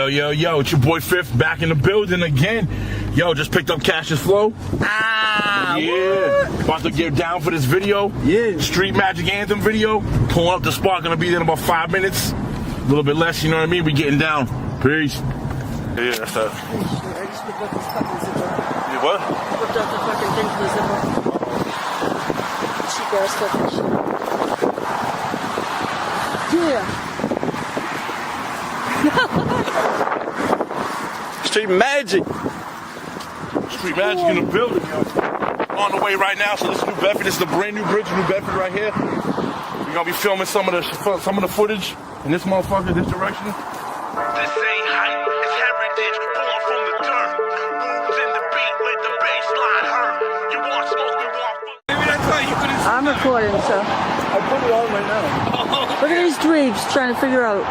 Yo, it's your boy Fifth back in the building again. Yo, just picked up Cash's Flow. Yeah. What? About to get down for this video. Yeah. Street Magic Anthem video. Pulling up the spot, gonna be there in about 5 minutes. A little bit less, you know what I mean? We getting down. Peace. Yeah, that's that. I just picked up this fucking zipper. You what? I picked up the fucking thing for the zipper. Cheap ass fucking shit. Yeah. Street Magic. Street Magic in the building, yo. On the way right now, so this is New Bedford. This is the brand new bridge, New Bedford right here. We're gonna be filming some of the footage in this motherfucker, this direction. This ain't hype, it's heritage, born from the dirt. Moves in the beat, let the bass line hurt. You want smoke, we want food. Maybe that's why you couldn't. I'm recording, so. I put it on right now. Look at these dweebs trying to figure out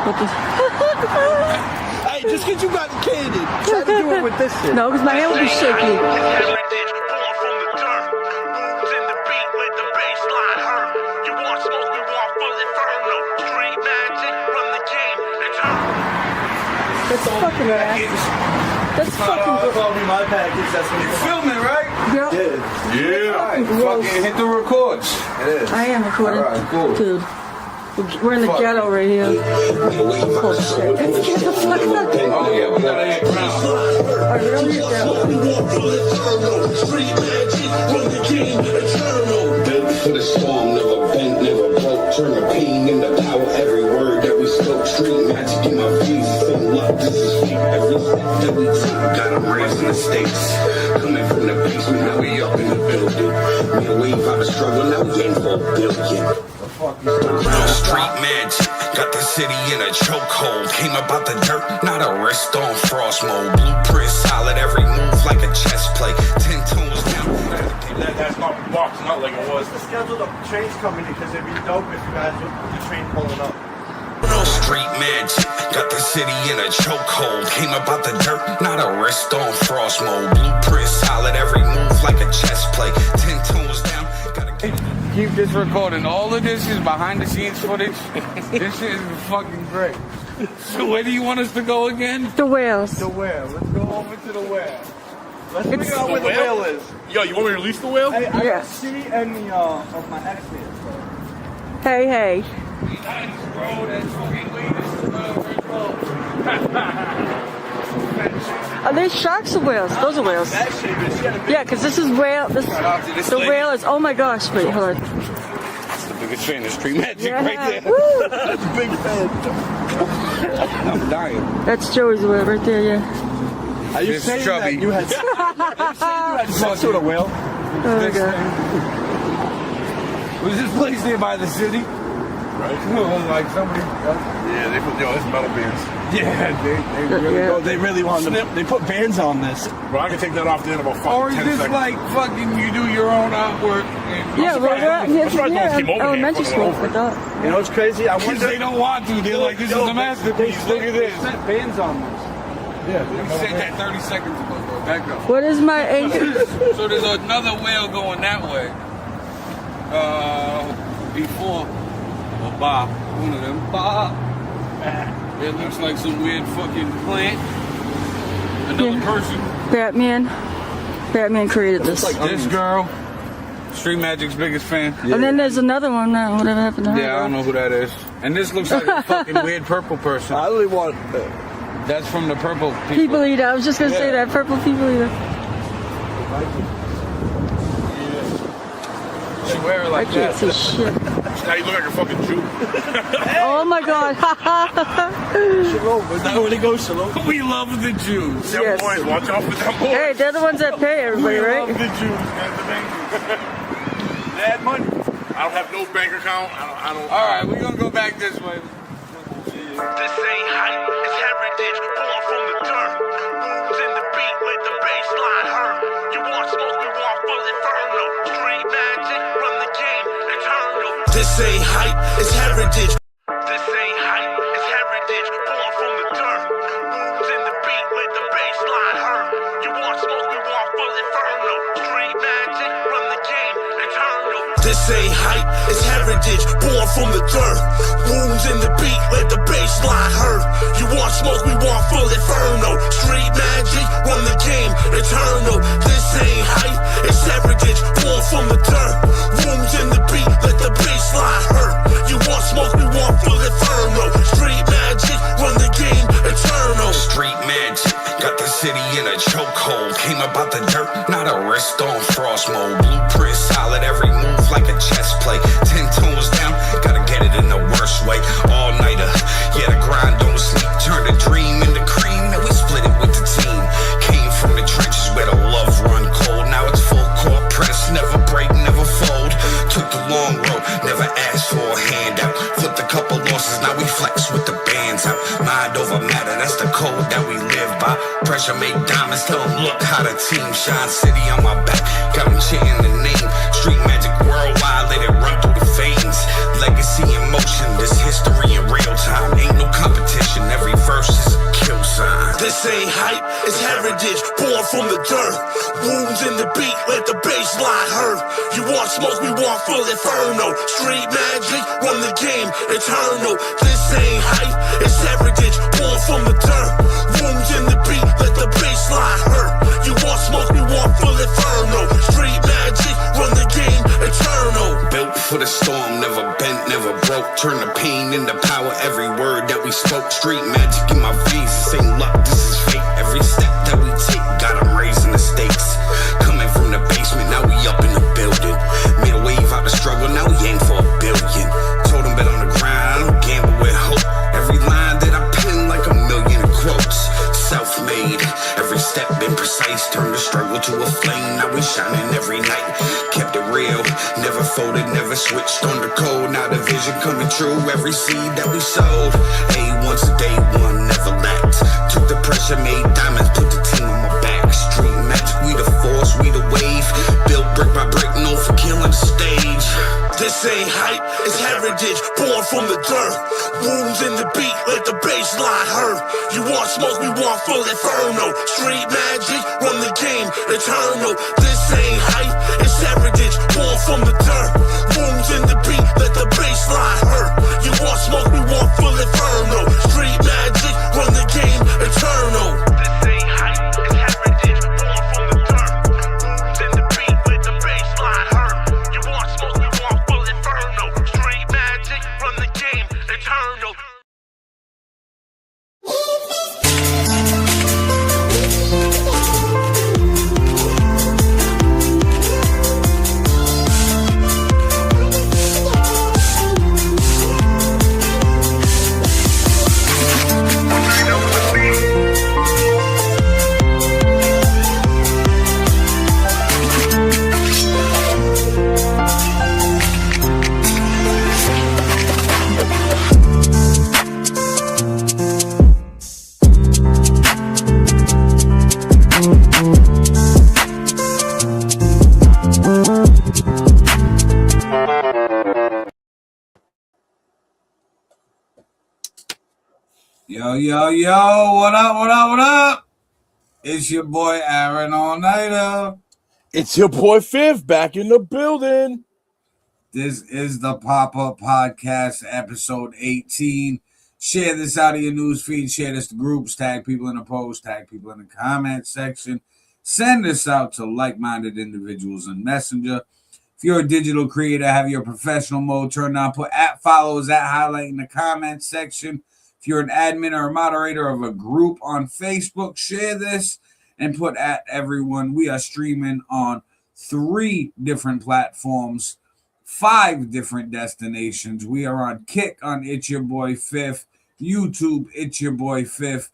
what this. Hey, just because you got the candy, try to do it with this shit. No, because my hand will be shaky. It's heritage, born from the dirt. Moves in the beat, let the bass line hurt. You want smoke, we want full inferno. Street magic, run the game, eternal. That's fucking ass. That's fucking That's all be my package. That's what you're filming, right? Yeah. Yeah. Alright, fucking hit the records. It is. I am recording. Alright, cool. Dude. We're in the ghetto right here. Oh shit. Get the fuck out. Oh yeah, we gotta hit ground. Alright, we don't need that. Street magic, run the game, eternal. Built for the storm, never bent, never broke. Turn the pain into power, every word that we spoke. Street magic in my face, so love, this is fake. Every step that we take, got them raised in the States. Coming from the basement, now we up in the building. Made a wave out of struggle, now we ain't for a billion. Street magic, got the city in a chokehold. Came about the dirt, not a wrist on frost mode. Blueprint solid, every move like a chess play. 10 toes down. That's not boxing out like it was. The schedule of trains coming because it'd be dope if you guys would the train pulling up. Street magic, got the city in a chokehold. Came about the dirt, not a wrist on frost mode. Blueprint solid, every move like a chess play. 10 toes down. Keep this recording. All of this is behind the scenes footage. This shit is fucking great. So where do you want us to go again? The whales. The whale. Let's go over to the whale. Let's It's figure out where the whale? whale is. Yo, you want me to release the whale? Hey, I got Yes. C and the of my accent. Hey, hey. Are they sharks or whales? Those are whales. That shit is she had a big Yeah, because this is whale. This, the whale is. Oh my gosh! Wait, hold on. That's the biggest fan of Street Magic Yeah. right there. Woo! that's a big fan. I'm dying. That's Joey's whale right there. Yeah. Are you This saying chubby. that you had sex with a whale? Oh my god. Was this place there by the city? Right. Like somebody. Yeah, they put, it's metal bands. Yeah, they really Yeah. go. They really want to. They put bands on this. Bro, I can take that off there in about 5 Or is 10 this seconds. like fucking you do your own artwork? And Yeah, well, I'm surprised no one came over here elementary and school fucking for that. You know what's crazy? I Because wonder. they don't want to. They're like, this is a masterpiece. Look at this. Set bands on this. Yeah. You said that 30 seconds ago, bro. Back up. What is my age? So there's another whale going that way. Before Bob, one of them. Bob. It looks like some weird fucking plant. Another Yeah. person. Batman. Batman created this. This girl. Street Magic's biggest fan. And then there's another one now. Whatever happened to her? Yeah, I don't know who that is. And this looks like a fucking weird purple person. I really want. That's from the purple people. People eater. I was just gonna say that purple people eater. She wear it I like can't that. see shit. Now you look like a fucking Jew. Oh my god. Shalom. Is that where they go? Shalom. We love the Jews. Them Yes. boys, watch out for them boys. Hey, they're the ones that pay everybody, We right? love the Jews, man. The main They had money. I don't have no bank account. I don't. All right, we're gonna go back this way. This ain't hype, it's heritage, born from the dirt. Moves in the beat, let the bass line hurt. You want smoke, we want full inferno. Street magic, run the game, eternal. This ain't hype, it's heritage. This ain't hype, it's heritage, born from the dirt. Moves in the beat, let the bass line hurt. You want smoke, we want full inferno. Street magic, run the game, eternal. This This ain't hype, it's heritage, born from the dirt. Wounds in the beat, let the bass line hurt. You want smoke, we want full inferno. Street magic, run the game, eternal. This ain't hype, it's heritage, born from the dirt. Wounds in the beat, let the bass line hurt. You want smoke, we want full inferno. Street magic, run the game, eternal. Street magic, got the city in a chokehold. Came about the dirt, not a wrist on frost mode. Blueprint solid, every move like a chess play. 10 tones down, gotta get it in the worst way. All nighter, yeah, the grind don't sleep. Turn the dream into cream, and we split it with the team. Came from the trenches where the love run cold. Now it's full court press, never break, never fold. Took the long road, never asked for a handout. Flipped a couple losses, now we flex with the bands out. Mind over matter, that's the code that we live by. Pressure make diamonds, tell them look how the team shine. City on my back, got them chanting the name. Street magic worldwide, let it run through the veins. Legacy in motion, this history in real time. Ain't no competition, every verse is a kill sign. This ain't hype, it's heritage, born from the dirt. Wounds in the beat, let the bass line hurt. You want smoke, we want full inferno. Street magic, run the game, eternal. This ain't hype, it's heritage, born from the dirt. Wounds in the beat, let the bass line hurt. You want smoke, we want full inferno. Street magic, run the game, eternal. Built for the storm, never bent, never broke. Turn the pain into power, every word that we spoke. Street magic in my veins, this ain't luck, this is fate. Every step that we take, got 'em raising the stakes. Coming from the basement, now we up in the building. Made a wave out the struggle, now we aim for a billion. Told 'em bet on the grind, I don't gamble with hope. Every line that I pen like a million quotes. Self-made, every step been precise. Turned the struggle to a flame, now we shining every night. Kept it real, never folded, never switched on the code. Now the vision coming true, every seed that we sowed. A1 to day one, never lacked. Took the pressure, made diamonds, put the team on my back. Street magic, we the force, we the wave. Built brick by brick, known for killing stage. This ain't hype, it's heritage, born from the dirt. Wounds in the beat, let the bass line hurt. You want smoke, we want full inferno. Street magic, run the game, eternal. This ain't hype, it's heritage, born from the dirt. Wounds in the beat, let the bass line hurt. You want smoke, we want full inferno. Street magic, run the game, eternal. This ain't hype, it's heritage, born from the dirt. Wounds in the beat, let the bass line hurt. You want smoke, we want full inferno. Street magic, run the game, eternal. Yo, what up? It's your boy Aaron All Nighter. It's your boy Fifth back in the building. This is the Pop-Up Podcast, episode 18. Share this out of your news feed. Share this to groups. Tag people in the post. Tag people in the comment section. Send this out to like-minded individuals in Messenger. If you're a digital creator, have your professional mode turned on. Put @follows, @highlight in the comment section. If you're an admin or a moderator of a group on Facebook, share this and put @everyone. We are streaming on 3 different platforms, 5 different destinations. We are on Kick on It's Your Boy Fifth, YouTube It's Your Boy Fifth,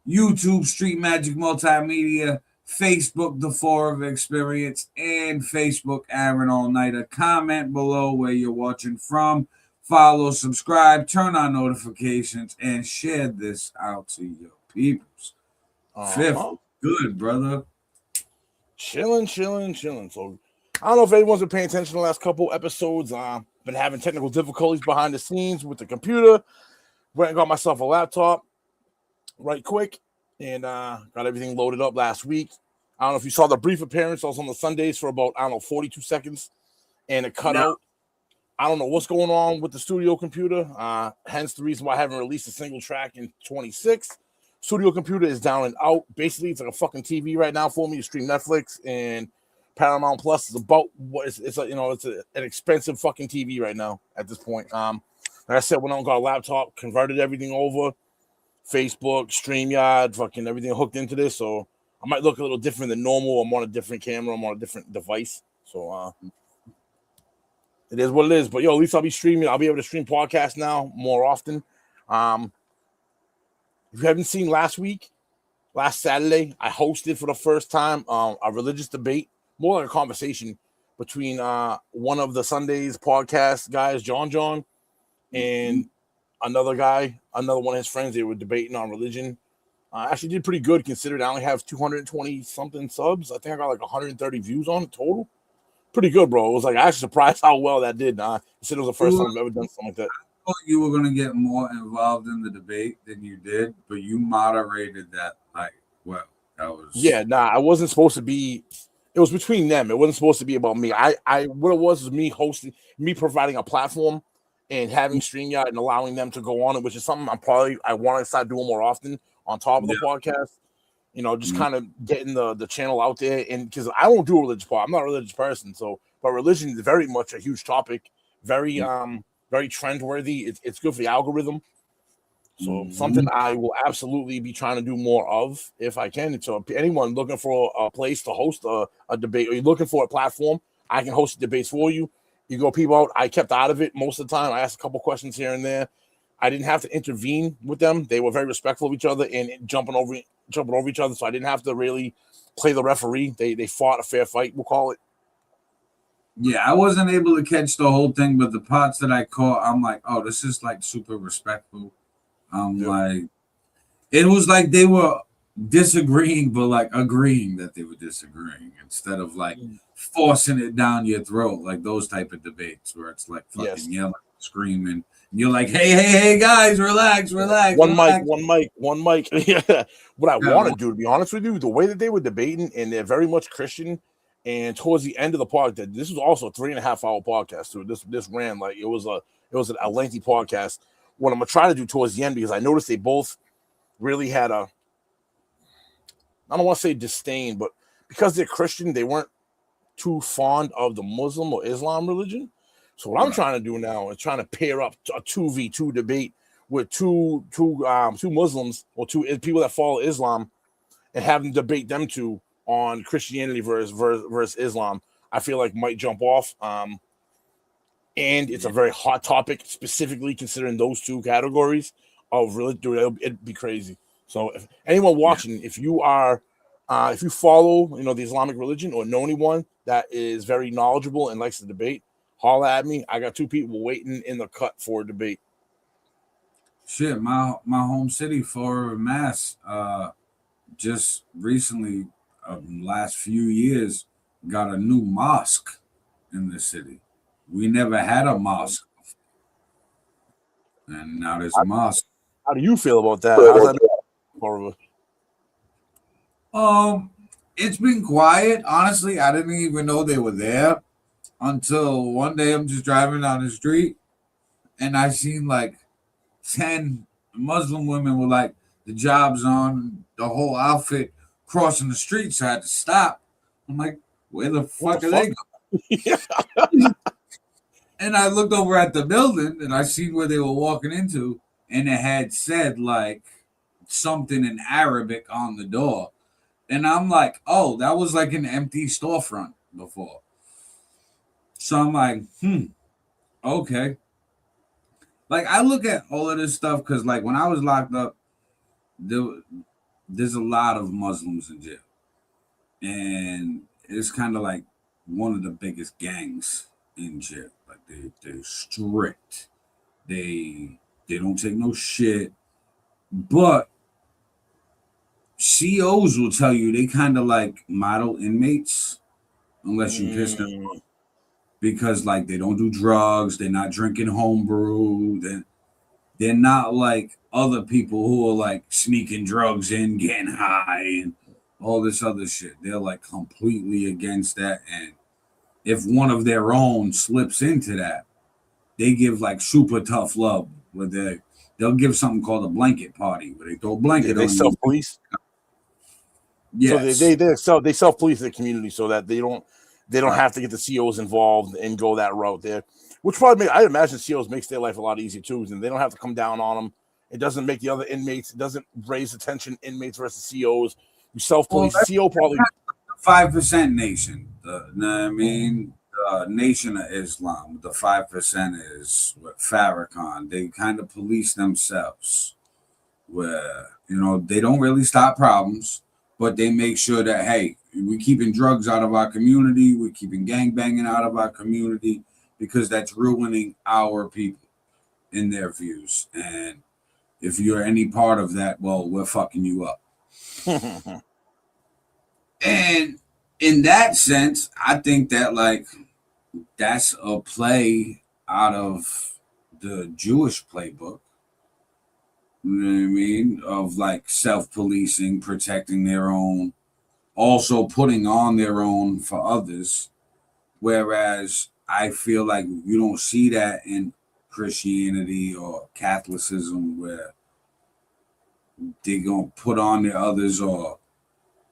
YouTube Street Magic Multimedia, Facebook The Four of Experience, and Facebook Aaron All Nighter. Comment below where you're watching from. Follow, subscribe, turn on notifications, and share this out to your peoples. Fifth, good, brother. Chilling. So I don't know if anyone's been paying attention to the last couple episodes. Been having technical difficulties behind the scenes with the computer. Went and got myself a laptop right quick and got everything loaded up last week. I don't know if you saw the brief appearance. I was on the Sundays for about, 42 seconds. And it cut out. I don't know what's going on with the studio computer. Hence the reason why I haven't released a single track in 26. Studio computer is down and out. Basically, it's like a fucking TV right now for me to stream Netflix and Paramount Plus. Is about what it's a, an expensive fucking TV right now at this point. Like I said, went on, got a laptop, converted everything over, Facebook, StreamYard, fucking everything hooked into this. So I might look a little different than normal. I'm on a different camera. I'm on a different device. So it is what it is. But yo, at least I'll be streaming. I'll be able to stream podcasts now more often. If you haven't seen last Saturday, I hosted for the first time a religious debate, more like a conversation between one of the Sundays podcast guys, John, and another guy, another one of his friends. They were debating on religion. I actually did pretty good considering I only have 220 something subs. I think I got like 130 views on it total. Pretty good, bro. It was like, I actually surprised how well that did. I said it was the first time I've ever done something like that. I thought you were going to get more involved in the debate than you did, but you moderated that like well. That was I wasn't supposed to be. It was between them. It wasn't supposed to be about me. I what it was me hosting, me providing a platform and having StreamYard and allowing them to go on it, which is something I want to start doing more often on top of the podcast. Just kind of getting the channel out there, and because I don't do a religious part, I'm not a religious person. So, but religion is very much a huge topic, very very trend worthy. It's good for the algorithm. So something I will absolutely be trying to do more of if I can. So if anyone looking for a place to host a debate, or you're looking for a platform, I can host debates for you. You go people out. I kept out of it most of the time. I asked a couple questions here and there. I didn't have to intervene with them. They were very respectful of each other and jumping over each other. So I didn't have to really play the referee. They fought a fair fight, we'll call it. Yeah, I wasn't able to catch the whole thing, but the parts that I caught, I'm like, oh, this is like super respectful. Like, it was like they were disagreeing, but like agreeing that they were disagreeing instead of like forcing it down your throat, like those type of debates where it's like fucking yelling, screaming. And you're like, hey, guys, relax. One mic. Yeah. What I want to do, to be honest with you, the way that they were debating, and they're very much Christian. And towards the end of the podcast, this was also a 3.5 hour podcast too. This ran like it was a lengthy podcast. What I'm gonna try to do towards the end, because I noticed they both really had I don't want to say disdain, but because they're Christian, they weren't too fond of the Muslim or Islam religion. So what I'm trying to do now is trying to pair up a 2v2 debate with two Muslims or two people that follow Islam, and have them debate them two on Christianity versus Islam. I feel like might jump off. And it's a very hot topic, specifically considering those two categories of religion. It'd be crazy. So if anyone watching, if you follow, the Islamic religion or know anyone that is very knowledgeable and likes to debate, holler at me. I got two people waiting in the cut for a debate. Shit, my home city, for Mass, just recently, last few years, got a new mosque in the city. We never had a mosque, and now there's a mosque. How do you feel about that? How's that? It's been quiet. Honestly, I didn't even know they were there until one day I'm just driving down the street, and I seen like 10 Muslim women with like the jobs on, the whole outfit, crossing the street. So I had to stop. I'm like, where the fuck are they going? And I looked over at the building and I seen where they were walking into, and it had said like something in Arabic on the door. And I'm like, oh, that was like an empty storefront before. So I'm like, okay. Like, I look at all of this stuff because, like, when I was locked up, there's a lot of Muslims in jail. And it's kind of like one of the biggest gangs in jail. Like, they're strict. They don't take no shit. But COs will tell you they kind of like model inmates unless you piss them off. Because, like, they don't do drugs. They're not drinking homebrew. They're not like other people who are, like, sneaking drugs in, getting high, and all this other shit. They're, like, completely against that. And if one of their own slips into that, they give like super tough love where they'll give something called a blanket party where they throw a blanket They on self you. police. So Yes. they self police the community so that they don't have to get the COs involved and go that route there. Which probably I imagine COs makes their life a lot easier too, and they don't have to come down on them. It doesn't make the other inmates. It doesn't raise the tension. Inmates versus COs. You self police. CO probably 5% nation. I mean, the Nation of Islam. The 5% is what Farrakhan. They kind of police themselves, where they don't really stop problems, but they make sure that hey, we're keeping drugs out of our community. We're keeping gangbanging out of our community because that's ruining our people in their views. And if you're any part of that, well, we're fucking you up. And in that sense, I think that like that's a play out of the Jewish playbook. You know what I mean? Of like self-policing, protecting their own, also putting on their own for others. Whereas I feel like you don't see that in Christianity or Catholicism where they're gonna put on the others or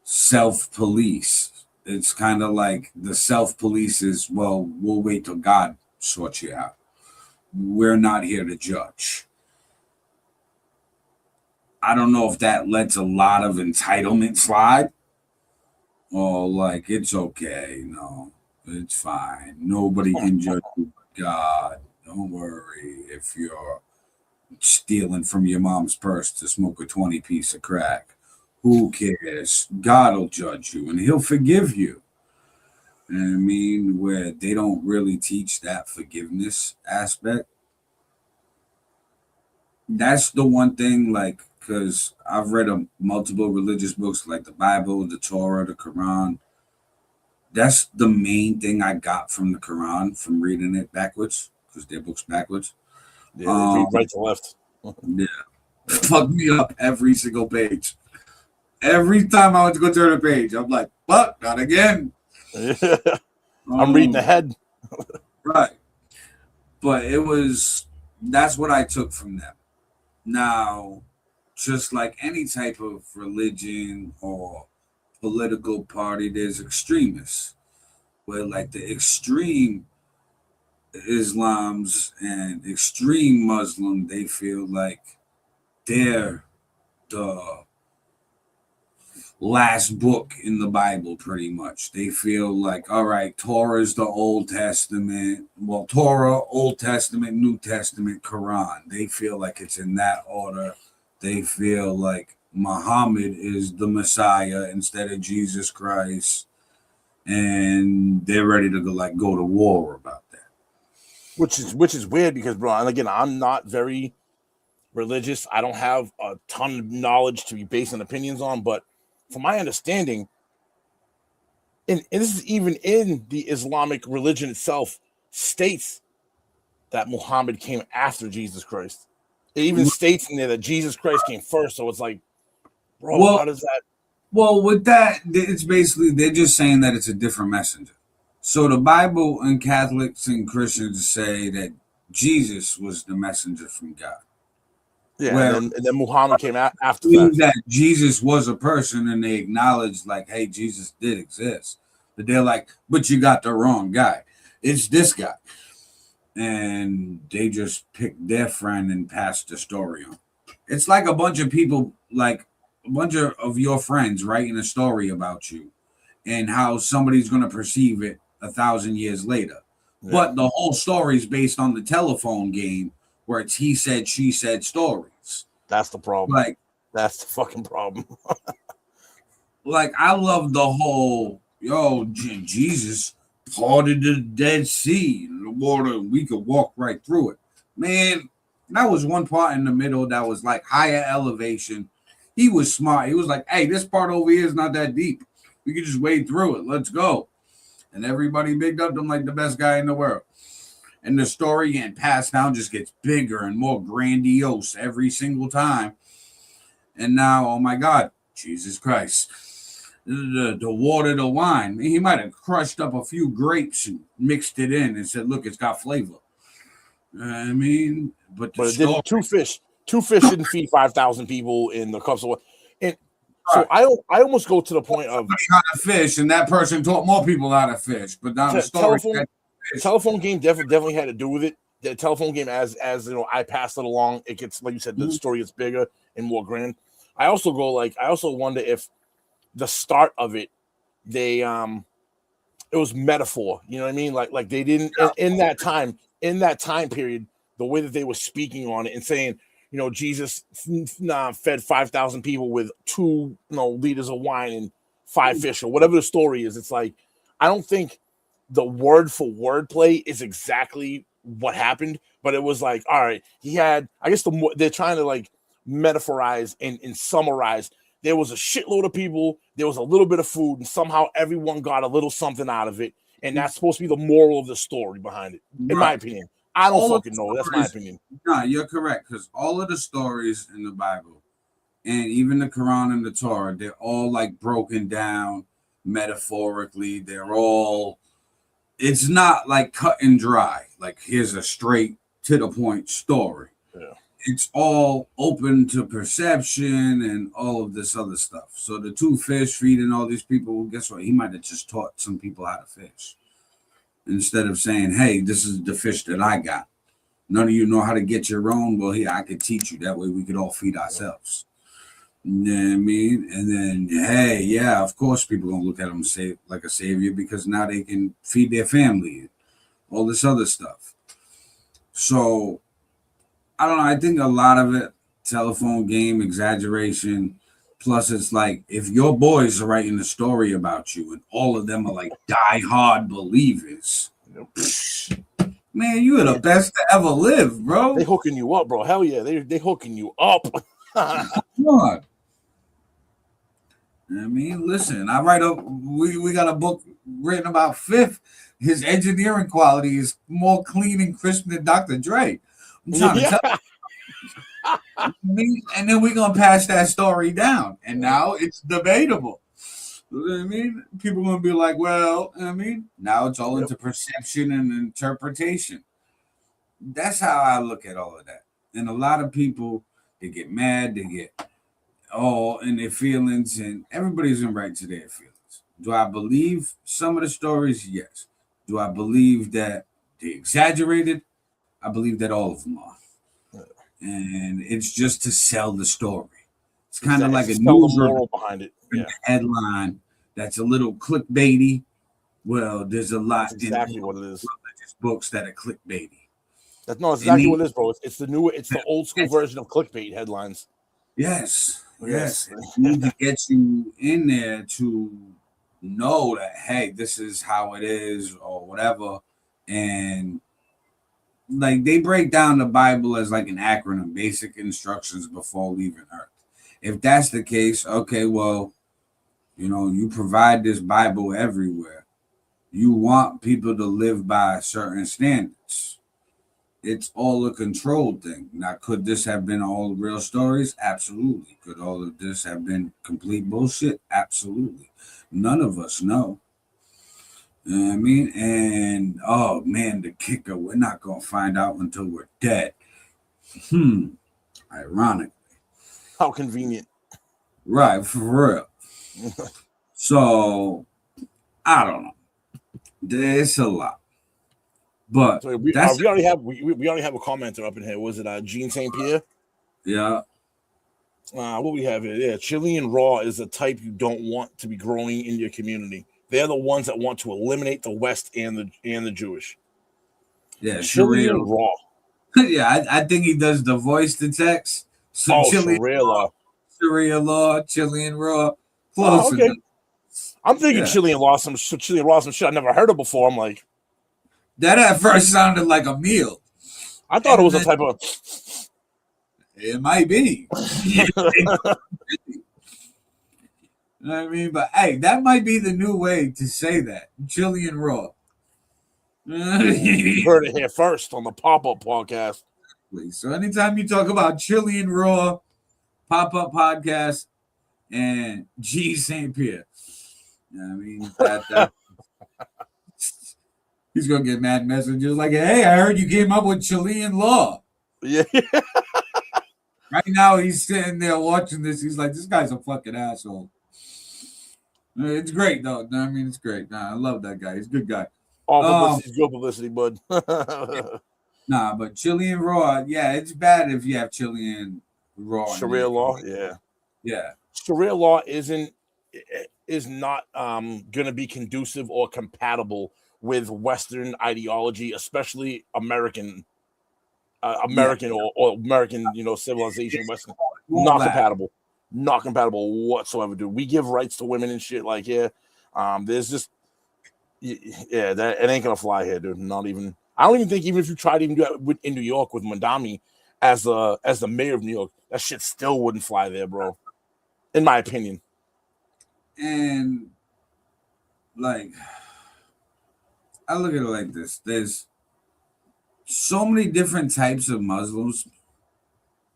self-police. It's kind of like the self-police is, well, we'll wait till God sorts you out. We're not here to judge. I don't know if that lets a lot of entitlement slide or like it's okay. No, it's fine. Nobody can judge you but God. Don't worry if you're stealing from your mom's purse to smoke a 20 piece of crack. Who cares? God will judge you and he'll forgive you. You know what I mean? Where they don't really teach that forgiveness aspect. That's the one thing, like, because I've read multiple religious books like the Bible, the Torah, the Quran. That's the main thing I got from the Quran from reading it backwards, because their book's backwards. they read right to left. Yeah. Fuck me up every single page. Every time I went to go turn a page, I'm like, fuck, not again. I'm reading ahead. Right. But that's what I took from them. Now, just like any type of religion or political party, there's extremists. Where like the extreme Islams and extreme Muslim, they feel like they're the last book in the Bible, pretty much. They feel like, all right, Torah is the Old Testament. Well, Torah, Old Testament, New Testament, Quran. They feel like it's in that order. They feel like Muhammad is the Messiah instead of Jesus Christ. And they're ready to go to war about that. Which is weird because, bro, and again, I'm not very religious. I don't have a ton of knowledge to be basing opinions on, but from my understanding, and this is even in the Islamic religion itself, states that Muhammad came after Jesus Christ. It even states in there that Jesus Christ came first. So it's like, bro, how does that? Well, with that, it's basically they're just saying that it's a different messenger. So the Bible and Catholics and Christians say that Jesus was the messenger from God. Yeah, and then Muhammad came after that Jesus was a person, and they acknowledged, like, hey, Jesus did exist. But they're like, but you got the wrong guy. It's this guy. And they just picked their friend and passed the story on. It's like a bunch of people, like a bunch of your friends writing a story about you and how somebody's going to perceive it 1,000 years later. Yeah. But the whole story is based on the telephone game where it's he said, she said stories. That's the problem. Like, that's the fucking problem. Like, I love the whole, Jesus parted the Dead Sea, the water, we could walk right through it. Man, that was one part in the middle that was like higher elevation. He was smart. He was like, hey, this part over here is not that deep. We could just wade through it. Let's go. And everybody bigged up him like the best guy in the world. And the story getting passed down just gets bigger and more grandiose every single time. And now, oh my God, Jesus Christ. The water, the wine. He might have crushed up a few grapes and mixed it in and said, look, it's got flavor. I mean, but But it didn't. Two fish didn't feed 5,000 people in the cups of water. And so I almost go to the point of how to fish, and that person taught more people how to fish. But now the story, telephone game definitely had to do with it. The telephone game, as you know, I pass it along. It gets, like you said, the story gets bigger and more grand. I also wonder if the start of it, it was metaphor. You know what I mean? Like they didn't in that time period, the way that they were speaking on it and saying, you know, Jesus fed 5,000 people with 2 liters of wine and 5 fish or whatever the story is. It's like, I don't think the word for word play is exactly what happened, but it was like, all right, he had, I guess they're trying to like metaphorize and summarize. There was a shitload of people, there was a little bit of food, and somehow everyone got a little something out of it. And that's supposed to be the moral of the story behind it, in my opinion. I don't fucking know. That's my opinion. No, you're correct, because all of the stories in the Bible and even the Quran and the Torah, they're all like broken down metaphorically. They're all, it's not like cut and dry. Like, here's a straight to the point story. Yeah. It's all open to perception and all of this other stuff. So the 2 fish feeding all these people, well, guess what? He might have just taught some people how to fish. Instead of saying, hey, this is the fish that I got. None of you know how to get your own. Well, here, I could teach you. That way we could all feed ourselves. You know what I mean? And then, hey, yeah, of course people going to look at him like a savior, because now they can feed their family and all this other stuff. So, I don't know. I think a lot of it, telephone game, exaggeration. Plus, it's like, if your boys are writing a story about you and all of them are like die-hard believers, man, you are the best to ever live, bro. They hooking you up, bro. Hell yeah, they hooking you up. Come on. I mean, listen, we got a book written about Fifth. His engineering quality is more clean and crisp than Dr. Dre. I'm trying to tell you. And then we're going to pass that story down. And now it's debatable. You know what I mean? People are going to be like, well, I mean, now it's all into perception and interpretation. That's how I look at all of that. And a lot of people, they get mad, they get all in their feelings, and everybody's in right to their feelings. Do I believe some of the stories? Yes. Do I believe that they exaggerated? I believe that all of them are. And it's just to sell the story. It's kind of like a news moral behind it. Yeah. Headline that's a little clickbaity. Well, there's a lot that's exactly what it is. Books that are clickbaity. That's exactly what it is, bro. It's the old school version of clickbait headlines. Yes. It need to get you in there to know that, hey, this is how it is or whatever. And like, they break down the Bible as like an acronym, basic instructions before leaving Earth. If that's the case, okay, well, you know, you provide this Bible everywhere. You want people to live by certain standards. It's all a controlled thing. Now, could this have been all real stories? Absolutely. Could all of this have been complete bullshit? Absolutely. None of us know. You know what I mean? And, oh, man, the kicker, we're not going to find out until we're dead. Ironic. How convenient. Right, for real. So, I don't know. There's a lot. But so we already have a commenter up in here. Was it Gene St. Pierre? Yeah. What we have here? Yeah, Chilean raw is a type you don't want to be growing in your community. They're the ones that want to eliminate the West and the Jewish. Yeah, Chilean raw. Yeah, I think he does the voice to text. So Sharia law. Sharia law, Chilean raw. Close okay. enough. I'm thinking Chilean raw, some shit I never heard of before. I'm like, that at first sounded like a meal. I thought it was a type of. It might be. You know what I mean? But hey, that might be the new way to say that. Chilean raw. You heard it here first on the Pop-Up Podcast. So anytime you talk about Chilean raw, Pop-Up Podcast, and G. St. Pierre. You know what I mean? He's gonna get mad messages like, "Hey, I heard you came up with Chilean law." Yeah. Right now, he's sitting there watching this. He's like, "This guy's a fucking asshole." It's great though. No, I mean, it's great. Nah, I love that guy. He's a good guy. All publicity is good publicity, bud. Nah, but Chilean raw, yeah, it's bad if you have Chilean raw. Sharia law, yeah. Yeah. Sharia law is not going to be conducive or compatible with Western ideology, especially American or American, civilization. Western, not compatible, not compatible whatsoever, dude. We give rights to women and shit. Like, there's just, that it ain't gonna fly here, dude. Not even. I don't even think even if you tried to even do that in New York with Mandami as the mayor of New York, that shit still wouldn't fly there, bro. In my opinion. And like, I look at it like this: there's so many different types of Muslims.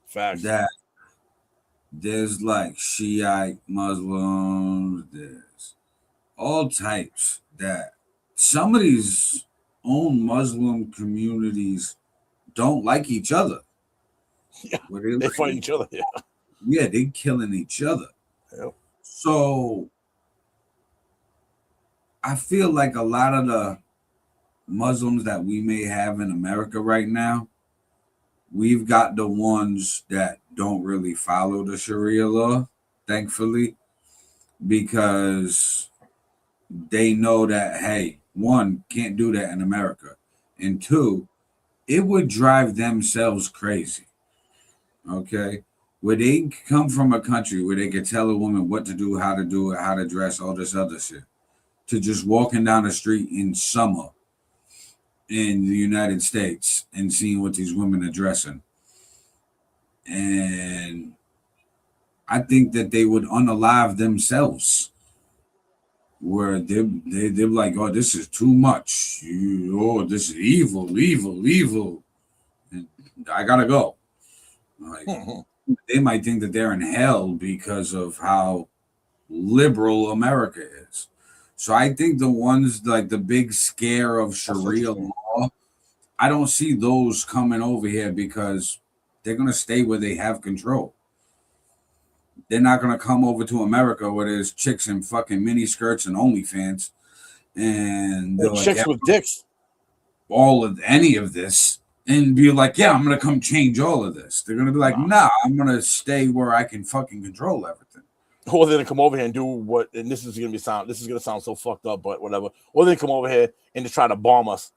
Facts. That there's like Shiite Muslims, there's all types. That some of these own Muslim communities don't like each other. Yeah, they fight each other. Yeah, they killing each other. Yep. So I feel like a lot of the Muslims that we may have in America right now, we've got the ones that don't really follow the Sharia law, thankfully, because they know that, hey, one, can't do that in America, and two, it would drive themselves crazy. Okay? Where they come from a country where they could tell a woman what to do, how to dress, all this other shit, to just walking down the street in summer in the United States and seeing what these women are dressing. And I think that they would unalive themselves, where they're like, oh, this is too much. This is evil. And I gotta go. Like, they might think that they're in hell because of how liberal America is. So I think the ones like the big scare of Sharia law, I don't see those coming over here because they're going to stay where they have control. They're not going to come over to America where there's chicks in fucking mini skirts and OnlyFans. And they're chicks with dicks. All of any of this. And be like, yeah, I'm going to come change all of this. They're going to be like, nah, I'm going to stay where I can fucking control everything. Or they're going to come over here and do what, and this is going to sound so fucked up, but whatever. Or they come over here and just try to bomb us.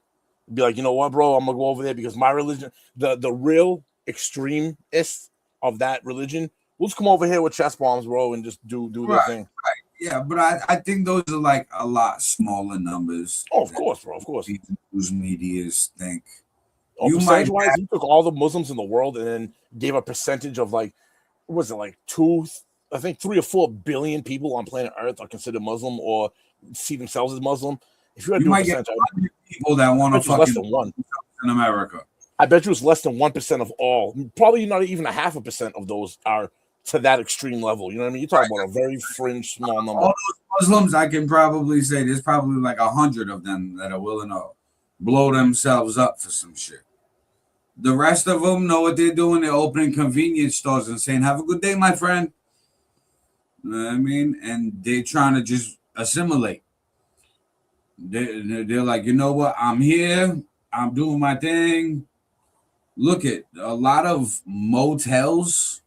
Be like, you know what, bro, I'm going to go over there because my religion, the real extremists of that religion, will just come over here with chest bombs, bro, and just do their thing. Right. Yeah, but I think those are like a lot smaller numbers. Oh, of course, bro, of course. News medias think. Percentage-wise, you took all the Muslims in the world and then gave a percentage of like, what was it, like 3 or 4 billion people on planet Earth are considered Muslim or see themselves as Muslim. If you had to do a percentage, people that want to fucking less than 1 in America. I bet you it's less than 1% of all. Probably not even 0.5% of those are to that extreme level. You know what I mean? You're talking about a very fringe, small number. All those Muslims, I can probably say there's probably like 100 of them that are willing to blow themselves up for some shit. The rest of them know what they're doing. They're opening convenience stores and saying, have a good day, my friend. You know what I mean? And they're trying to just assimilate. They're like, you know what? I'm here. I'm doing my thing. Look at a lot of motels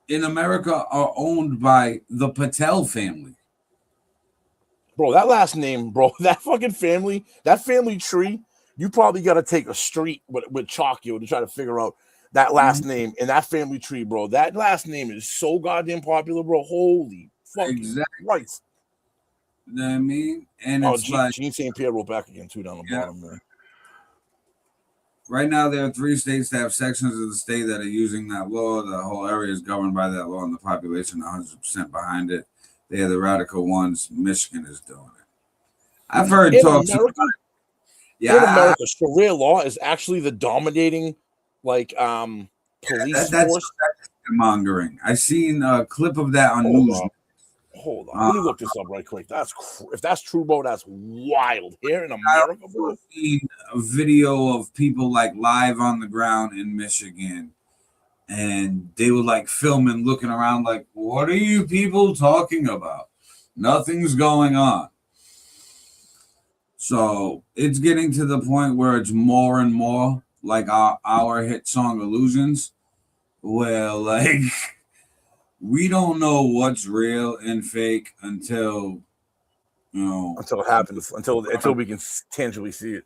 in America are owned by the Patel family. Bro, that last name, bro, that fucking family, that family tree, you probably got to take a street with chalk, to try to figure out that last name in that family tree, bro. That last name is so goddamn popular, bro. Holy fucking Christ. You know what I mean? And it's like Gene St. Pierre wrote back again, too, down the bottom there. Right now, there are 3 states that have sections of the state that are using that law. The whole area is governed by that law, and the population 100% behind it. They are the radical ones. Michigan is doing it. I've heard talks. Yeah, in America, Sharia law is actually the dominating, like, police force. That's mongering. I seen a clip of that on news. Hold on, let me look this up right quick. If that's true, bro, that's wild. Here in America, bro. I've seen a video of people like live on the ground in Michigan, and they were like filming, looking around, like, "What are you people talking about? Nothing's going on." So it's getting to the point where it's more and more like our hit song "Illusions," where like we don't know what's real and fake until Until it happens, until we can tangibly see it.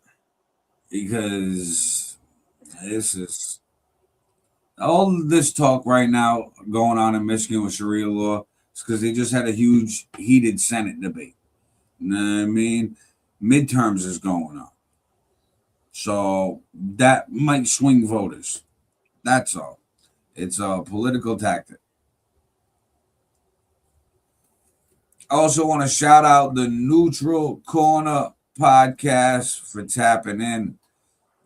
because this is all this talk right now going on in Michigan with Sharia law. It's because they just had a huge heated Senate debate. You know what I mean? Midterms is going on, so that might swing voters. That's all. It's a political tactic. I also want to shout out the Neutral Corner podcast for tapping in.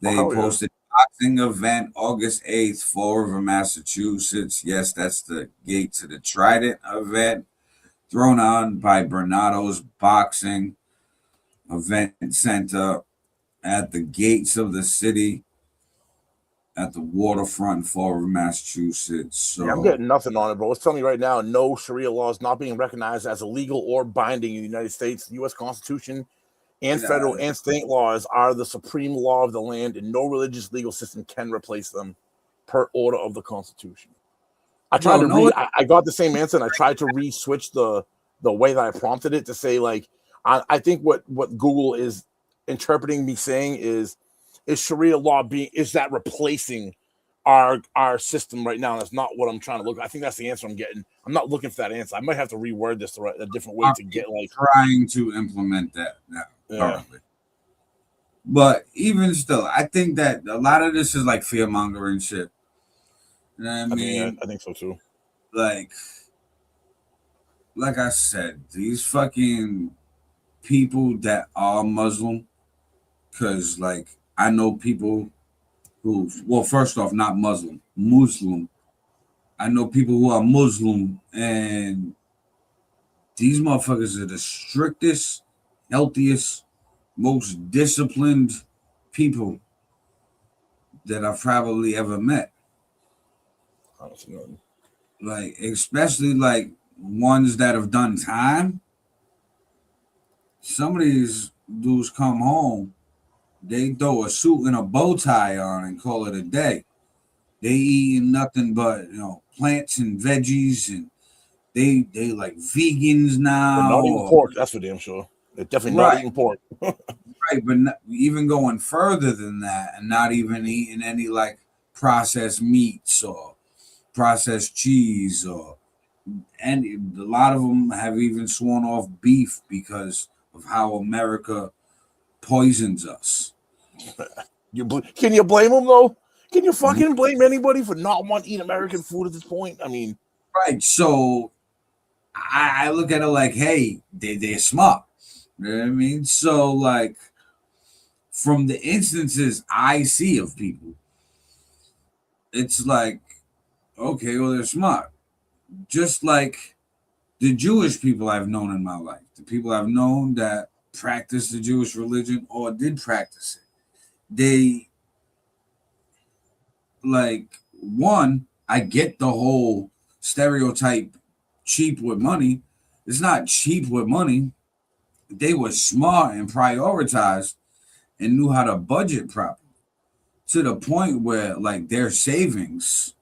They posted a boxing event August 8th, Fall River, Massachusetts. Yes, that's the gate to the Trident event, thrown on by Bernardo's Boxing Event Center at the gates of the city at the waterfront in Fall River, Massachusetts. So Yeah, I'm getting nothing on it, bro. It's telling me right now, no Sharia law is not being recognized as illegal or binding in the United States. The U.S. Constitution and federal and state laws are the supreme law of the land, and no religious legal system can replace them per order of the Constitution. I tried I got the same answer, and I tried to re-switch the way that I prompted it to say, like, I think what Google is interpreting me saying is Sharia law is that replacing our system right now? And that's not what I'm trying to look. I think that's the answer I'm getting. I'm not looking for that answer. I might have to reword this a different way to get like trying to implement that now. Yeah. But even still, I think that a lot of this is like fear mongering shit. You know what I mean? I think so too. Like I said, these fucking people that are Muslim, because like I know people who, well, first off, not Muslim. I know people who are Muslim, and these motherfuckers are the strictest, healthiest, most disciplined people that I've probably ever met. Like, especially like ones that have done time. Some of these dudes come home, they throw a suit and a bow tie on and call it a day. They eating nothing but plants and veggies, and they like vegans now. They're not eating pork, that's for damn sure. They're definitely not eating pork. Right, but even going further than that, and not even eating any like processed meats or processed cheese, and a lot of them have even sworn off beef because of how America poisons us. Can you blame them though? Can you fucking blame anybody for not wanting to eat American food at this point? I mean, right. So I look at it like, hey, they're smart. You know what I mean? So like, from the instances I see of people, it's like, okay, well, they're smart. Just like the Jewish people I've known in my life, the people I've known that practice the Jewish religion or did practice it, they like, one, I get the whole stereotype cheap with money. It's not cheap with money. They were smart and prioritized and knew how to budget properly to the point where like their savings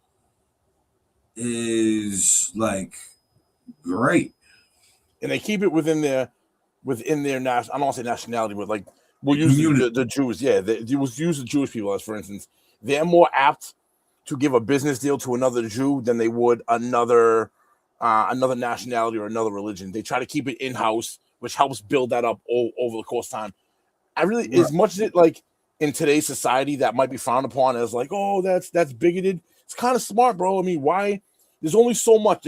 is like great. And they keep it within their national. I don't want to say nationality, but like we'll use the Jews. Yeah, we'll use the Jewish people as, for instance, they're more apt to give a business deal to another Jew than they would another nationality or another religion. They try to keep it in house, which helps build that up over the course of time. As much as it like in today's society that might be frowned upon as like, oh, that's bigoted. It's kind of smart, bro. I mean, why? There's only so much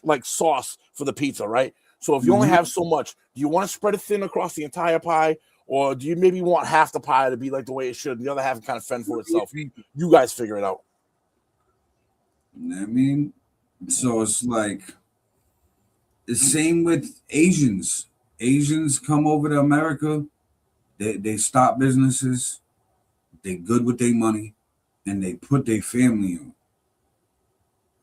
like sauce for the pizza, right? So if you only have so much, do you want to spread it thin across the entire pie, or do you maybe want half the pie to be like the way it should, and the other half kind of fend for itself? You guys figure it out. I mean, so it's like The same with Asians. Asians come over to America. They stop businesses. They good with their money, and they put their family on.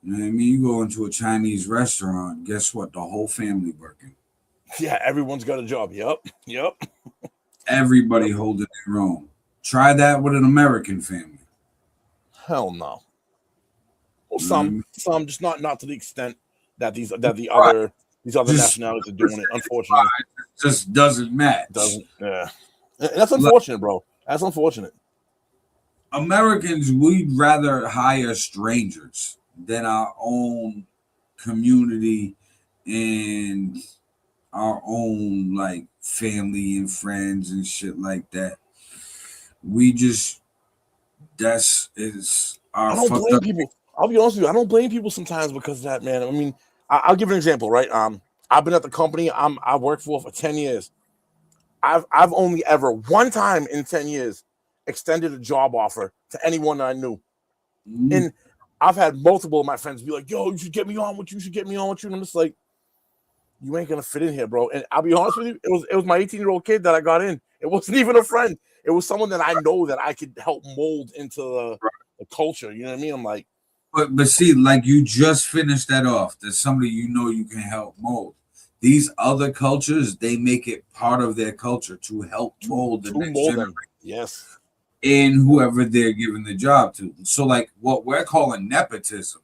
You know what I mean? You go into a Chinese restaurant. Guess what? The whole family working. Yeah, everyone's got a job. Yep. Everybody holding their own. Try that with an American family. Hell no. Well, You know what I mean? some, just not to the extent that these Right. these other Just nationalities are doing it. Unfortunately, just doesn't match. doesn't. Yeah, and that's unfortunate, bro. That's unfortunate. Americans, we'd rather hire strangers than our own community and our own like family and friends and shit like that. We just that's is our I don't fucked blame up. people. I'll be honest with you. I don't blame people sometimes because of that, man. I mean, I'll give you an example, right? I've been at the company I worked for 10 years. I've only ever one time in 10 years extended a job offer to anyone that I knew. Mhm. And I've had multiple of my friends be like, yo, you should get me on with you, you should get me on with you. And I'm just like, you ain't gonna fit in here, bro. And I'll be honest with you, it was my 18-year-old kid that I got in. It wasn't even a friend. It was someone that I know that I could help mold into the culture. You know what I mean? I'm like, But see, like you just finished that off. There's somebody you know you can help mold. These other cultures, they make it part of their culture to help mold the to next mold generation them. Yes. in whoever they're giving the job to. So, like what we're calling nepotism,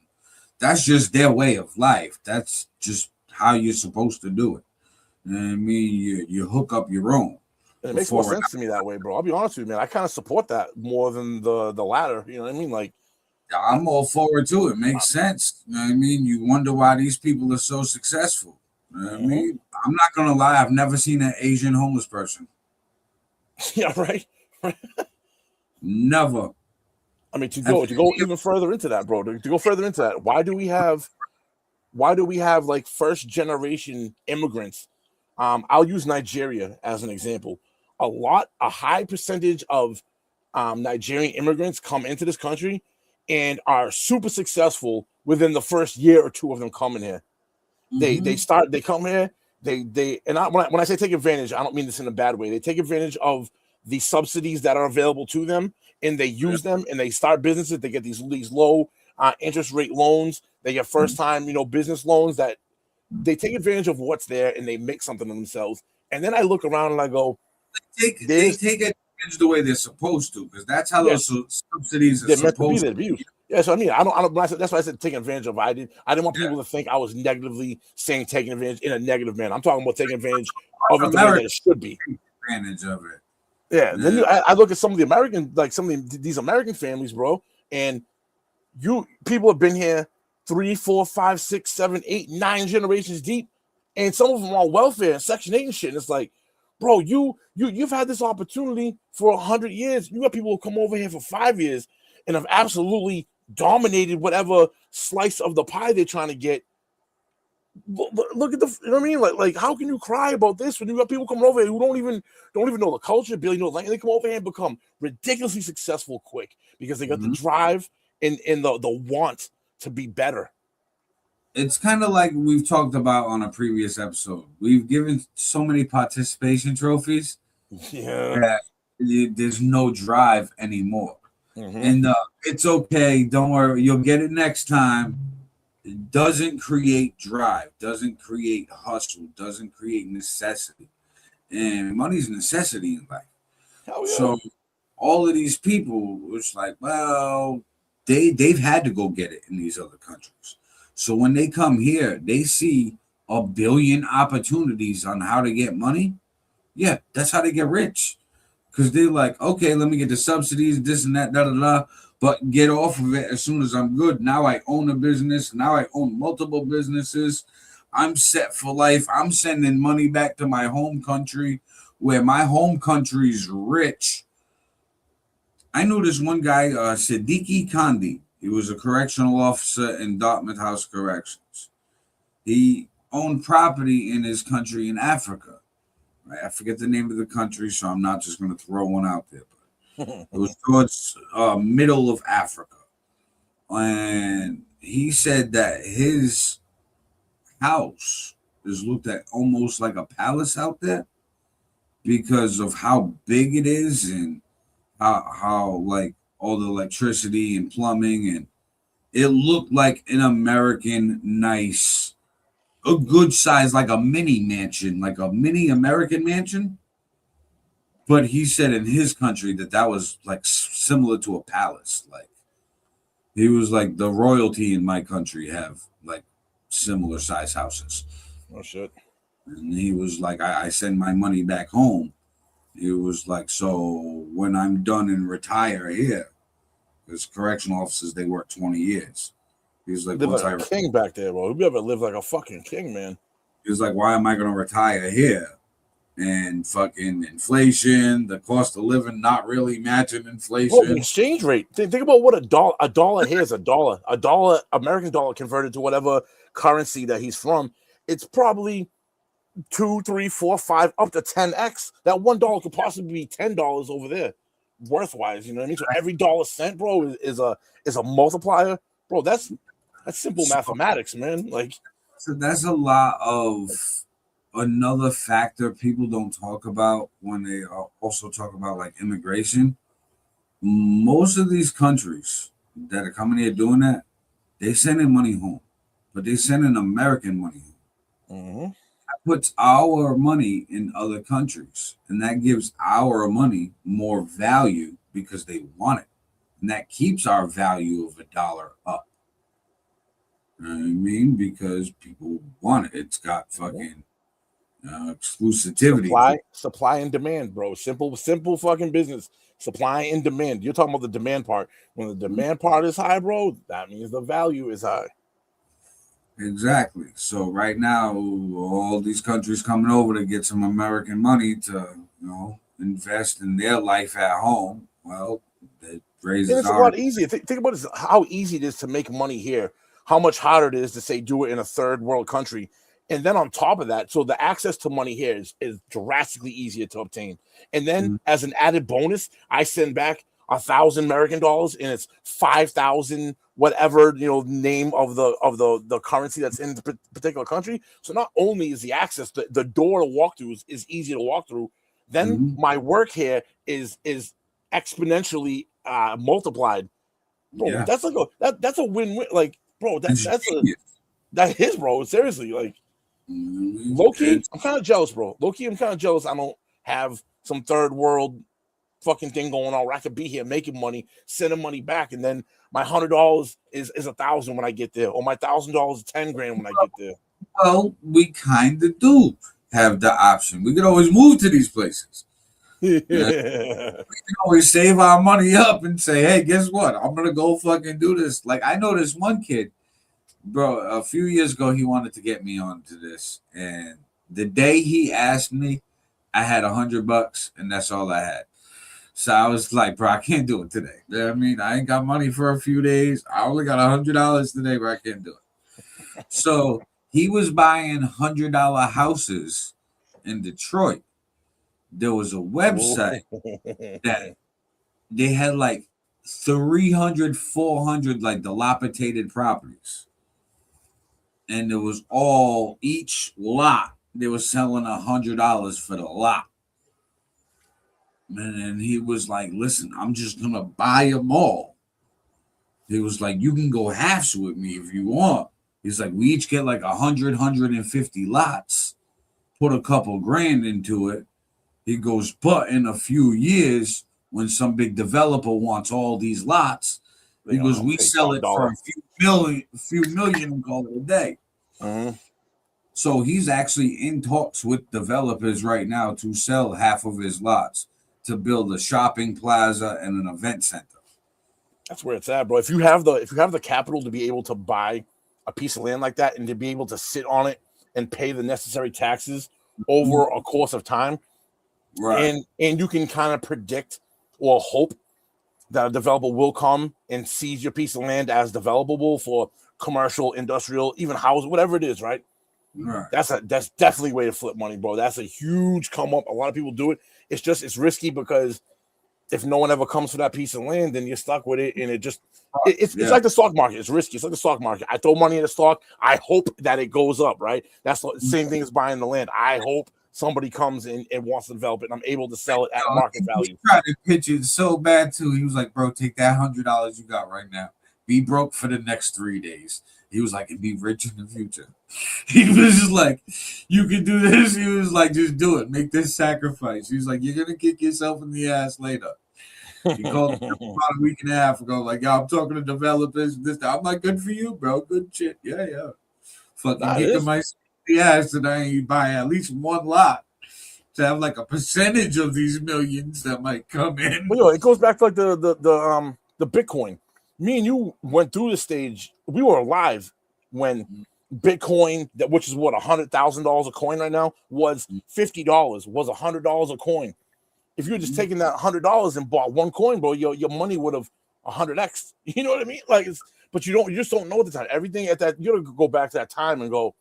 that's just their way of life. That's just how you're supposed to do it. You know what I mean? You hook up your own And it makes more before. sense to me that way, bro. I'll be honest with you, man. I kind of support that more than the latter. You know what I mean? Like, I'm all forward to it. Makes sense. You know what I mean? You wonder why these people are so successful. You know what I mean? I'm not gonna lie, I've never seen an Asian homeless person. yeah, right. Never. I mean, to Have go even further into that, bro. To go further into that, why do we have like first generation immigrants? I'll use Nigeria as an example. A high percentage of Nigerian immigrants come into this country and are super successful within the first year or two of them coming here. They come here, when I say take advantage, I don't mean this in a bad way. They take advantage of the subsidies that are available to them and they use them and they start businesses. They get these low interest rate loans. They get first time, business loans that they take advantage of what's there and they make something of themselves. And then I look around and I go, they take advantage the way they're supposed to, because that's how yes, those subsidies are they're meant to be supposed there to to be be. used. Yeah, so I mean, that's why I said taking advantage of. I didn't want people to think I was negatively saying taking advantage in a negative manner. I'm talking about taking advantage of it the way that America it should be. take advantage of it. Yeah. Then Yeah. I look at some of the American, like some of these American families, bro, and people have been here 3, 4, 5, 6, 7, 8, 9 generations deep, and some of them are on welfare and Section 8 and shit. And it's like, bro, you've had this opportunity for 100 years. You got people who come over here for 5 years and have absolutely dominated whatever slice of the pie they're trying to get. Look at you know what I mean? Like how can you cry about this when you got people coming over here who don't even know the culture, barely know the language? They come over here and become ridiculously successful quick because they got the drive and the want to be better. It's kind of like we've talked about on a previous episode. We've given so many participation trophies Yeah. that there's no drive anymore. Mm-hmm. And it's okay. Don't worry. You'll get it next time. It doesn't create drive, doesn't create hustle, doesn't create necessity. And money's a necessity in life. Hell yeah. So all of these people, it's like, well, they've had to go get it in these other countries. So when they come here, they see a billion opportunities on how to get money. Yeah, that's how they get rich. Because they're like, okay, let me get the subsidies, this and that, da da da. But get off of it as soon as I'm good. Now I own a business. Now I own multiple businesses. I'm set for life. I'm sending money back to my home country where my home country's rich. I knew this one guy, Siddiqui Kandi. He was a correctional officer in Dartmouth House Corrections. He owned property in his country in Africa. Right? I forget the name of the country, so I'm not just going to throw one out there. But it was towards middle of Africa. And he said that his house is looked at almost like a palace out there because of how big it is and how like all the electricity and plumbing, and it looked like an American nice, a good size, like a mini mansion, like a mini American mansion. But he said in his country that was like similar to a palace. Like he was like, the royalty in my country have like similar size houses. Oh shit. And he was like, I send my money back home. He was like, so when I'm done and retire here, because correctional officers, they work 20 years. He's like, Live once like a king back there, bro. You ever live like a fucking king, man. He was like, why am I going to retire here? And fucking inflation, the cost of living not really matching inflation. Bro, the exchange rate. Think about what a dollar here is. A dollar, American dollar converted to whatever currency that he's from. It's probably 2, 3, 4, 5, up to 10x. That $1 could possibly be $10 over there, worthwise. You know what I mean? So every dollar cent, bro, is a multiplier, bro. That's simple mathematics, man. Like, so that's a lot of another factor people don't talk about when they also talk about like immigration. Most of these countries that are coming here doing that, they sending money home, but they sending American money home. Mm-hmm. That puts our money in other countries, and that gives our money more value because they want it, and that keeps our value of a dollar up. You know what I mean? Because people want it. It's got fucking exclusivity. Supply and demand, bro. Simple fucking business. Supply and demand. You're talking about the demand part. When the demand part is high, bro, that means the value is high. Exactly. So right now, all these countries coming over to get some American money to, invest in their life at home. Well, it raises. It's a lot easier. Think about how easy it is to make money here. How much harder it is to say do it in a third world country. And then on top of that, so the access to money here is drastically easier to obtain. And then as an added bonus, I send back 1,000 American dollars, and it's 5,000 whatever name of the currency that's in the particular country. So not only is the access, the door to walk through is easy to walk through. Then my work here is exponentially multiplied. Bro, yeah. That's a win-win. Like, bro, that is, bro. Seriously, like. Low-key, I'm kind of jealous, bro. Low-key, I'm kind of jealous I don't have some third world fucking thing going on where I could be here making money, sending money back, and then my $100 is 1,000 when I get there, or my $1,000 is 10 grand when I get there. Well, we kind of do have the option. We can always move to these places. We can always save our money up and say, hey, guess what? I'm going to go fucking do this. Like, I know this one kid, bro, a few years ago, he wanted to get me onto this. And the day he asked me, I had $100 and that's all I had. So I was like, bro, I can't do it today. You know what I mean? I ain't got money for a few days. I only got $100 today, but I can't do it. So he was buying $100 houses in Detroit. There was a website that they had like 300, 400 like dilapidated properties. And it was all, each lot, they were selling $100 for the lot. And he was like, listen, I'm just going to buy them all. He was like, you can go halves with me if you want. He's like, we each get like 100, 150 lots, put a couple grand into it. He goes, but in a few years, when some big developer wants all these lots, he goes, we sell it for a few million and call it a day. Mm-hmm. So he's actually in talks with developers right now to sell half of his lots to build a shopping plaza and an event center. That's where it's at, bro. If you have the capital to be able to buy a piece of land like that and to be able to sit on it and pay the necessary taxes over a course of time, right? And you can kind of predict or hope that a developer will come and seize your piece of land as developable for commercial, industrial, even house, whatever it is, right? Right. That's definitely a way to flip money, bro. That's a huge come up. A lot of people do it. It's risky because if no one ever comes for that piece of land, then you're stuck with it, and it's like the stock market. It's risky. It's like the stock market. I throw money in the stock. I hope that it goes up, right? That's the same thing as buying the land. I hope somebody comes in and wants to develop it, and I'm able to sell it at market value. He tried to pitch it so bad too. He was like, "Bro, take that $100 you got right now. Be broke for the next 3 days." He was like, "And be rich in the future." He was just like, "You can do this." He was like, "Just do it. Make this sacrifice." He was like, "You're gonna kick yourself in the ass later." He called me about a week and a half ago, like, "Yo, I'm talking to developers. This, I'm like, good for you, bro. Good shit. Yeah. Fucking kicking myself in the ass, and I ain't buy at least one lot to have like a percentage of these millions that might come in." Well, it goes back to like the Bitcoin. Me and you went through the stage. We were alive when Bitcoin, which is what $100,000 a coin right now, was $50, was $100 a coin. If you're just taking that $100 and bought one coin, bro, your money would have 100x. You know what I mean? Like, but you just don't know at the time. Everything at that, you gotta go back to that time and go,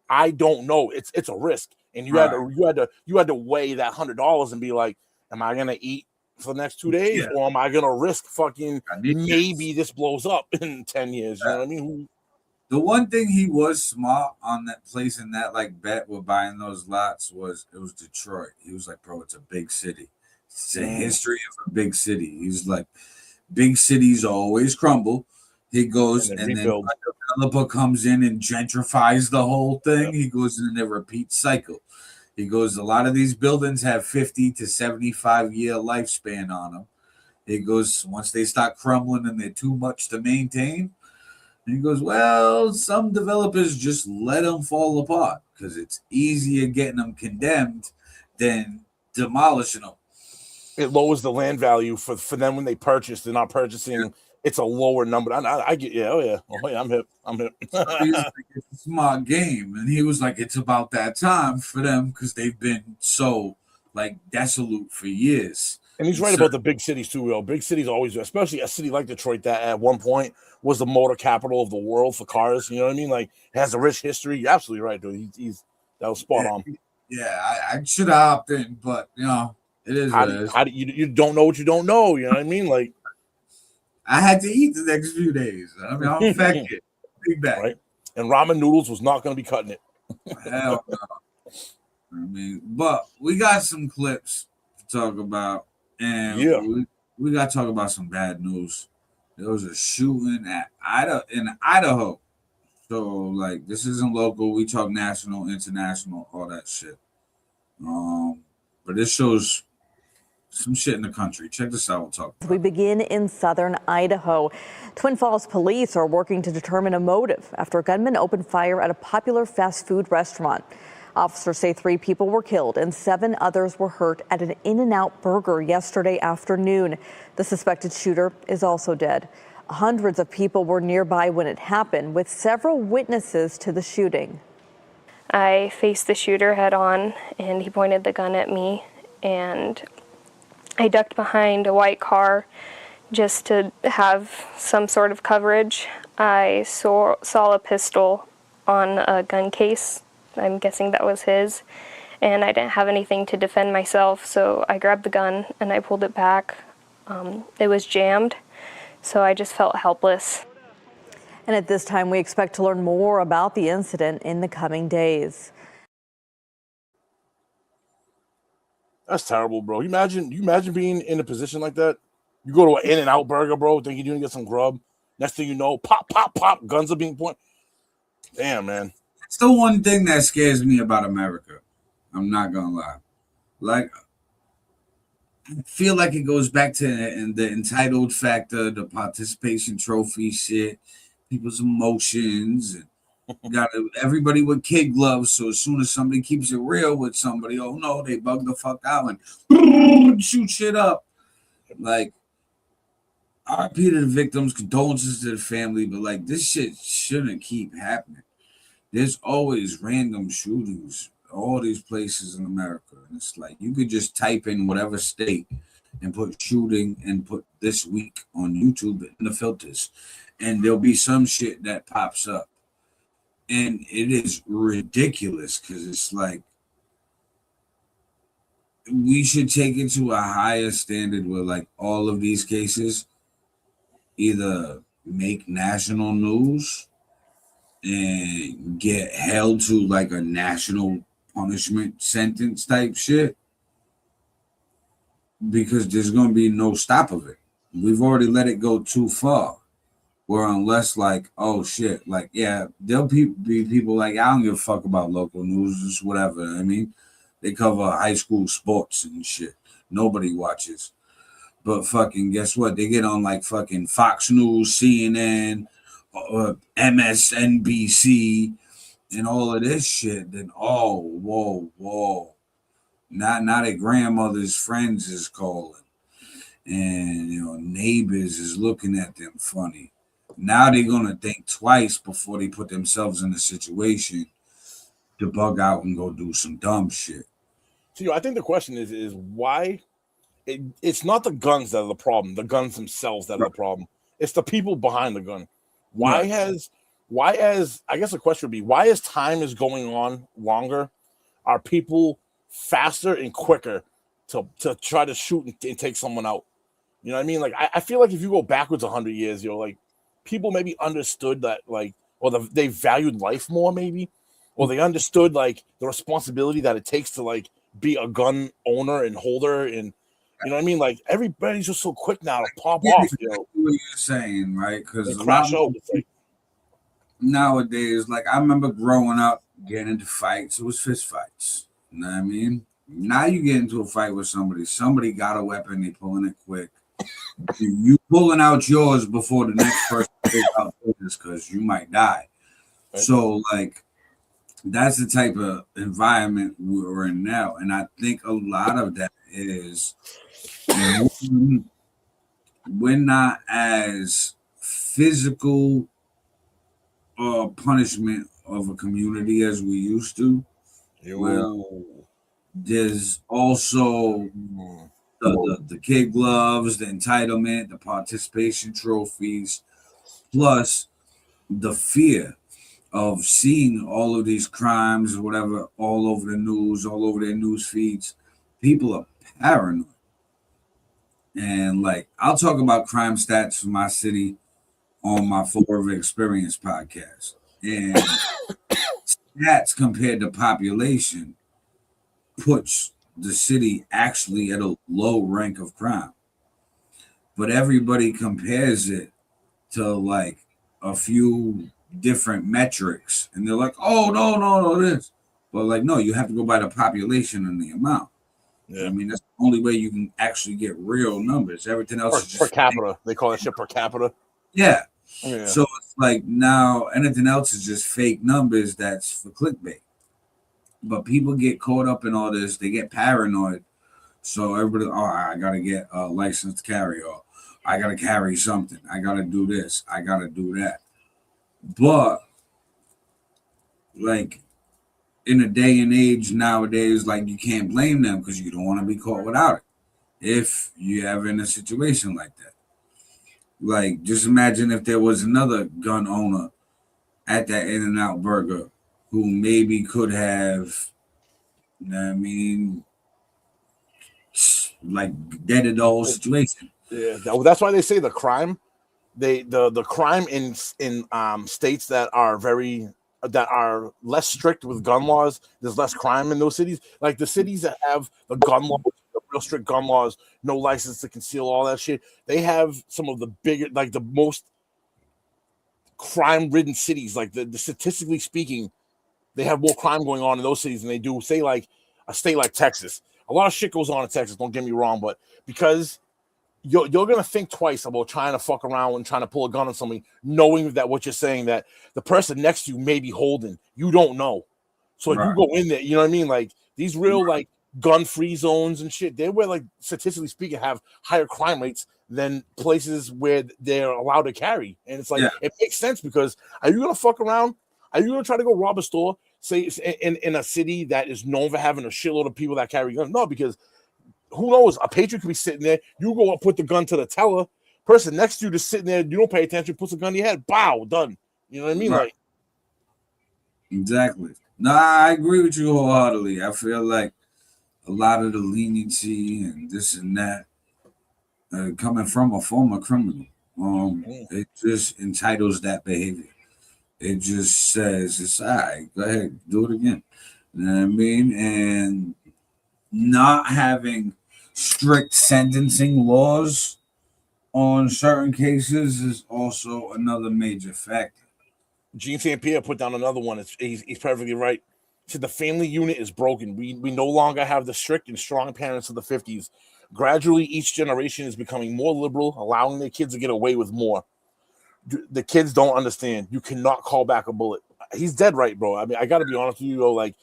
I don't know. It's a risk, and you had to weigh that $100 and be like, am I gonna eat for the next 2 days, or am I gonna risk fucking maybe this blows up in 10 years? You know what I mean? The one thing he was smart on that place in that like bet with buying those lots was it was Detroit. He was like, "Bro, it's a big city. It's a history of a big city." He's like, "Big cities always crumble." He goes and then a developer comes in and gentrifies the whole thing. He goes in a repeat cycle. He goes, a lot of these buildings have 50 to 75-year lifespan on them. He goes, once they start crumbling and they're too much to maintain, and he goes, well, some developers just let them fall apart because it's easier getting them condemned than demolishing them. It lowers the land value for them when they purchase. They're not purchasing. It's a lower number. I get, I'm hip. He's like, it's a smart game, and he was like, it's about that time for them because they've been so like desolate for years. And he's right about the big cities too, yo. Big cities always, especially a city like Detroit that at one point was the motor capital of the world for cars. You know what I mean? Like, has a rich history. You're absolutely right, dude. That was spot on. Yeah, I should have hopped in, but you know, it is what it is. How do you don't know what you don't know? You know what I mean? Like, I had to eat the next few days. I mean, I'm a fat kid. Big back. Right? And ramen noodles was not going to be cutting it. Hell no. I mean, but we got some clips to talk about. And we got to talk about some bad news. There was a shooting in Idaho. So, like, this isn't local. We talk national, international, all that shit. But this shows some shit in the country. Check this out. We'll talk. We begin in southern Idaho. Twin Falls police are working to determine a motive after a gunman opened fire at a popular fast food restaurant. Officers say 3 people were killed and 7 others were hurt at an In-N-Out Burger yesterday afternoon. The suspected shooter is also dead. Hundreds of people were nearby when it happened, with several witnesses to the shooting. I faced the shooter head on, and he pointed the gun at me, and I ducked behind a white car just to have some sort of coverage. I saw a pistol on a gun case. I'm guessing that was his, and I didn't have anything to defend myself, so I grabbed the gun and I pulled it back. It was jammed, so I just felt helpless. And at this time, we expect to learn more about the incident in the coming days. That's terrible, bro. You imagine being in a position like that? You go to an In-N-Out Burger, bro, thinking you're gonna get some grub. Next thing you know, pop, pop, pop, guns are being pointed. Damn, man. It's the one thing that scares me about America. I'm not gonna lie. Like, I feel like it goes back to the entitled factor, the participation trophy shit, people's emotions, and everybody with kid gloves. So as soon as somebody keeps it real with somebody, oh no, they bug the fuck out and shoot shit up. Like, RIP to the victims, condolences to the family, but like this shit shouldn't keep happening. There's always random shootings, all these places in America. And it's like you could just type in whatever state and put shooting and put this week on YouTube in the filters, and there'll be some shit that pops up. And it is ridiculous because it's like we should take it to a higher standard where like all of these cases either make national news and get held to like a national punishment sentence type shit, because there's going to be no stop of it. We've already let it go too far. Where unless like, oh shit, like yeah, there'll be people like, I don't give a fuck about local news, just whatever. I mean, they cover high school sports and shit. Nobody watches. But fucking guess what? They get on like fucking Fox News, CNN, MSNBC, and all of this shit. Then oh, whoa. Now their grandmother's friends is calling. And neighbors is looking at them funny. Now they're gonna think twice before they put themselves in a situation to bug out and go do some dumb shit. So I think the question is why it's not the guns that are the problem, the guns themselves that are the problem. It's the people behind the gun. Why as I guess the question would be, why as time is going on longer, are people faster and quicker to try to shoot and take someone out? You know what I mean? Like I feel like if you go backwards 100 years, like people maybe understood that, like, or they valued life more, maybe, or they understood like the responsibility that it takes to like be a gun owner and holder, and you know what I mean? Like everybody's just so quick now to pop off. What you're saying, right? Because crash out. Like, nowadays, like I remember growing up, getting into fights. It was fist fights. You know what I mean? Now you get into a fight with somebody got a weapon, they pulling it quick. You pulling out yours before the next person pulls out theirs because you might die. Right. So like that's the type of environment we're in now. And I think a lot of that is we're not as physical punishment of a community as we used to. Well, there's also the kid gloves, the entitlement, the participation trophies, plus the fear of seeing all of these crimes or whatever all over the news, all over their news feeds. People are paranoid. And like, I'll talk about crime stats for my city on my Forever Experience podcast. And stats compared to population puts the city actually at a low rank of crime. But everybody compares it to like a few different metrics. And they're like, oh, no, this. But like, no, you have to go by the population and the amount. Yeah. I mean, that's the only way you can actually get real numbers. Everything else is just per capita. They call that shit per capita. Yeah. So it's like now anything else is just fake numbers that's for clickbait. But people get caught up in all this. They get paranoid. So everybody, I got to get a license to carry, or I got to carry something. I got to do this. I got to do that. But like in a day and age nowadays, like you can't blame them because you don't want to be caught without it. If you're ever in a situation like that. Like, just imagine if there was another gun owner at that In-N-Out Burger who maybe could have, you know what I mean, like deaded the whole situation. Yeah, that's why they say the crime, the crime in states that are less strict with gun laws, there's less crime in those cities. Like the cities that have the gun laws, the real strict gun laws, no license to conceal, all that shit. They have some of the bigger, like the most crime-ridden cities. Like the statistically speaking, they have more crime going on in those cities than they do, say, like a state like Texas. A lot of shit goes on in Texas. Don't get me wrong, but because you're gonna think twice about trying to fuck around and trying to pull a gun on somebody, knowing that what you're saying, that the person next to you may be holding, you don't know. So if you go in there, you know what I mean? Like these real like gun-free zones and shit, they were like statistically speaking have higher crime rates than places where they're allowed to carry. And it's like it makes sense, because are you gonna fuck around? Are you gonna try to go rob a store, say in a city that is known for having a shitload of people that carry guns? No, because who knows? A patriot could be sitting there. You go up, put the gun to the teller. Person next to you just sitting there. You don't pay attention. Puts a gun in your head. Bow, done. You know what I mean? Like exactly. No, I agree with you wholeheartedly. I feel like a a lot of the leniency and this and that coming from a former criminal. It just entitles that behavior. It just says it's all right. Go ahead, do it again. You know what I mean? And not having strict sentencing laws on certain cases is also another major factor. Gene St. Pierre put down another one. He's perfectly right. He said the family unit is broken. We no longer have the strict and strong parents of the 50s. Gradually, each generation is becoming more liberal, allowing their kids to get away with more. The kids don't understand. You cannot call back a bullet. He's dead right, bro. I mean, I got to be honest with you, though. Like,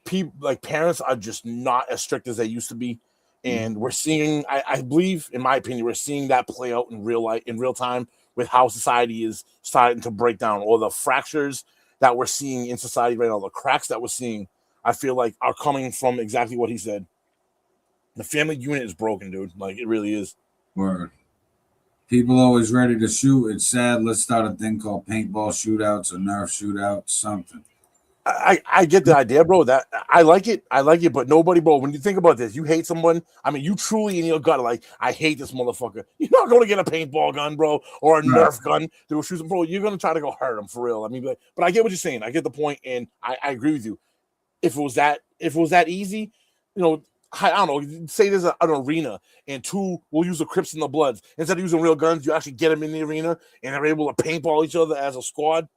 people, like parents are just not as strict as they used to be, and we're seeing. I believe, in my opinion, we're seeing that play out in real life, in real time, with how society is starting to break down, or the fractures that we're seeing in society right now, the cracks that we're seeing. I feel like are coming from exactly what he said. The family unit is broken, dude. Like it really is. Word. People always ready to shoot. It's sad. Let's start a thing called paintball shootouts or Nerf shootouts, something. I get the idea, bro. That I like it, but nobody, bro. When you think about this, you hate someone. I mean, you truly in your gut, like, I hate this motherfucker. You're not going to get a paintball gun, bro, or a Nerf gun to shoot him, bro. You're going to try to go hurt him for real. I mean, but I get what you're saying. I get the point, and I agree with you. If it was that easy, you know, I don't know. Say there's an arena, and two will use the Crips and the Bloods instead of using real guns. You actually get them in the arena, and they're able to paintball each other as a squad.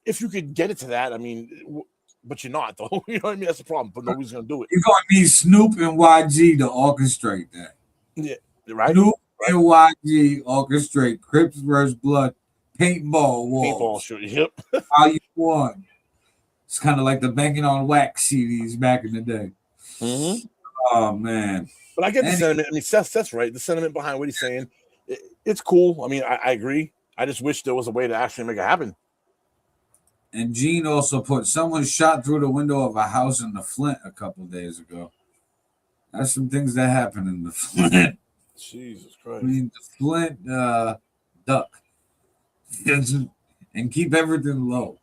If you could get it to that, I mean, but you're not, though. You know what I mean? That's the problem. But nobody's gonna do it. You're gonna need Snoop and YG to orchestrate that. Yeah, right. Snoop and YG orchestrate Crips versus Blood paintball wars. Paintball shoot. Yep. How you won? It's kind of like the Banking on Wax CDs back in the day. Mm-hmm. Oh man! But I get the sentiment. I mean, Seth's right. The sentiment behind what he's saying, it's cool. I mean, I agree. I just wish there was a way to actually make it happen. And Gene also put someone shot through the window of a house in the Flint a couple days ago. That's some things that happen in the Flint. Jesus Christ. I mean, the Flint duck. And keep everything low.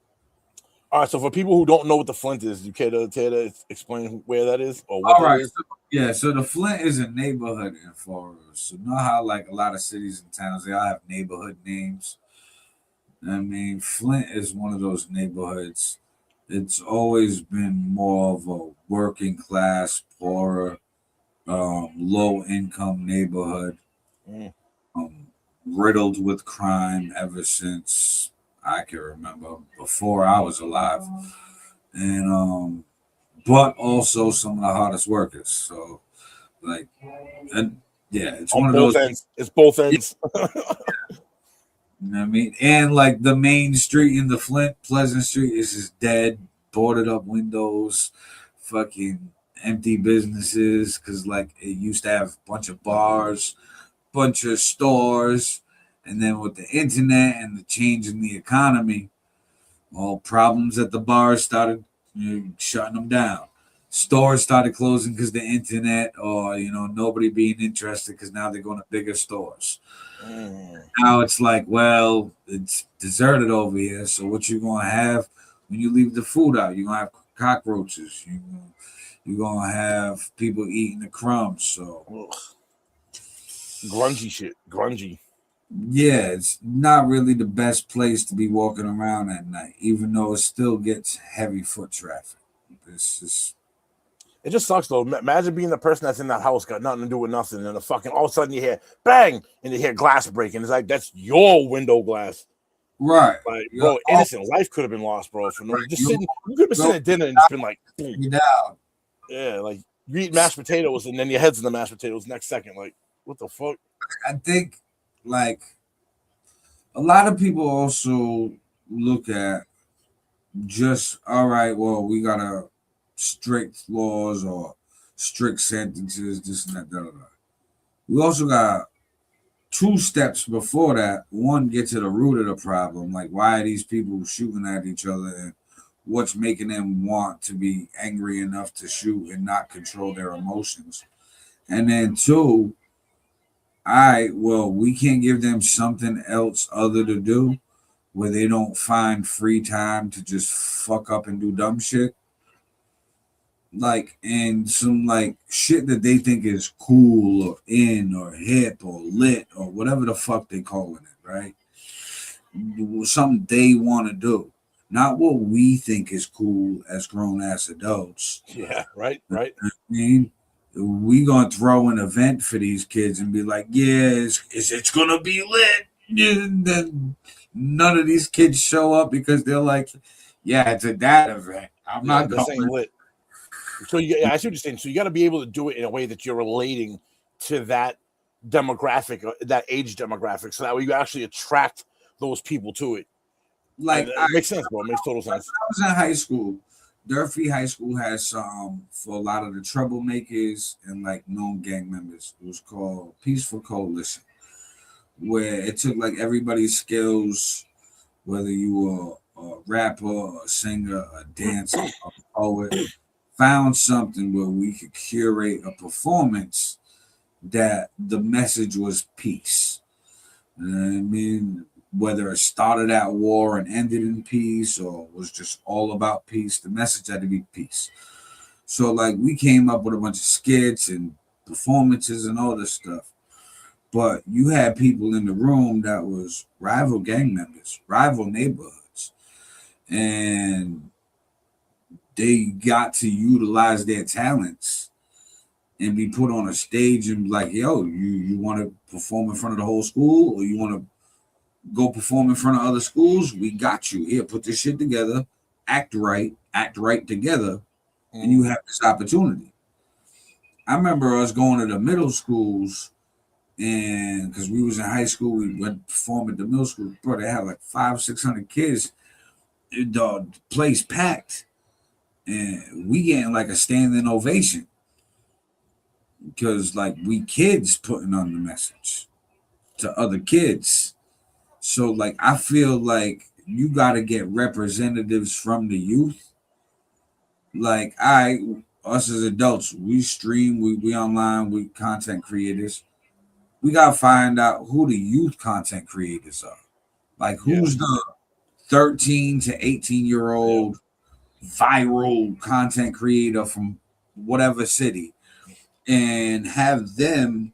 All right, so for people who don't know what the Flint is, you care to explain where that is or what that is? So the Flint is a neighborhood in Florida. So you know how like a lot of cities and towns, they all have neighborhood names. I mean, Flint is one of those neighborhoods. It's always been more of a working class, poorer, low income neighborhood, riddled with crime ever since I can remember, before I was alive. And but also some of the hardest workers. So like, and yeah, it's on one of both those ends. It's both ends. You know what I mean? And like the main street in the Flint, Pleasant Street, is just dead, boarded up windows, fucking empty businesses. Cause like it used to have a bunch of bars, bunch of stores, and then with the internet and the change in the economy, all problems at the bars started shutting them down. Stores started closing because the internet, or nobody being interested because now they're going to bigger stores. Now it's like, well, it's deserted over here. So what you gonna have when you leave the food out? You're gonna have cockroaches. You're gonna have people eating the crumbs. So grungy shit. Grungy. Yeah, it's not really the best place to be walking around at night, even though it still gets heavy foot traffic. It just sucks though. Imagine being the person that's in that house, got nothing to do with nothing, and all of a sudden you hear bang, and you hear glass breaking. It's like that's your window glass, right? Like, bro, innocent life could have been lost, bro. For no, just sitting, you could have been sitting at dinner and it's been like, boom. Yeah, like you eat mashed potatoes and then your head's in the mashed potatoes next second. Like, what the fuck? I think like a lot of people also look at just all right. Well, we gotta strict laws or strict sentences, this and that. We also got 2 steps before that. One, get to the root of the problem. Like, why are these people shooting at each other, and what's making them want to be angry enough to shoot and not control their emotions? And then 2, we can't give them something else other to do where they don't find free time to just fuck up and do dumb shit. like, and some like shit that they think is cool or in or hip or lit or whatever the fuck they calling it, right? Something they want to do, not what we think is cool as grown ass adults. Yeah, right. I mean, we gonna throw an event for these kids and be like, yeah, it's gonna be lit. And then none of these kids show up because they're like, yeah, it's a dad event. I'm not this ain't going. lit. So I see what you're saying. So you got to be able to do it in a way that you're relating to that demographic, that age demographic, so that way you actually attract those people to it. Like, it makes sense, bro. It makes total sense. I was in high school. Durfee High School has some for a lot of the troublemakers and like known gang members. It was called Peaceful Coalition, where it took like everybody's skills, whether you were a rapper, a singer, a dancer, a poet, found something where we could curate a performance that the message was peace. You know what I mean? Whether it started at war and ended in peace or was just all about peace, the message had to be peace. So like we came up with a bunch of skits and performances and all this stuff. But you had people in the room that was rival gang members, rival neighborhoods. And they got to utilize their talents and be put on a stage and be like, yo, you want to perform in front of the whole school or you want to go perform in front of other schools? We got you. Here, put this shit together, act right together, and you have this opportunity. I remember us going to the middle schools, and because we was in high school, we went perform at the middle school. Bro, they had like 500-600 kids. The place packed, and we getting like a standing ovation because like we kids putting on the message to other kids. So like I feel like you got to get representatives from the youth. Like us as adults, we stream, we online, we content creators. We got to find out who the youth content creators are. Like who's the 13 to 18-year-old viral content creator from whatever city, and have them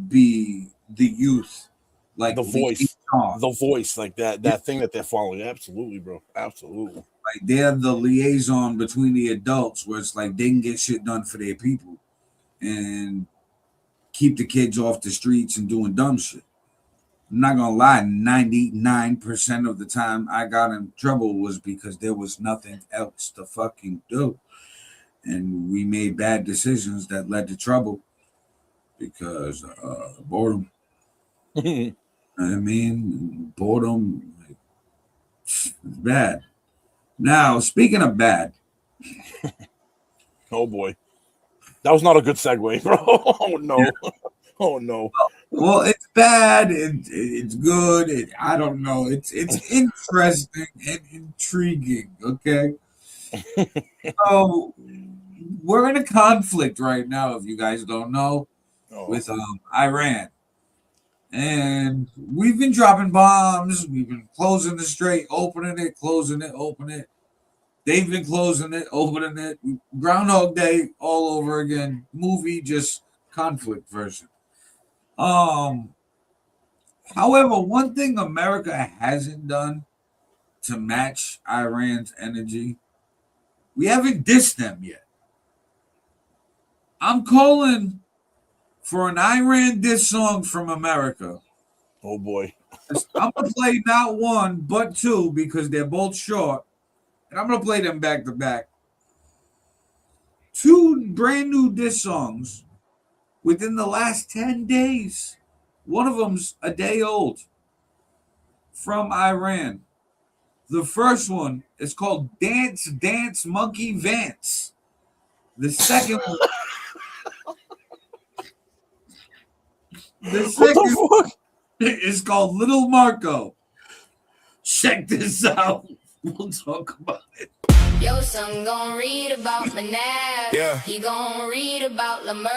be the youth. Like the voice, like that thing that they're following. Absolutely, bro. Absolutely. Like they're the liaison between the adults, where it's like they can get shit done for their people and keep the kids off the streets and doing dumb shit. I'm not gonna lie, 99% of the time I got in trouble was because there was nothing else to fucking do. And we made bad decisions that led to trouble because boredom. I mean, boredom is bad. Now, speaking of bad. Oh, boy. That was not a good segue, bro. Oh, no. Oh, no. Well, it's bad. It's good. I don't know. It's interesting and intriguing, okay? So, we're in a conflict right now, if you guys don't know, with Iran. And we've been dropping bombs. We've been closing the strait, opening it, closing it, opening it. They've been closing it, opening it. Groundhog Day all over again. Movie, just conflict version. However, one thing America hasn't done to match Iran's energy, we haven't dissed them yet. I'm calling for an Iran diss song from America. Oh, boy. I'm going to play not one, but two, because they're both short. And I'm going to play them back to back. Two brand new diss songs within the last 10 days. One of them's a day old from Iran. The first one is called Dance, Dance, Monkey Vance. The second one... The second one is called Little Marco. Check this out. We'll talk about it. Yo, son gon' read about Manab. Yeah. He gon' read about Lemur.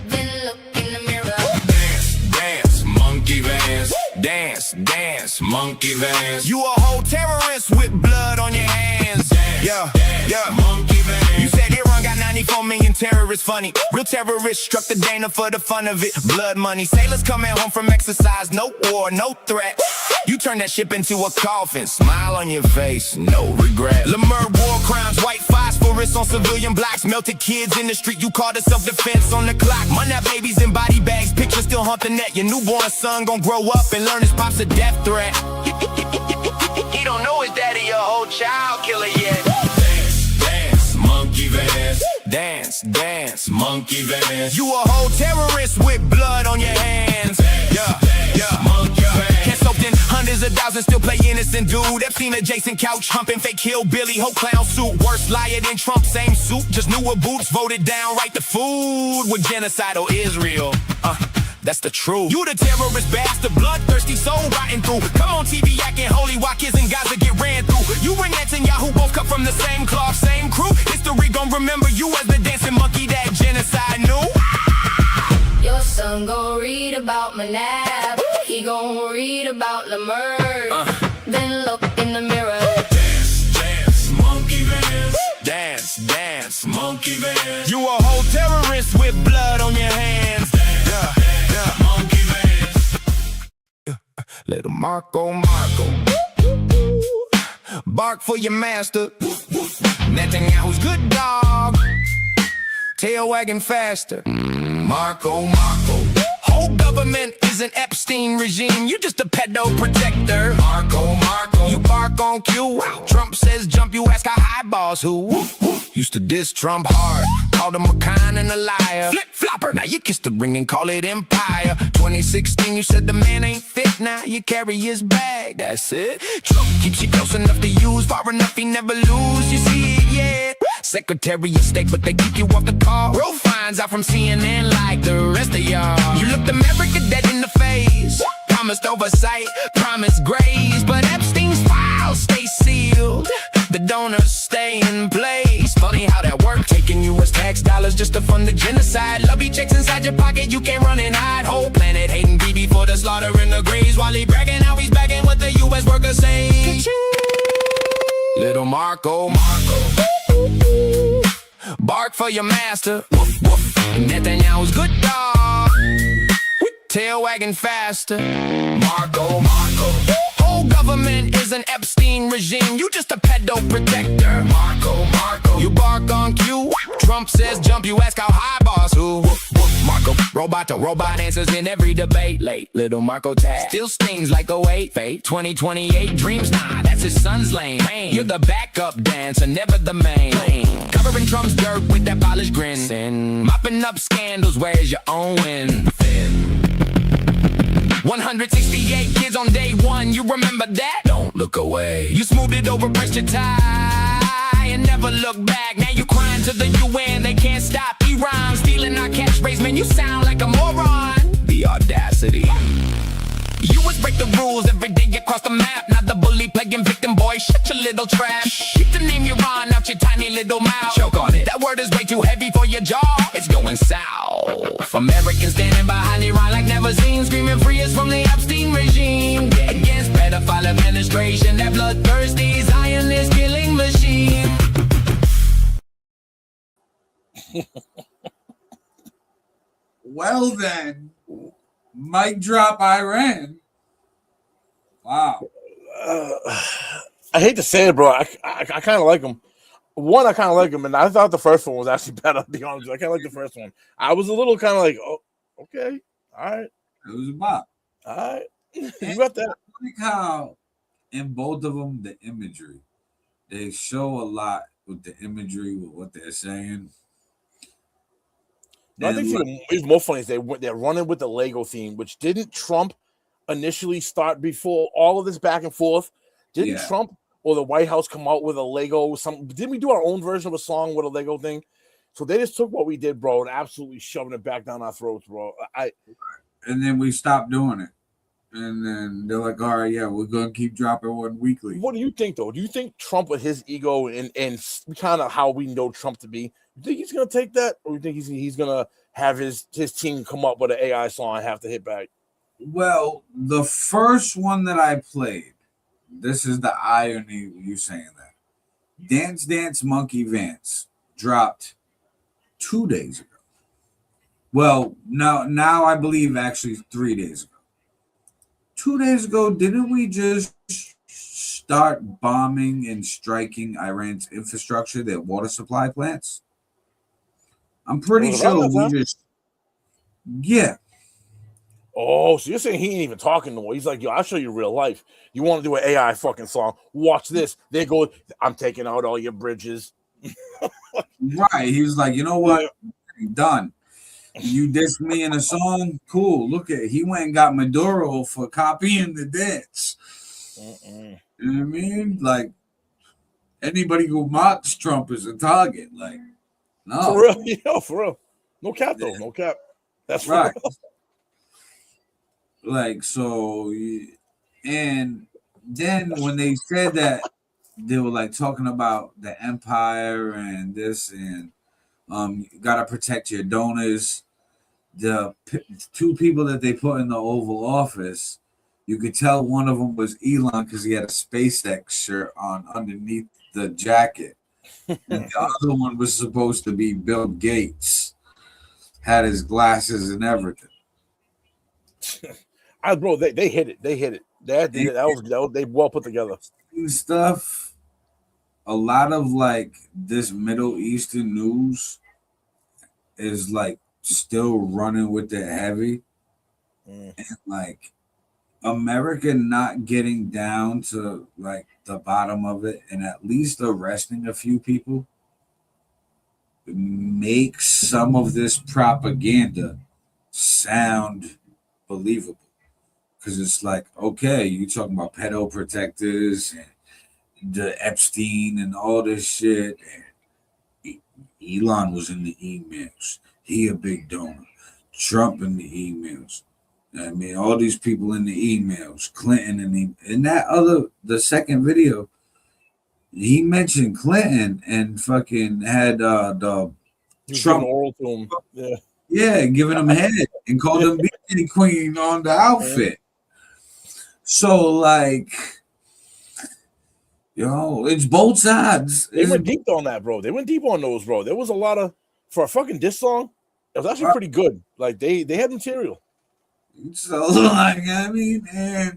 Then look in the mirror. Dance, dance, monkey vans. Dance, dance, monkey vans. You a whole terrorist with blood on your hands. Dance, yeah, dance, yeah. Monkey vans. You said they run got 94 million terrorists funny. Real terrorists struck the Dana for the fun of it. Blood money. Sailors coming home from exercise. No war, no threat. You turn that ship into a coffin. Smile on your face, no regret. Lemur war crimes, white phosphorus on civilian blocks. Melted kids in the street, you called it self-defense on the clock. Money babies in body bags, pictures still haunt the net. Your newborn son gon' grow up and learn his pop's a death threat. He don't know his daddy a whole child killer yet. Dance, dance, monkey Vance. Dance, dance, monkey Vance. You a whole terrorist with blood on your hands. Yeah, monkey Vance. Can't soak in hundreds of thousands, still play innocent dude. Epstein adjacent couch, humping fake hillbilly, whole clown suit. Worse liar than Trump, same suit, just newer boots. Voted down, right to food with genocidal Israel. That's the truth. You the terrorist bastard, bloodthirsty soul rotting through. Come on TV acting holy while kids in Gaza get ran through. You and Netanyahu both cut from the same cloth, same crew. History gon' remember you as the dancing monkey that genocide knew. Your son gon' read about Manab. He gon' read about Lemur. Then look in the mirror. Dance, dance, monkey Vance. Dance, dance, monkey Vance. You a whole terrorist with blood on your hands. Monkey Vance. Little Marco. Bark for your master. Netanyahu's good dog. Tail wagging faster. Marco. Whole government is an Epstein regime. You just a pedo protector. Marco. You bark on cue. Trump says jump, you ask how high boss who. Used to diss Trump hard. Called him a con and a liar. Flip-flopper. Now you kiss the ring and call it empire. 2016 you said the man ain't fit. Now you carry his bag. That's it. Trump keeps you close enough to use. Far enough he never lose. You see it yet? Secretary of State, but they kick you off the call. Real finds out from CNN like the rest of y'all. You looked America dead in the face. Promised oversight, promised grace, but Epstein's files stay sealed. The donors stay in place. Funny how that worked. Taking U.S. tax dollars just to fund the genocide. Lobby checks inside your pocket, you can't run and hide. Whole planet hating BB for the slaughter in the graves. While he bragging how he's backing what the U.S. workers say. Little Marco. Bark for your master. Woof, woof. Netanyahu's good dog. Tail wagging faster. Marco. Whole government is an Epstein regime. You just a pedo protector. Marco. You bark on cue. Trump says jump, you ask how high boss who. Woof, woof. Marco. Robot to robot answers in every debate. Late. Little Marco tag. Still stings like a weight. Fate. 2028 dreams. Nah, that's his son's lane. You're the backup dancer, never the main. Covering Trump's dirt with that polished grin. Mopping up scandals, where's your own win? 168 kids on day one, you remember that? Don't look away. You smoothed it over, pressed your tie, and never look back. Now you crying to the UN, they can't stop Iran stealing our catchphrase, man, you sound like a moron. The audacity. You always break the rules every day across the map. Not the bully playing victim, boy, shut your little trap. Keep the name you're on out your tiny little mouth. Choke on it. That word is way too heavy for your jaw. It's going south. Americans standing behind Iran like never seen. Screaming free us from the Epstein regime. Against pedophile administration. That bloodthirsty Zionist killing machine. Well then, mic drop Iran. Wow. I hate to say it, bro. I kind of like him. One, I kind of like him, and I thought the first one was actually better, to be honest with you. I kind of like the first one. I was a little kind of like, oh, okay, all right. It was a bop. All right. You got that. I like how in both of them, the imagery, they show a lot with the imagery, with what they're saying. I think it's more funny is they're running with the Lego theme, which didn't Trump initially start before all of this back and forth? Didn't Trump or the White House come out with a Lego? Didn't we do our own version of a song with a Lego thing? So they just took what we did, bro, and absolutely shoving it back down our throats, bro. And then we stopped doing it. And then they're like, all right, yeah, we're going to keep dropping one weekly. What do you think, though? Do you think Trump with his ego and kind of how we know Trump to be, you think he's going to take that? Or you think he's going to have his team come up with an AI song and have to hit back? Well, the first one that I played, this is the irony of you saying that. Dance Dance Monkey Vance dropped 2 days ago. Well, now I believe actually 3 days ago. 2 days ago, didn't we just start bombing and striking Iran's infrastructure, their water supply plants? I'm pretty Was it around sure that we time? just, yeah. Oh, so you're saying he ain't even talking no more? He's like, yo, I'll show you real life. You want to do an AI fucking song? Watch this. They go, I'm taking out all your bridges. Right. He was like, you know what? Done. You dissed me in a song? Cool. Look at it. He went and got Maduro for copying the dance. You know what I mean? Like, anybody who mocks Trump is a target. Like, no. For real? Yo, for real. No cap, though. No cap. That's right. Real. Like, so, and then when they said that, they were like talking about the empire and this and you gotta protect your donors. The two people that they put in the Oval Office, you could tell one of them was Elon because he had a SpaceX shirt on underneath the jacket. And the other one was supposed to be Bill Gates, had his glasses and everything. Bro, they hit it. They hit it. That was they well put together. Stuff. A lot of like this Middle Eastern news is like still running with the heavy, and like America not getting down to like the bottom of it and at least arresting a few people makes some of this propaganda sound believable. Because it's like, okay, you talking about pedo protectors and the Epstein and all this shit. And Elon was in the emails. He a big donor. Trump in the emails. I mean, all these people in the emails. Clinton in the second video, he mentioned Clinton and fucking had the Trump oral to him. Yeah. Yeah, giving him head and called him Bikini Queen on the outfit. So like, it's both sides. They went deep on that, bro. They went deep on those, bro. There was a lot of for a fucking diss song. It was actually pretty good. Like they had material. So like, I mean, and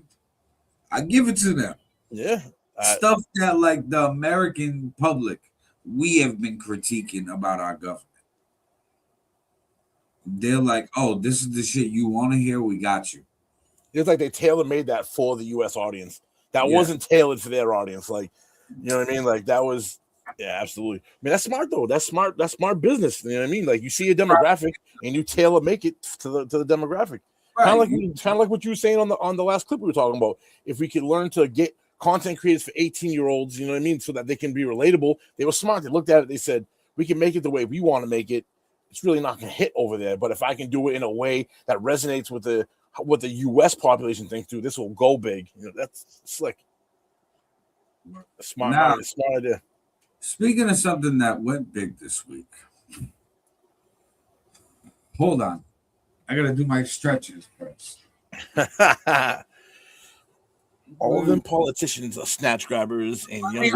I give it to them. Yeah, stuff that like the American public we have been critiquing about our government. They're like, oh, this is the shit you want to hear. We got you. It's like they tailor made that for the U.S. audience. That wasn't tailored for their audience. Like, you know what I mean? Like that was, yeah, absolutely. I mean, that's smart though. That's smart. That's smart business. You know what I mean? Like you see a demographic and you tailor make it to the demographic. Kind of like what you were saying on the last clip we were talking about. If we could learn to get content creators for 18-year-olds, you know what I mean, so that they can be relatable. They were smart. They looked at it. They said, we can make it the way we want to make it. It's really not going to hit over there. But if I can do it in a way that resonates with what the U.S. population thinks, dude, this will go big. You know, that's slick. Smart idea. Speaking of something that went big this week, hold on. I got to do my stretches first. All them politicians are snatch grabbers and young. I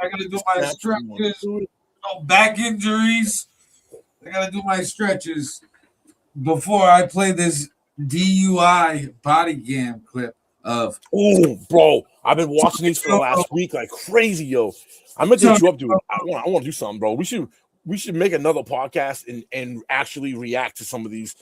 got to do my stretches. Back injuries. I got to do my stretches before I play this DUI body cam clip of. Oh, bro. I've been watching these for the last week like crazy, yo. I'm going to hit you up, dude. I want to do something, bro. We should make another podcast and actually react to some of these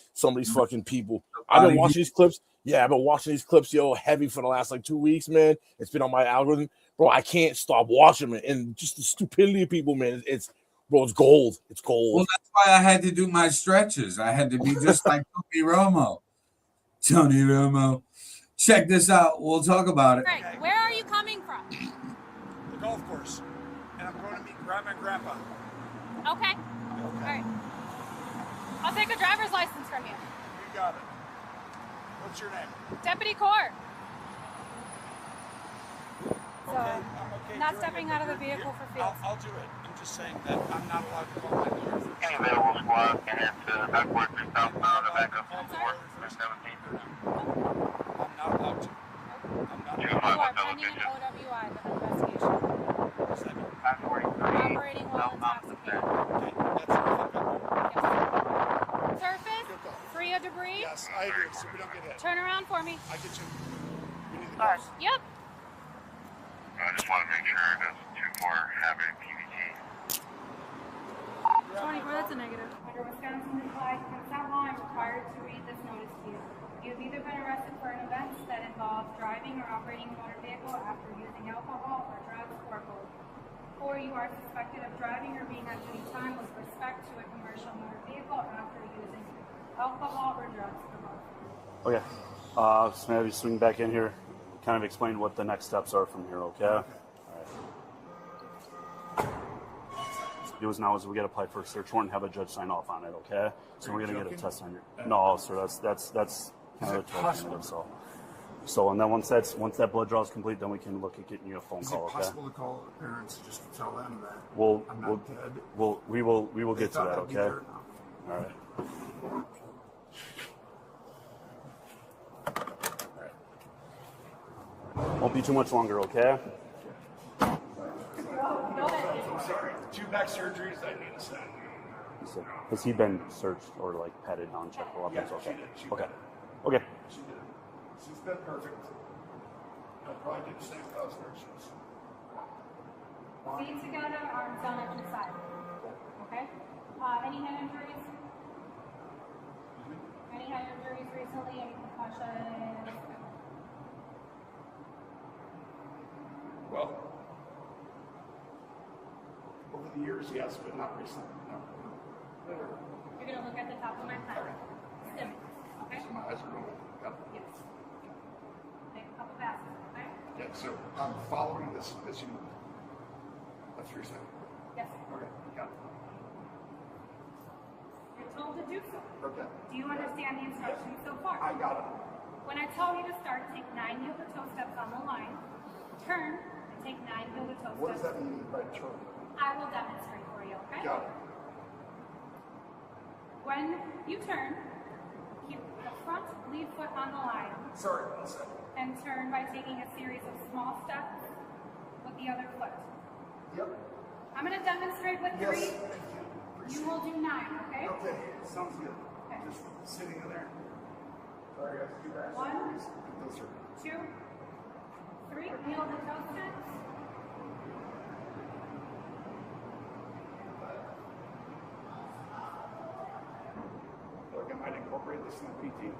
fucking people. I've been watching these clips. Yeah, I've been watching these clips, yo, heavy for the last like 2 weeks, man. It's been on my algorithm. Bro, I can't stop watching it. And just the stupidity of people, man, it's gold. It's gold. Well, that's why I had to do my stretches. I had to be just like Tony Romo. Check this out. We'll talk about it. Greg, where are you coming from? The golf course. And I'm going to meet Grandma and Grandpa. Okay. All right. I'll take a driver's license from you. You got it. What's your name? Deputy Core. So, Okay. not stepping out of the vehicle for field. I'll do it. I'm just saying that I'm not allowed to call my lawyer. Any available squad, and it's backward to southbound and back up to 417. I'm not allowed to. I'm not You are pending an OWI with investigation. Operating while intoxicated. Okay, that's Yes, I agree. So we don't get hit. Turn around for me. I get you. We need the All right. gloves. Yep. I just want to make sure it doesn't too far have a PVT. 24, that's a negative. Under Wisconsin implied consent law, I'm required to read this notice to you. You have either been arrested for an offense that involves driving or operating a motor vehicle after using alcohol or drugs or both, or you are suspected of driving or being on duty time with respect to a commercial motor vehicle after using alcohol or drugs or both. Okay. So maybe swing back in here, kind of explain what the next steps are from here, okay? All right. Do is now is we got to apply for a search warrant and have a judge sign off on it, okay? So we're gonna get a test on your. No, sir, that's kind of the talking. So and then once that blood draw is complete, then we can look at getting you a phone call, okay? Is it possible to call the parents just to tell them that I'm not dead? We will get to that, okay? All right. Won't be too much longer, okay? Two back surgeries, I need to say. So, has he been searched or like petted on check for weapons? Yeah, Okay. Okay. She did. She's been perfect. I'll probably do the same with those nurses. Feet together, arms down at your side. Okay? Any head injuries? Any head injuries recently? Any concussions? Well, over the years, yes, but not recently. No. You're going to look at the top of my head. Stim. Okay? So my eyes are going. Yep. Yes. Take a couple passes, okay? Yeah, so I'm following this as you move. That's what you're saying. Yes. Okay, got it. You're told to do so. Okay. Do you understand the instructions so far? I got it. When I tell you to start, take 9 heel-to-toe steps on the line. Turn and take 9 heel-to-toe steps. What does that mean by turn? I will demonstrate for you, okay? Got it. When you turn, keep the front lead foot on the line. Sorry, one second. And turn by taking a series of small steps with the other foot. Yep. I'm going to demonstrate with 3. Yes, thank you. You will do 9, okay? Okay, sounds good. Okay. Just sitting in there. Sorry, guys. You guys. 1, Those are 2, 3. Heel-to-toe steps. like I might incorporate this in the PT.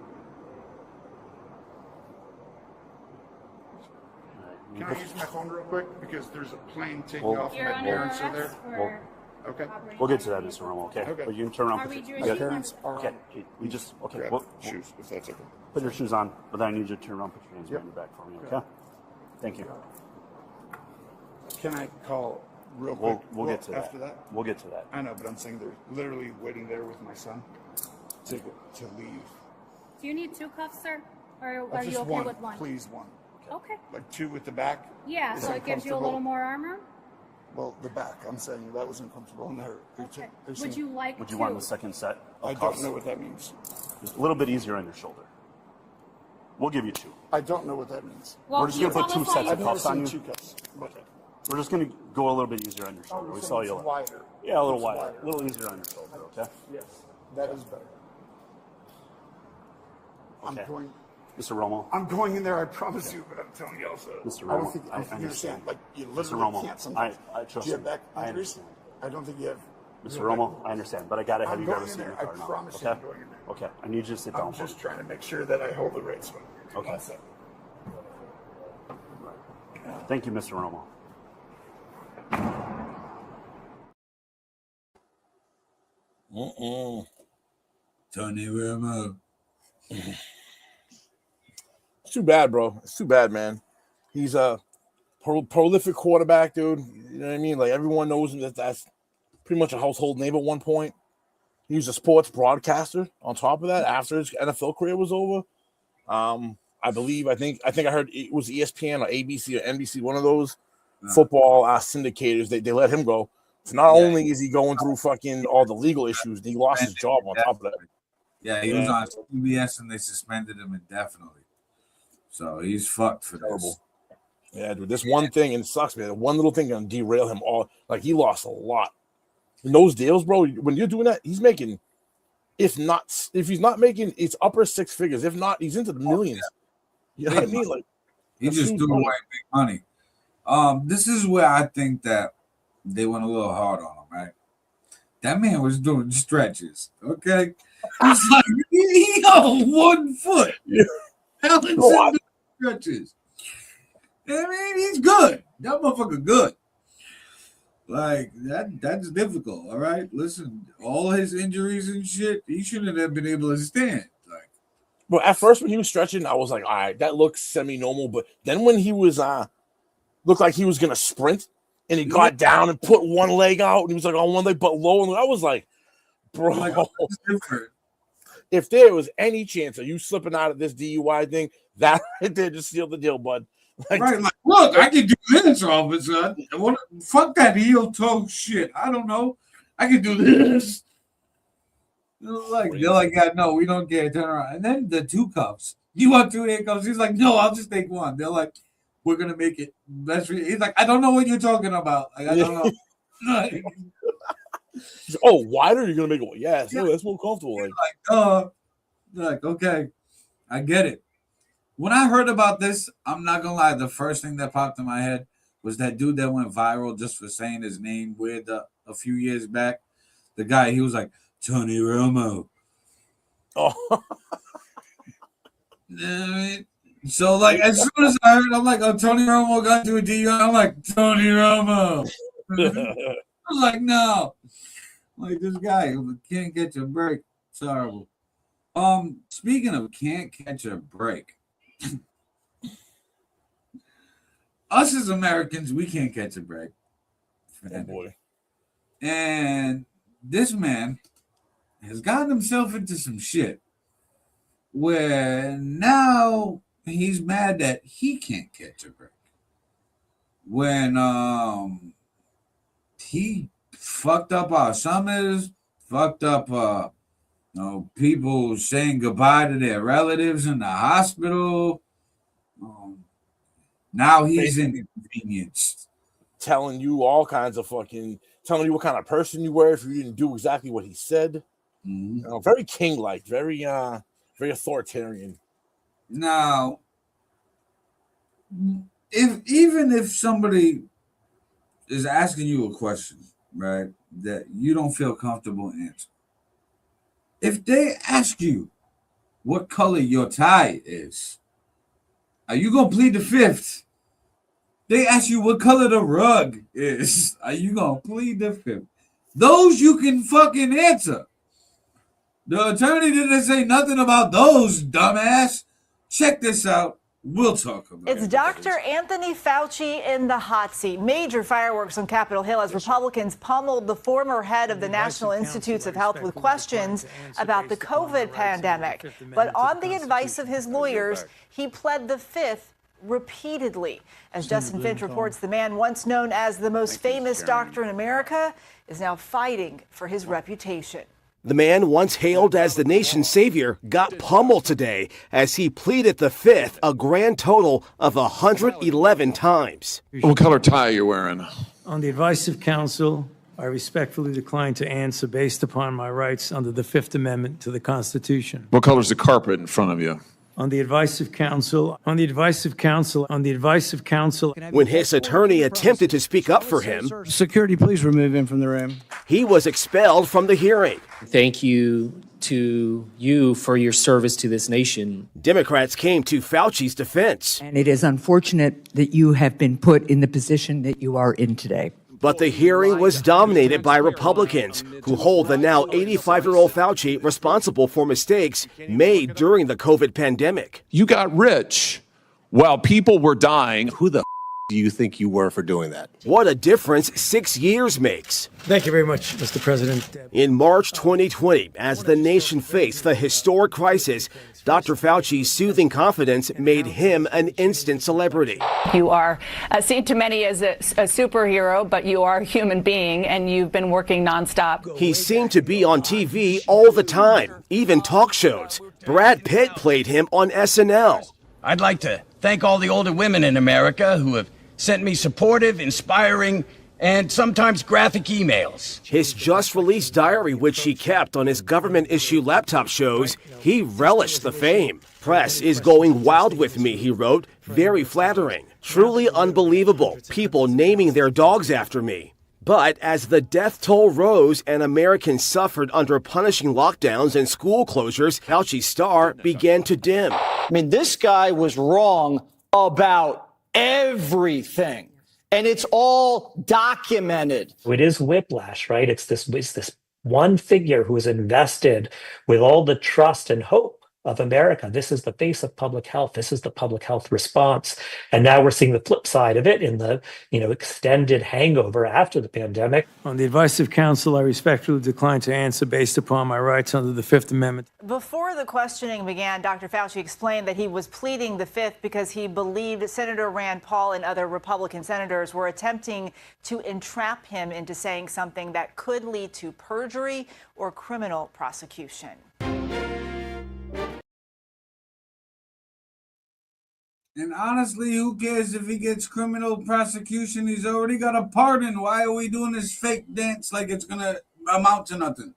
Can I use my phone real quick? Because there's a plane taking off and my parents are there. Okay. We'll get to that, Mr. Romo, okay? Okay. But you can turn around. Are we doing Okay. parents Okay. We just, okay. Grab shoes, if that's okay. Put your shoes on, but then I need you to turn around, put your hands behind your back for me, okay? Thank you. Can I call real quick? We'll get to that. After that? We'll get to that. I know, but I'm saying they're literally waiting there with my son to leave. Do you need 2 cuffs, sir? Or are Just you okay one, with 1? please, one. Okay. Like 2 at the back? Yeah, Is so that it gives you a comfortable? little more armor. Well, the back, I'm saying that was uncomfortable. And Okay. Would you like Would you to? want the second set of I cuffs? don't know what that means. Just a little bit easier on your shoulder. We'll give you 2. I don't know what that means. Well, We're just going to put 2 sets I've of never cuffs on seen you. 2 cuffs. Okay. We're just going to go a little bit easier on your shoulder. you're We saying saw it's you. wider. Yeah, a little It's wider. wider. A little easier on your shoulder, okay? Yes, that is better. I'm Okay. going. Mr. Romo. I'm going in there. I promise you, but I'm telling you also. Mr. I don't Romo, think I you understand. understand. Like you Mr. literally Romo, can't sometimes. I trust Do you have you. back I injuries? understand. I don't think you have. Mr. real back Romo, injuries. I understand, but I got to have I'm you grab a going in seat in there. the car I now. promise Okay? you I'm going in there. Okay. I need you to sit down. I'm for just me. trying to make sure that I hold the right spot. Okay. One second. Thank you, Mr. Romo. Tony Romo. It's too bad, bro. It's too bad, man. He's a prolific quarterback, dude. You know what I mean? Like, everyone knows him. That's pretty much a household name at one point. He was a sports broadcaster on top of that after his NFL career was over. I think I heard it was ESPN or ABC or NBC, one of those football syndicators. They let him go. So not only is he going through fucking all the legal issues, he lost his job on top of that. Yeah, he was on CBS and they suspended him indefinitely. So he's fucked for this. Yeah, dude, this one thing, and it sucks, man. One little thing gonna derail him all. Like, he lost a lot. In those deals, bro, when you're doing that, he's making If he's not making, it's upper six figures. If not, he's into the millions. You know what I mean? Like, he just threw away big money. This is where I think that they went a little hard on him, right? That man was doing stretches, okay? He's like, he on 1 foot. Balancing stretches. I mean, he's good. That motherfucker good. Like, that's difficult, all right? Listen, all his injuries and shit, he shouldn't have been able to stand. Like, well, at first when he was stretching, I was like, all right, that looks semi-normal. But then when he was looked like he was gonna sprint, and he got down and put one leg out, and he was like on one leg but low, and I was like, bro, like, if there was any chance of you slipping out of this DUI thing, that right there just sealed the deal, bud. Like, right, like, look, I can do this, officer. Fuck that heel toe shit. I don't know. I can do this. They're like, yeah, no, we don't care. Turn around. And then the 2 cuffs. You want 2 handcuffs? He's like, no, I'll just take 1. They're like, we're gonna make it. He's like, I don't know what you're talking about. Like, I don't know. Oh, wider? You're gonna make it? Yes, yeah. No, that's more comfortable. Like, okay, I get it. When I heard about this, I'm not gonna lie. The first thing that popped in my head was that dude that went viral just for saying his name weird a few years back. The guy, he was like Tony Romo. Oh. So, like, as soon as I heard, I'm like, oh, Tony Romo got to a DUI. I'm like, Tony Romo. I was like, no. Like, this guy can't catch a break. It's horrible. Speaking of can't catch a break, us as Americans, we can't catch a break. Oh, boy. And this man has gotten himself into some shit where now he's mad that he can't catch a break. When he fucked up our summers, fucked up people saying goodbye to their relatives in the hospital. Now he's inconvenienced. Telling you all kinds of telling you what kind of person you were if you didn't do exactly what he said. Mm-hmm. Very king-like, very authoritarian. Now, if somebody is asking you a question, right, that you don't feel comfortable answering, if they ask you what color your tie is, are you gonna plead the fifth? They ask you what color the rug is, are you gonna plead the fifth? Those you can fucking answer. The attorney didn't say nothing about those, dumbass. Check this out. We'll talk about it. It's Dr. Anthony Fauci in the hot seat. Major fireworks on Capitol Hill as Republicans pummeled the former head of the National Institutes of Health with questions about the COVID pandemic. But on the advice of his lawyers, he pled the fifth repeatedly. As Justin Finch reports, the man once known as the most famous doctor in America is now fighting for his reputation. The man once hailed as the nation's savior got pummeled today as he pleaded the fifth, a grand total of 111 times. What color tie are you wearing? On the advice of counsel, I respectfully decline to answer based upon my rights under the Fifth Amendment to the Constitution. What color is the carpet in front of you? On the advice of counsel, on the advice of counsel, on the advice of counsel. When his attorney attempted to speak up for him, security, please remove him from the room. He was expelled from the hearing. Thank you to you for your service to this nation. Democrats came to Fauci's defense. And it is unfortunate that you have been put in the position that you are in today. But the hearing was dominated by Republicans who hold the now 85-year-old Fauci responsible for mistakes made during the COVID pandemic. You got rich while people were dying. Who the do you think you were for doing that? What a difference 6 years makes. Thank you very much, Mr. President. In March 2020, as the nation faced the historic crisis, Dr. Fauci's soothing confidence made him an instant celebrity. You are seen to many as a superhero, but you are a human being, and you've been working nonstop. He seemed to be on TV all the time, even talk shows. Brad Pitt played him on SNL. I'd like to thank all the older women in America who have sent me supportive, inspiring, and sometimes graphic emails. His just-released diary, which he kept on his government-issue laptop, shows he relished the fame. Press is going wild with me, he wrote. Very flattering. Truly unbelievable. People naming their dogs after me. But as the death toll rose and Americans suffered under punishing lockdowns and school closures, Fauci's star began to dim. I mean, this guy was wrong about everything, and it's all documented. It is whiplash, right? It's this one figure who is invested with all the trust and hope of America. This is the face of public health. This is the public health response. And now we're seeing the flip side of it in the, extended hangover after the pandemic. On the advice of counsel, I respectfully decline to answer based upon my rights under the Fifth Amendment. Before the questioning began, Dr. Fauci explained that he was pleading the Fifth because he believed Senator Rand Paul and other Republican senators were attempting to entrap him into saying something that could lead to perjury or criminal prosecution. And honestly, who cares if he gets criminal prosecution? He's already got a pardon. Why are we doing this fake dance like it's gonna amount to nothing?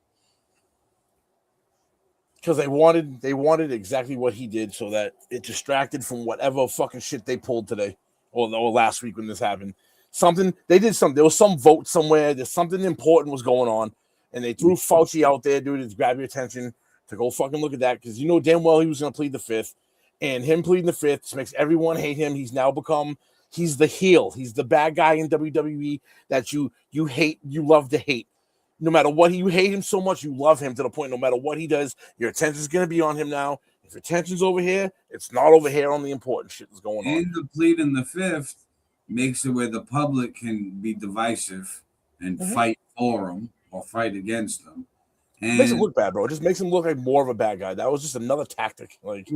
Because they wanted exactly what he did, so that it distracted from whatever fucking shit they pulled today or last week when this happened. There was some vote somewhere. There's something important was going on, and they threw Fauci out there, dude, to grab your attention to go fucking look at that, because you know damn well he was gonna plead the Fifth. And him pleading the Fifth just makes everyone hate him. He's the heel. He's the bad guy in WWE that you hate, you love to hate. No matter what, you hate him so much, you love him to the point no matter what he does, your attention's going to be on him now. If your attention's over here, it's not over here on the important shit that's going on. And the pleading the Fifth makes it where the public can be divisive and fight for him or fight against him. And Makes him look bad, bro. It just makes him look like more of a bad guy. That was just another tactic. Right.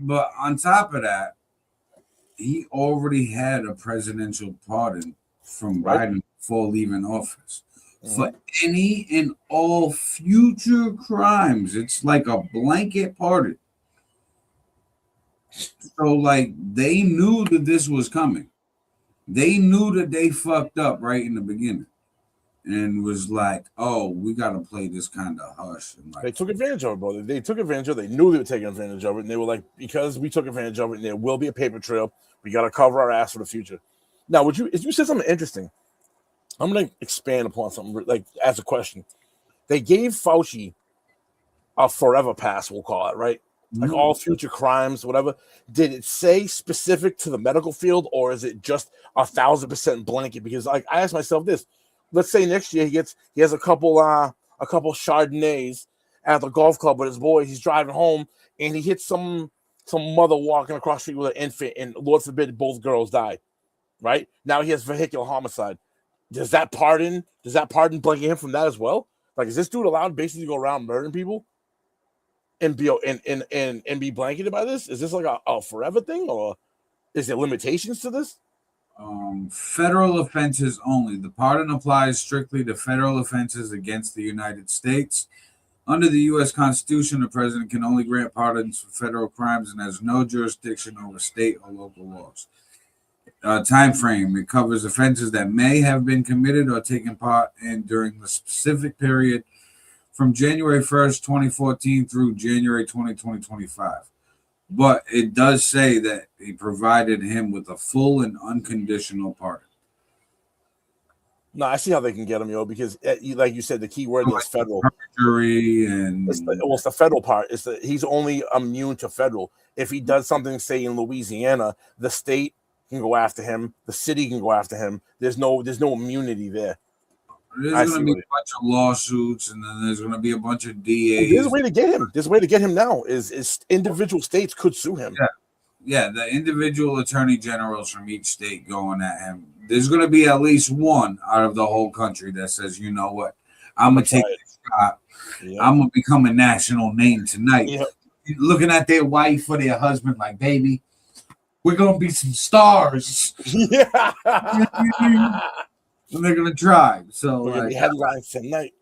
But on top of that, he already had a presidential pardon from Biden before leaving office for any and all future crimes. It's like a blanket pardon. So, like, they knew that this was coming. They knew that they fucked up right in the beginning. And was like, oh, we got to play this kind of hush. And they took advantage of it, brother. They took advantage of it. They knew they were taking advantage of it. And they were like, because we took advantage of it and there will be a paper trail, we got to cover our ass for the future. Now, if you said something interesting, I'm going to expand upon something, like, as a question. They gave Fauci a forever pass, we'll call it, right? Like all future crimes, whatever. Did it say specific to the medical field, or is it just 1,000% blanket? Because, like, I asked myself this. Let's say next year he has a couple Chardonnays at the golf club with his boys. He's driving home and he hits some mother walking across the street with an infant, and Lord forbid both girls die. Right now he has vehicular homicide. Does that pardon blanket him from that as well? Like, is this dude allowed basically to go around murdering people and be blanketed by this? Is this like a forever thing, or is there limitations to this? Federal offenses only. The pardon applies strictly to federal offenses against the United States. Under the U.S. Constitution, the president can only grant pardons for federal crimes and has no jurisdiction over state or local laws. Time frame. It covers offenses that may have been committed or taken part in during the specific period from January 1st, 2014 through January 2025. But it does say that he provided him with a full and unconditional pardon. No, I see how they can get him, because like you said, the key word is federal. Perjury and it's the federal part. He's only immune to federal. If he does something, say in Louisiana, the state can go after him, the city can go after him. There's no immunity there. There's going to be a bunch of lawsuits, and then there's going to be a bunch of DAs. There's a way to get him. There's a way to get him now. Is individual states could sue him. Yeah, the individual attorney generals from each state going at him. There's going to be at least one out of the whole country that says, you know what, I'm going to take this shot. I'm going to become a national name tonight. Looking at their wife or their husband like, baby, we're going to be some stars. Yeah. And they're gonna try. So we're gonna be headlines tonight.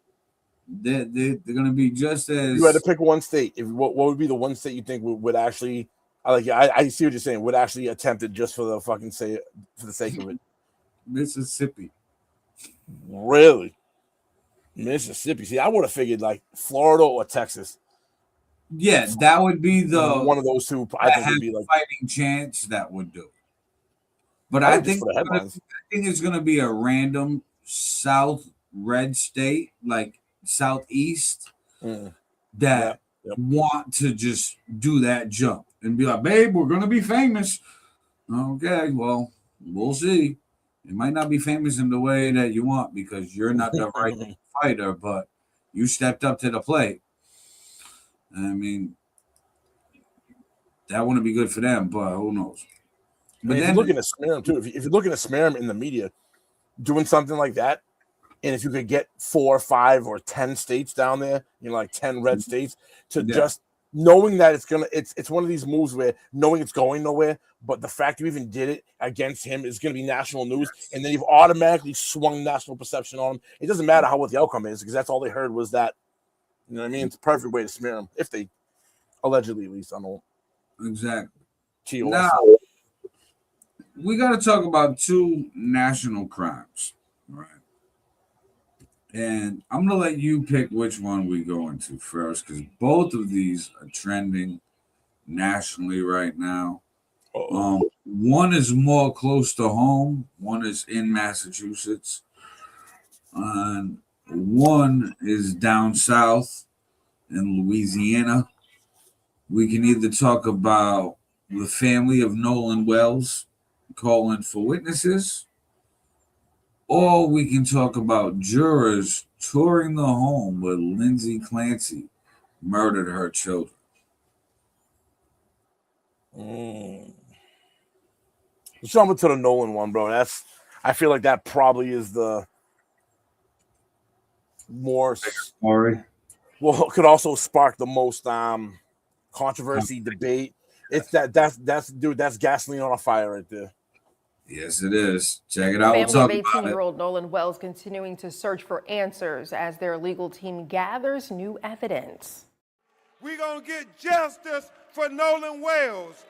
They're gonna be just as. You had to pick one state. What would be the one state you think would actually? I see what you're saying. Would actually attempt it just for the sake of it. Mississippi. Really? Mississippi. See, I would have figured like Florida or Texas. Yeah, that would be the one of those two. I that think has would be like fighting chance that would do. But I I think just think for the headlines. it's gonna be a random South red state, like Southeast, that want to just do that jump and be like, babe, we're gonna be famous. Okay, well, we'll see. It might not be famous in the way that you want because you're not the right fighter, but you stepped up to the plate. I mean, that wouldn't be good for them, but who knows? But if you're looking to smear him too, if you're looking to smear him in the media, doing something like that, and if you could get 4 or 5 or 10 states down there, like 10 red states, to just knowing that it's one of these moves where knowing it's going nowhere, but the fact you even did it against him is going to be national news, and then you've automatically swung national perception on him. It doesn't matter what the outcome is because that's all they heard was that. You know what I mean? It's a perfect way to smear him if they allegedly, at least, I don't know. Exactly. TOS. Now, we got to talk about 2 national crimes, right? And I'm going to let you pick which one we go into first because both of these are trending nationally right now. One is more close to home, one is in Massachusetts, and one is down south in Louisiana. We can either talk about the family of Nolan Wells calling for witnesses, or we can talk about jurors touring the home where Lindsay Clancy murdered her children. Jumping to the Nolan one, bro. I feel like that probably is the more story. Well, it could also spark the most controversy, debate. It's that's gasoline on a fire right there. Yes, it is. Check it out. Family of 18-year-old Nolan Wells continuing to search for answers as their legal team gathers new evidence. We're going to get justice for Nolan Wells.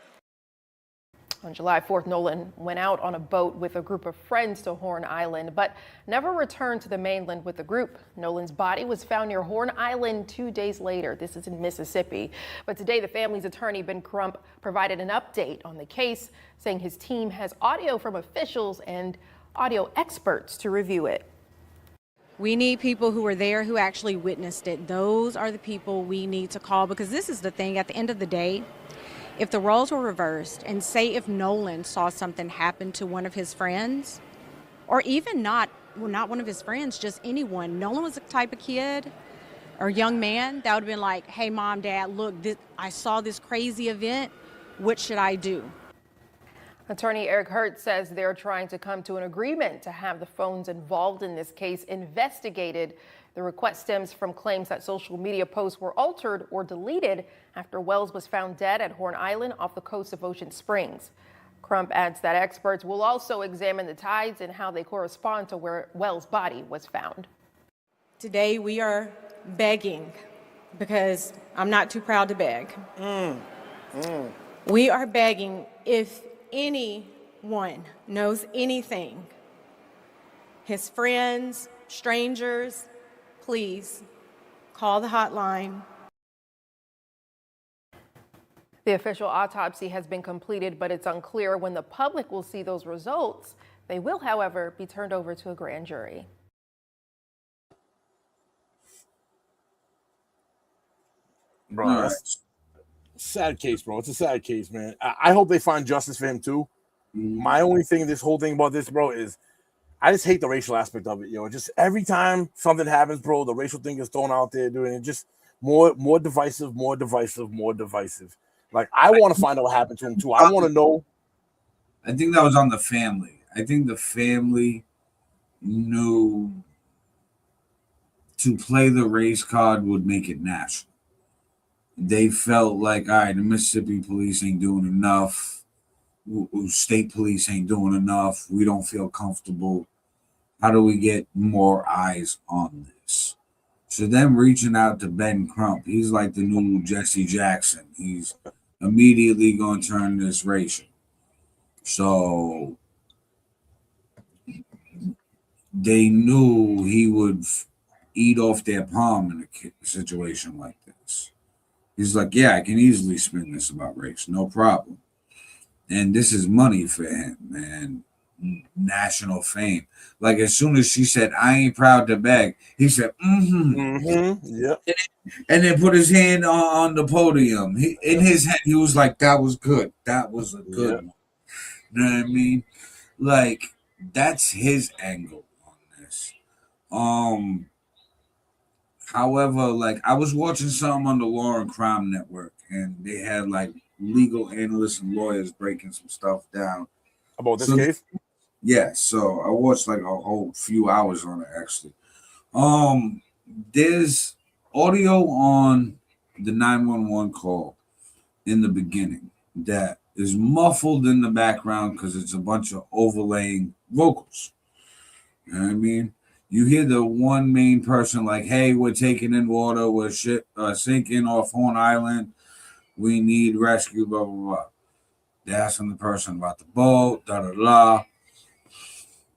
On July 4th, Nolan went out on a boat with a group of friends to Horn Island, but never returned to the mainland with the group. Nolan's body was found near Horn Island 2 days later. This is in Mississippi. But today, the family's attorney, Ben Crump, provided an update on the case, saying his team has audio from officials and audio experts to review it. We need people who were there, who actually witnessed it. Those are the people we need to call, because this is the thing. At the end of the day, if the roles were reversed, and say if Nolan saw something happen to one of his friends, or even not one of his friends, just anyone. Nolan was the type of kid or young man that would have been like, hey, mom, dad, look, I saw this crazy event. What should I do? Attorney Eric Hurt says they're trying to come to an agreement to have the phones involved in this case investigated. The request stems from claims that social media posts were altered or deleted after Wells was found dead at Horn Island off the coast of Ocean Springs. Crump adds that experts will also examine the tides and how they correspond to where Wells' body was found. Today we are begging, because I'm not too proud to beg. We are begging, if anyone knows anything, his friends, strangers, please call the hotline. The official autopsy has been completed, but it's unclear when the public will see those results. They will, however, be turned over to a grand jury. Bro, that's sad case, bro. It's a sad case, man. I hope they find justice for him too. My only thing, this whole thing about this, bro, is I just hate the racial aspect of it. Just every time something happens, bro, the racial thing is thrown out there, dude, and it just more divisive. Like, I want to find out what happened to him too. I want to know. I think that was on the family. I think the family knew to play the race card would make it national. They felt like, all right, the Mississippi police ain't doing enough. State police ain't doing enough. We don't feel comfortable. How do we get more eyes on this? So them reaching out to Ben Crump, he's like the new Jesse Jackson. He's immediately going to turn this racial. So they knew he would eat off their palm in a situation like this. He's like, yeah, I can easily spin this about race, no problem. And this is money for him, man. National fame. Like as soon as she said, "I ain't proud to beg," he said, Yep. and then put his hand on the podium. In his head, he was like, "That was good. That was a good one." You know what I mean? Like that's his angle on this. However, like I was watching something on the Law and Crime Network, and they had like legal analysts and lawyers breaking some stuff down about this case. Yeah, so I watched like a whole few hours on it actually. There's audio on the 911 call in the beginning that is muffled in the background because it's a bunch of overlaying vocals. You know what I mean? You hear the one main person like, "Hey, we're taking in water, we're sinking off Horn Island, we need rescue, blah blah blah." They're asking the person about the boat, da da da.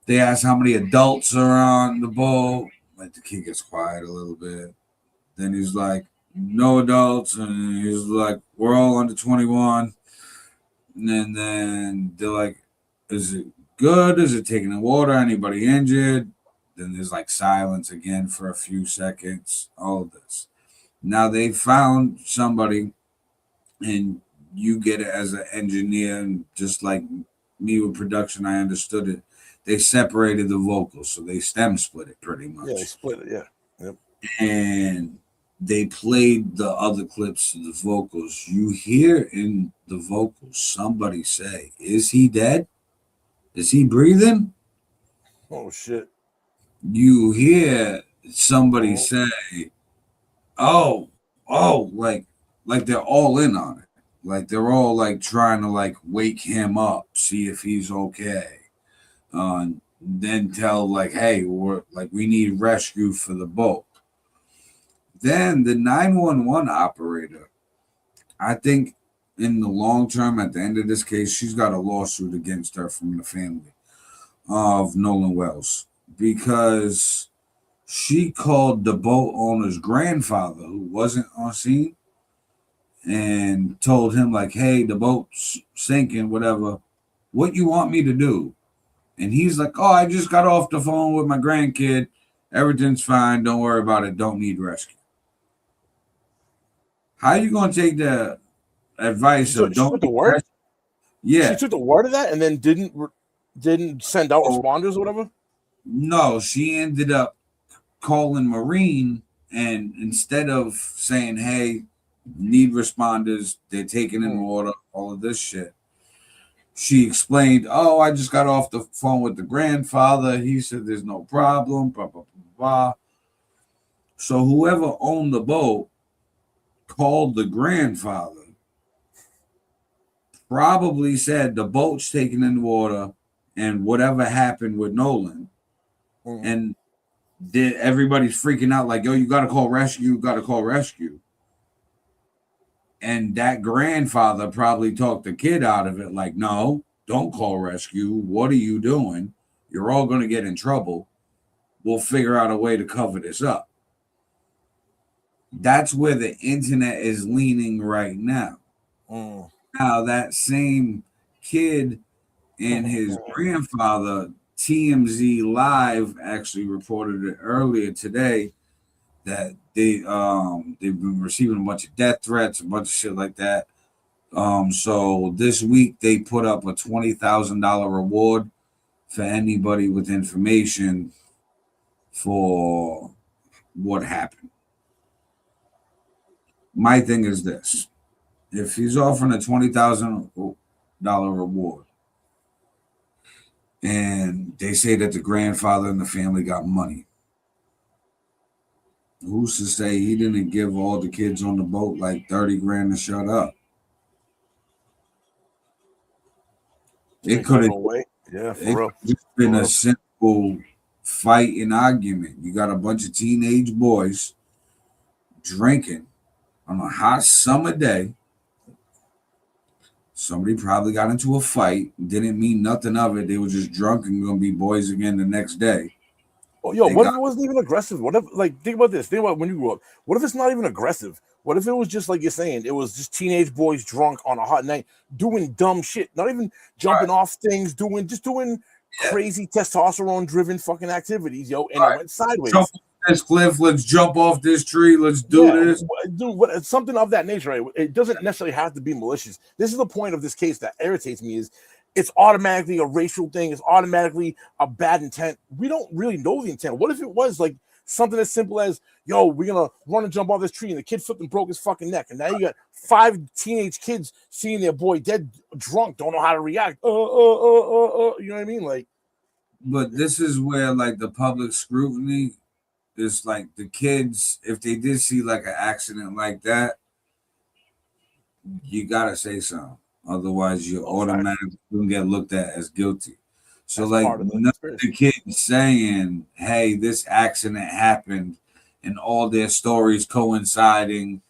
They ask how many adults are on the boat. Like the kid gets quiet a little bit. Then he's like, "No adults," and he's like, "We're all under 21." And then they're like, "Is it good? Is it taking in water? Anybody injured?" Then there's like silence again for a few seconds. All of this. Now they found somebody, and you get it as an engineer, and just like me with production, I understood it. They separated the vocals, so they stem split it pretty much. Yeah, they split it. Yeah. Yep. And they played the other clips of the vocals. You hear in the vocals somebody say, "Is he dead? Is he breathing?" Oh shit. You hear somebody say, "Oh, like they're all in on it. Like they're all like trying to like wake him up, see if he's okay." Then tell like, "Hey, we need rescue for the boat." Then the 911 operator, I think in the long term, at the end of this case, she's got a lawsuit against her from the family of Nolan Wells because she called the boat owner's grandfather, who wasn't on scene, and told him like, "Hey, the boat's sinking, whatever. What you want me to do?" And he's like, "Oh, I just got off the phone with my grandkid. Everything's fine. Don't worry about it. Don't need rescue." How you gonna take the advice of She don't took the need word? rescue? Yeah. She took the word of that and then didn't send out responders or whatever? No, she ended up calling Marine, and instead of saying, "Hey, need responders, they're taking in water, all of this shit," she explained, "Oh, I just got off the phone with the grandfather. He said there's no problem, blah, blah, blah, blah." So whoever owned the boat called the grandfather, probably said the boat's taken in water and whatever happened with Nolan. And everybody's freaking out like, "Yo, you got to call rescue, you got to call rescue." And that grandfather probably talked the kid out of it like, "No, don't call rescue. What are you doing? You're all going to get in trouble. We'll figure out a way to cover this up." That's where the internet is leaning right now. Now, that same kid and his grandfather, TMZ Live actually reported it earlier today that they've been receiving a bunch of death threats, a bunch of shit like that. So this week they put up a $20,000 reward for anybody with information for what happened. My thing is this: if he's offering a $20,000 reward, and they say that the grandfather and the family got money, who's to say he didn't give all the kids on the boat like 30 grand to shut up? It could have just been a simple fight and argument. You got a bunch of teenage boys drinking on a hot summer day. Somebody probably got into a fight, didn't mean nothing of it. They were just drunk and gonna be boys again the next day. Oh, yo, They what if got it wasn't even aggressive? What if, like, think about this. Think about when you grew up. What if it's not even aggressive? What if it was just like you're saying, it was just teenage boys drunk on a hot night doing dumb shit, not even jumping off things, doing crazy testosterone driven fucking activities, yo, and it went jump sideways. off this cliff, let's jump off this tree, let's do Yeah, this. dude, something of that nature, right? It doesn't necessarily have to be malicious. This is the point of this case that irritates me is it's automatically a racial thing. It's automatically a bad intent. We don't really know the intent. What if it was like something as simple as, yo, we're going to run and jump off this tree and the kid flipped and broke his fucking neck. And now you got 5 teenage kids seeing their boy dead drunk, don't know how to react. You know what I mean? Like, But this is where like the public scrutiny is like the kids, if they did see like an accident like that, you gotta say something. Otherwise, you're automatically gonna get looked at as guilty. So that's like part of none of the kids saying, hey, this accident happened, and all their stories coinciding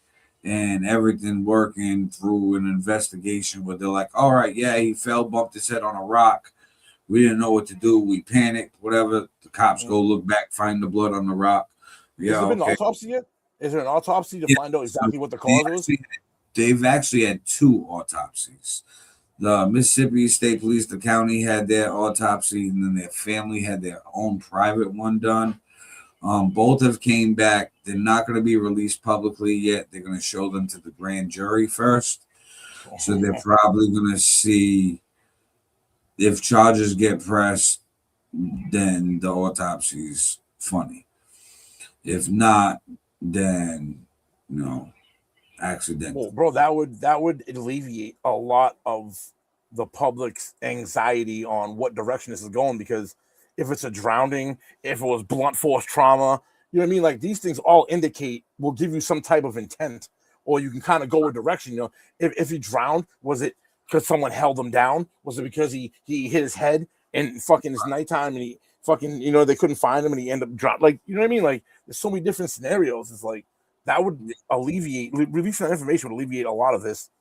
and everything working through an investigation where they're like, all right, yeah, he fell, bumped his head on a rock. We didn't know what to do. We panicked, whatever. The cops go look back, find the blood on the rock. Has Yeah, there been an okay. autopsy yet? Is there an autopsy to find out exactly what the They cause was? they've actually had 2 autopsies. The Mississippi State Police, the county had their autopsy, and then their family had their own private one done. Both have came back. They're not going to be released publicly yet. They're going to show them to the grand jury first. So they're probably going to see if charges get pressed, then the autopsy's funny. If not, then accidental. Well, bro, that would alleviate a lot of the public's anxiety on what direction this is going, because if it's a drowning, if it was blunt force trauma, you know what I mean? Like, these things all will give you some type of intent, or you can kind of go a direction. You know, if he drowned, was it because someone held him down? Was it because he hit his head and fucking it's nighttime and he fucking, they couldn't find him and he ended up dropped? Like, you know what I mean? Like, there's so many different scenarios. It's like, that would releasing that information would alleviate a lot of this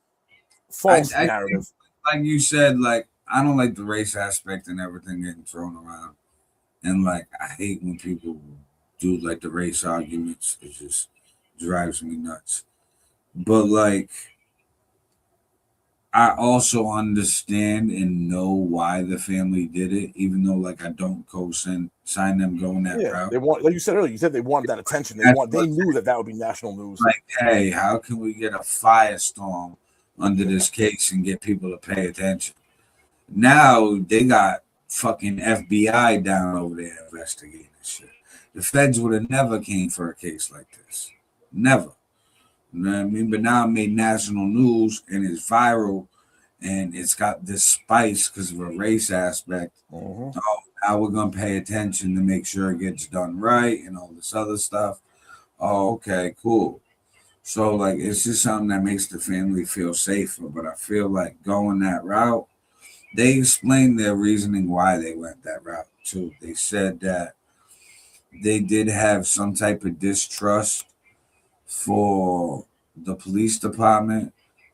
false narrative. Think, like you said, like, I don't like the race aspect and everything getting thrown around. And like, I hate when people do like the race arguments. It just drives me nuts. But like, I also understand and know why the family did it, even though like I don't sign them going that route. They want, like you said earlier, you said they wanted that attention. They knew that would be national news. Like, hey, how can we get a firestorm under this case and get people to pay attention? Now they got fucking FBI down over there investigating shit. The feds would have never came for a case like this. Never. You know what I mean? But now it made national news and it's viral and it's got this spice because of a race aspect. Oh, now we're going to pay attention to make sure it gets done right and all this other stuff. Oh, okay, cool. So, like, it's just something that makes the family feel safer. But I feel like going that route, they explained their reasoning why they went that route, too. They said that they did have some type of distrust for the police department,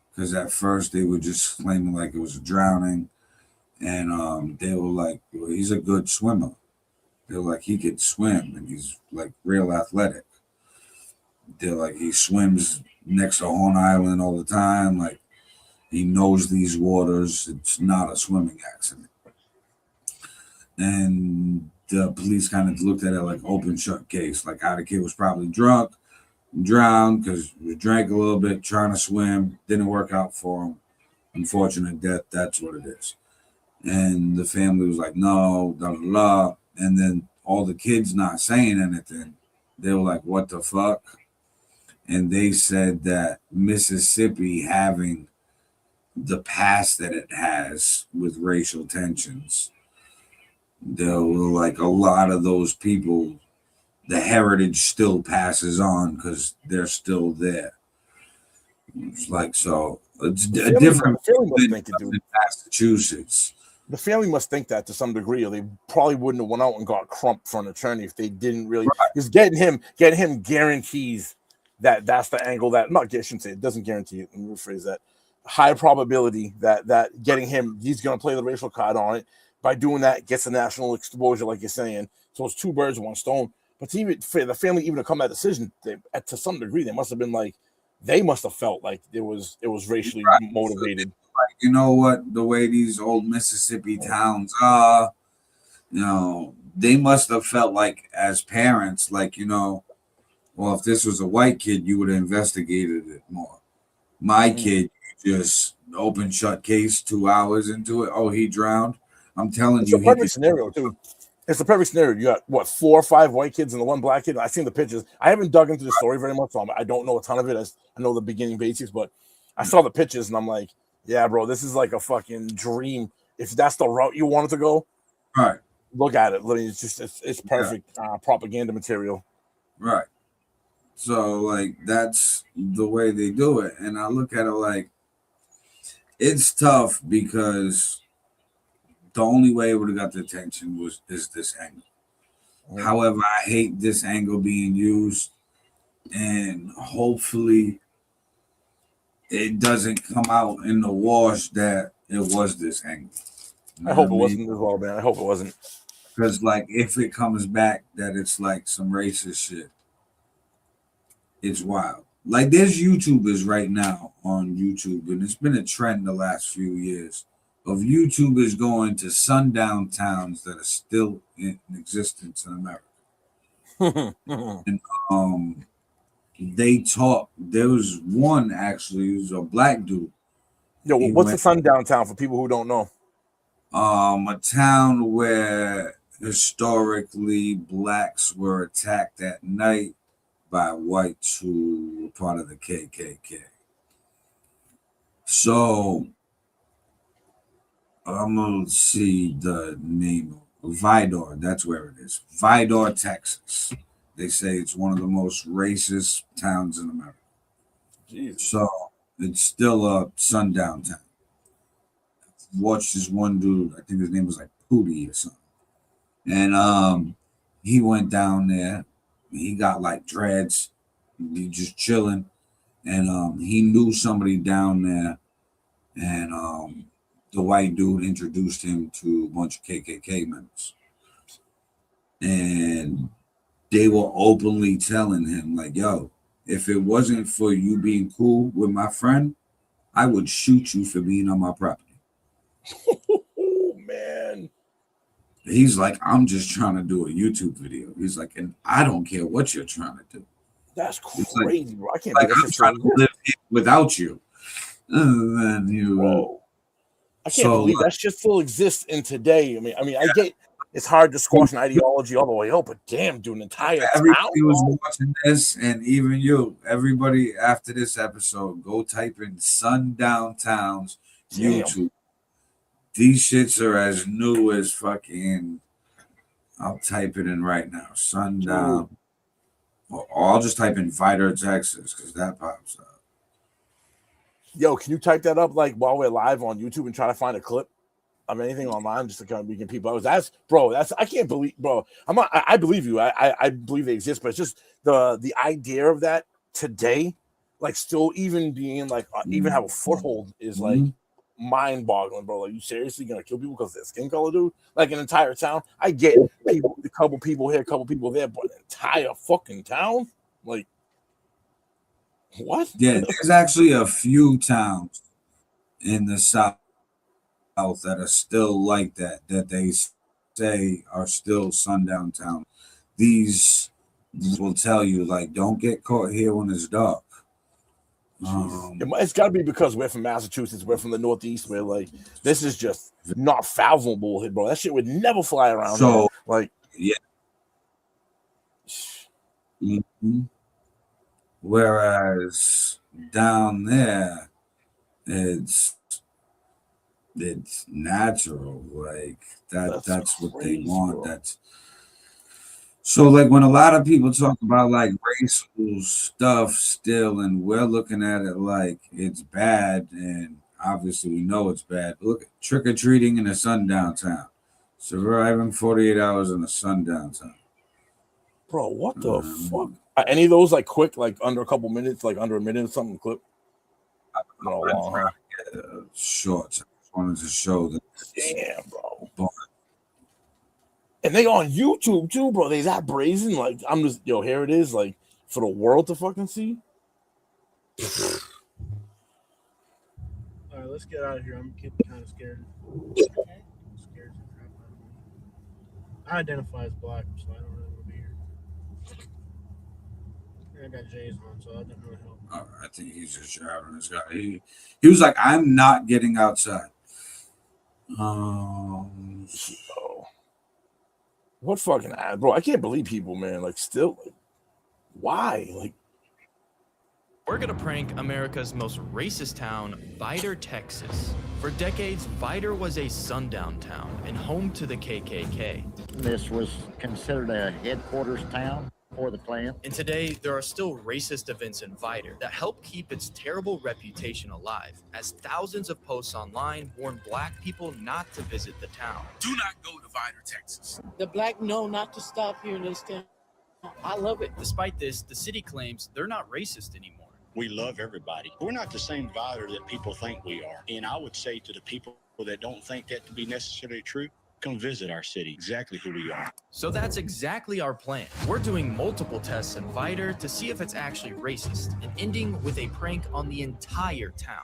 because at first they were just claiming like it was a drowning, and they were like, well, he's a good swimmer. They're like, he could swim and he's like real athletic. They're like, he swims next to Horn Island all the time, like he knows these waters. It's not a swimming accident. And the police kind of looked at it like open shut case, like how the kid was probably drunk, drowned because he drank a little bit, trying to swim, didn't work out for him. Unfortunate death, that's what it is. And the family was like, no, blah, blah, blah. And then all the kids not saying anything. They were like, what the fuck? And they said that Mississippi, having the past that it has with racial tensions, there were like a lot of those people, the heritage still passes on because they're still there. It's like, so it's a different in Massachusetts. The family must think that to some degree, or they probably wouldn't have went out and got Crump for an attorney if they didn't really. Because getting him guarantees that's the angle that, I shouldn't say it doesn't guarantee it. Let me rephrase that. High probability that getting him, he's going to play the racial card on it. By doing that, gets the national exposure, like you're saying. So it's two birds with one stone. But to even for the family even to come to that decision, to some degree, they must have been like, they must have felt like it was racially motivated. Like, you know what? The way these old Mississippi towns are, you know, they must have felt like as parents, like, you know, well, if this was a white kid, you would have investigated it more. My kid, you just open shut case 2 hours into it. Oh, he drowned. I'm telling It's you, a he perfect could. scenario too. It's the perfect scenario. You got what, 4 or 5 white kids and the one black kid. I've seen the pictures. I haven't dug into the story very much, so I don't know a ton of it. I know the beginning basics, but I saw the pictures and I'm like, yeah, bro, this is like a fucking dream. If that's the route you wanted to go, Right. look at it. Literally, it's perfect propaganda material. Right. So like that's the way they do it, and I look at it like it's tough because the only way it would have got the attention is this angle. However, I hate this angle being used, and hopefully it doesn't come out in the wash that it was this angle. You know I hope what it mean? wasn't as well, man. I hope it wasn't. Because like if it comes back that it's like some racist shit, it's wild. Like there's YouTubers right now on YouTube, and it's been a trend the last few years of YouTubers going to sundown towns that are still in existence in America. And they talk. There was one actually, who was a black dude. Yo, He what's the went sundown town for people who don't know? a town where historically blacks were attacked at night by whites who were part of the KKK. So I'm gonna see the name of Vidor. That's where it is. Vidor, Texas. They say it's one of the most racist towns in America. Jesus. So it's still a sundown town. Watched this one dude, I think his name was like Pootie or something. And he went down there. He got like dreads. He just chilling. And he knew somebody down there. And the white dude introduced him to a bunch of KKK members. And they were openly telling him, like, yo, if it wasn't for you being cool with my friend, I would shoot you for being on my property. Oh, man. He's like, I'm just trying to do a YouTube video. He's like, and I don't care what you're trying to do. That's It's like, crazy, bro. I can't like believe I'm trying to live here without you. And you, Whoa. I can't so believe that shit still exists in today. I mean, I get it's hard to squash an ideology all the way up, but damn, dude, an entire everybody town. was watching this, and even you, everybody after this episode, go type in sundown towns YouTube. These shits are as new as fucking. I'll type it in right now. Sundown. Or I'll just type in Vidor, Texas, because that pops up. Yo, can you type that up like while we're live on YouTube and try to find a clip of anything online just to kind of we can people out? That's I can't believe, bro. I believe you. I believe they exist, but it's just the idea of that today, like still even being like even have a foothold is like mind-boggling, bro. Like, you seriously gonna kill people because of their skin color, dude? Like an entire town? I get people, a couple people here, a couple people there, but an entire fucking town? Like, what? Yeah, there's actually a few towns in the South that are still like that they say are still sundown towns. These will tell you, like, don't get caught here when it's dark. It's got to be because we're from Massachusetts, we're from the Northeast, where like this is just not fathomable, bro. That shit would never fly around. So, here. Like, yeah. Whereas down there, it's natural, like that's what they want. Bro. That's so like when a lot of people talk about like racial stuff still, and we're looking at it like it's bad, and obviously we know it's bad. Look at trick-or-treating in a sundown town, surviving 48 hours in a sundown town. Bro, what the fuck? Any of those like quick, like under a couple minutes, like under a minute or something clip? No, long, huh? Shorts. I just wanted to show that. Damn, bro. But And they on YouTube too, bro. They that brazen. Like, I'm just, yo, here it is, like, for the world to fucking see. All right, let's get out of here. I'm getting kind of scared. I'm scared to crap out of me. I identify as black, so I don't really want to be here. I got J's on, so that doesn't really help. I think he's just driving this guy. He was like, I'm not getting outside. What fucking ad, bro? I can't believe people, man. Like, still, like, why? Like, we're gonna prank America's most racist town, Vidor, Texas. For decades, Vidor was a sundown town and home to the KKK. This was considered a headquarters town for the Klan. And today, there are still racist events in Vidor that help keep its terrible reputation alive, as thousands of posts online warn black people not to visit the town. Do not go to Vidor, Texas. The black know not to stop here in this town. I love it. Despite this, the city claims they're not racist anymore. We love everybody. We're not the same Vidor that people think we are. And I would say to the people that don't think that to be necessarily true, come visit our city, exactly who we are. So that's exactly our plan. We're doing multiple tests in Vidor to see if it's actually racist, and ending with a prank on the entire town.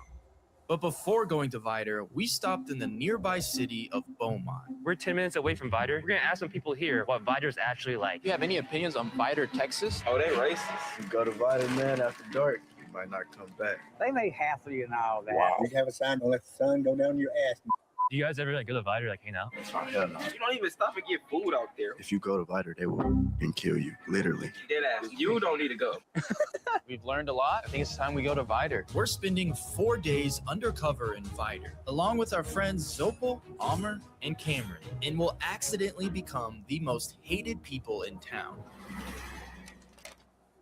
But before going to Vidor, we stopped in the nearby city of Beaumont. We're 10 minutes away from Vidor. We're gonna ask some people here what Vidor's actually like. Do you have any opinions on Vidor, Texas? Oh, they racist. You go to Vidor, man, after dark, you might not come back. They may hassle you and all that. Wow. You have a sign, don't let the sun go down your ass. Do you guys ever like go to Vidor, like hang out? Oh, hell no. You don't even stop and get food out there. If you go to Vidor, they will and kill you, literally. Dead ass. You don't need to go. We've learned a lot. I think it's time we go to Vidor. We're spending 4 days undercover in Vidor, along with our friends Zopal, Amr, and Cameron, and will accidentally become the most hated people in town.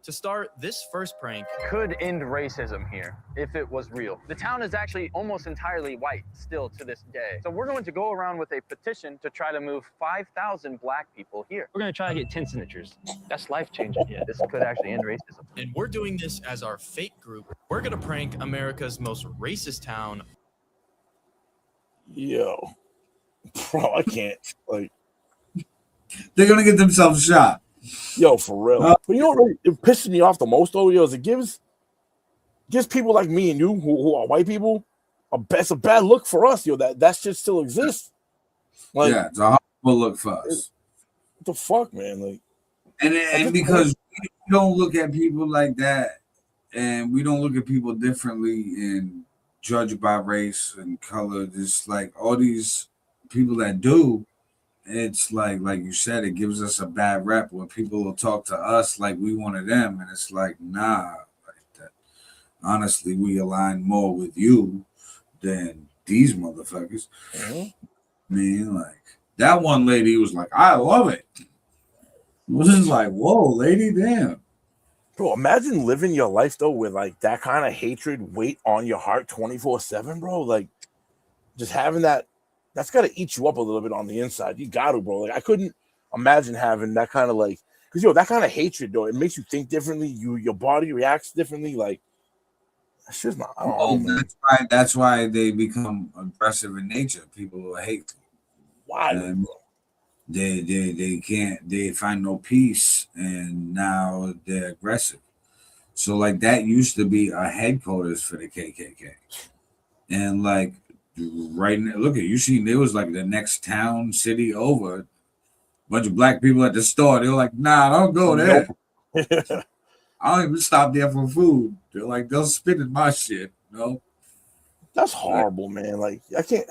To start, this first prank Could end racism here if it was real. The town is actually almost entirely white still to this day. So we're going to go around with a petition to try to move 5,000 black people here. We're gonna try to get 10 signatures. That's life-changing. Yeah, this could actually end racism. And we're doing this as our fake group. We're gonna prank America's most racist town. yo, bro, I can't. Like, they're gonna get themselves shot. Yo, for real. But you know what really, it pisses me off the most though, yo, is it gives people like me and you who are white people it's a bad look for us, yo. That shit still exists. Like, yeah, it's a horrible look for us. What the fuck, man? Like, and because we don't look at people like that, and we don't look at people differently and judge by race and color. Just like all these people that do. It's like you said, it gives us a bad rep where people will talk to us like we one of them, and it's like, nah, like that. Honestly, we align more with you than these motherfuckers. I mean, like that one lady was like, I love it. It was just like, whoa, lady, damn. Bro, imagine living your life though with like that kind of hatred weight on your heart 24/7, bro. Like just having that. That's got to eat you up a little bit on the inside. You got to, bro. Like I couldn't imagine having that kind of like, because yo, that kind of hatred, though, it makes you think differently. Your body reacts differently. Like that's just not. I don't know. That's why they become aggressive in nature. People who are hateful. Why? They can't. They find no peace, and now they're aggressive. So like that used to be a headquarters for the KKK, and like. Right now, look at you seen there was like the next town city over, a bunch of black people at the store. They were like, nah, don't go there. I don't even stop there for food. They're like, they'll spit in my shit. No, that's horrible, man. Like I can't.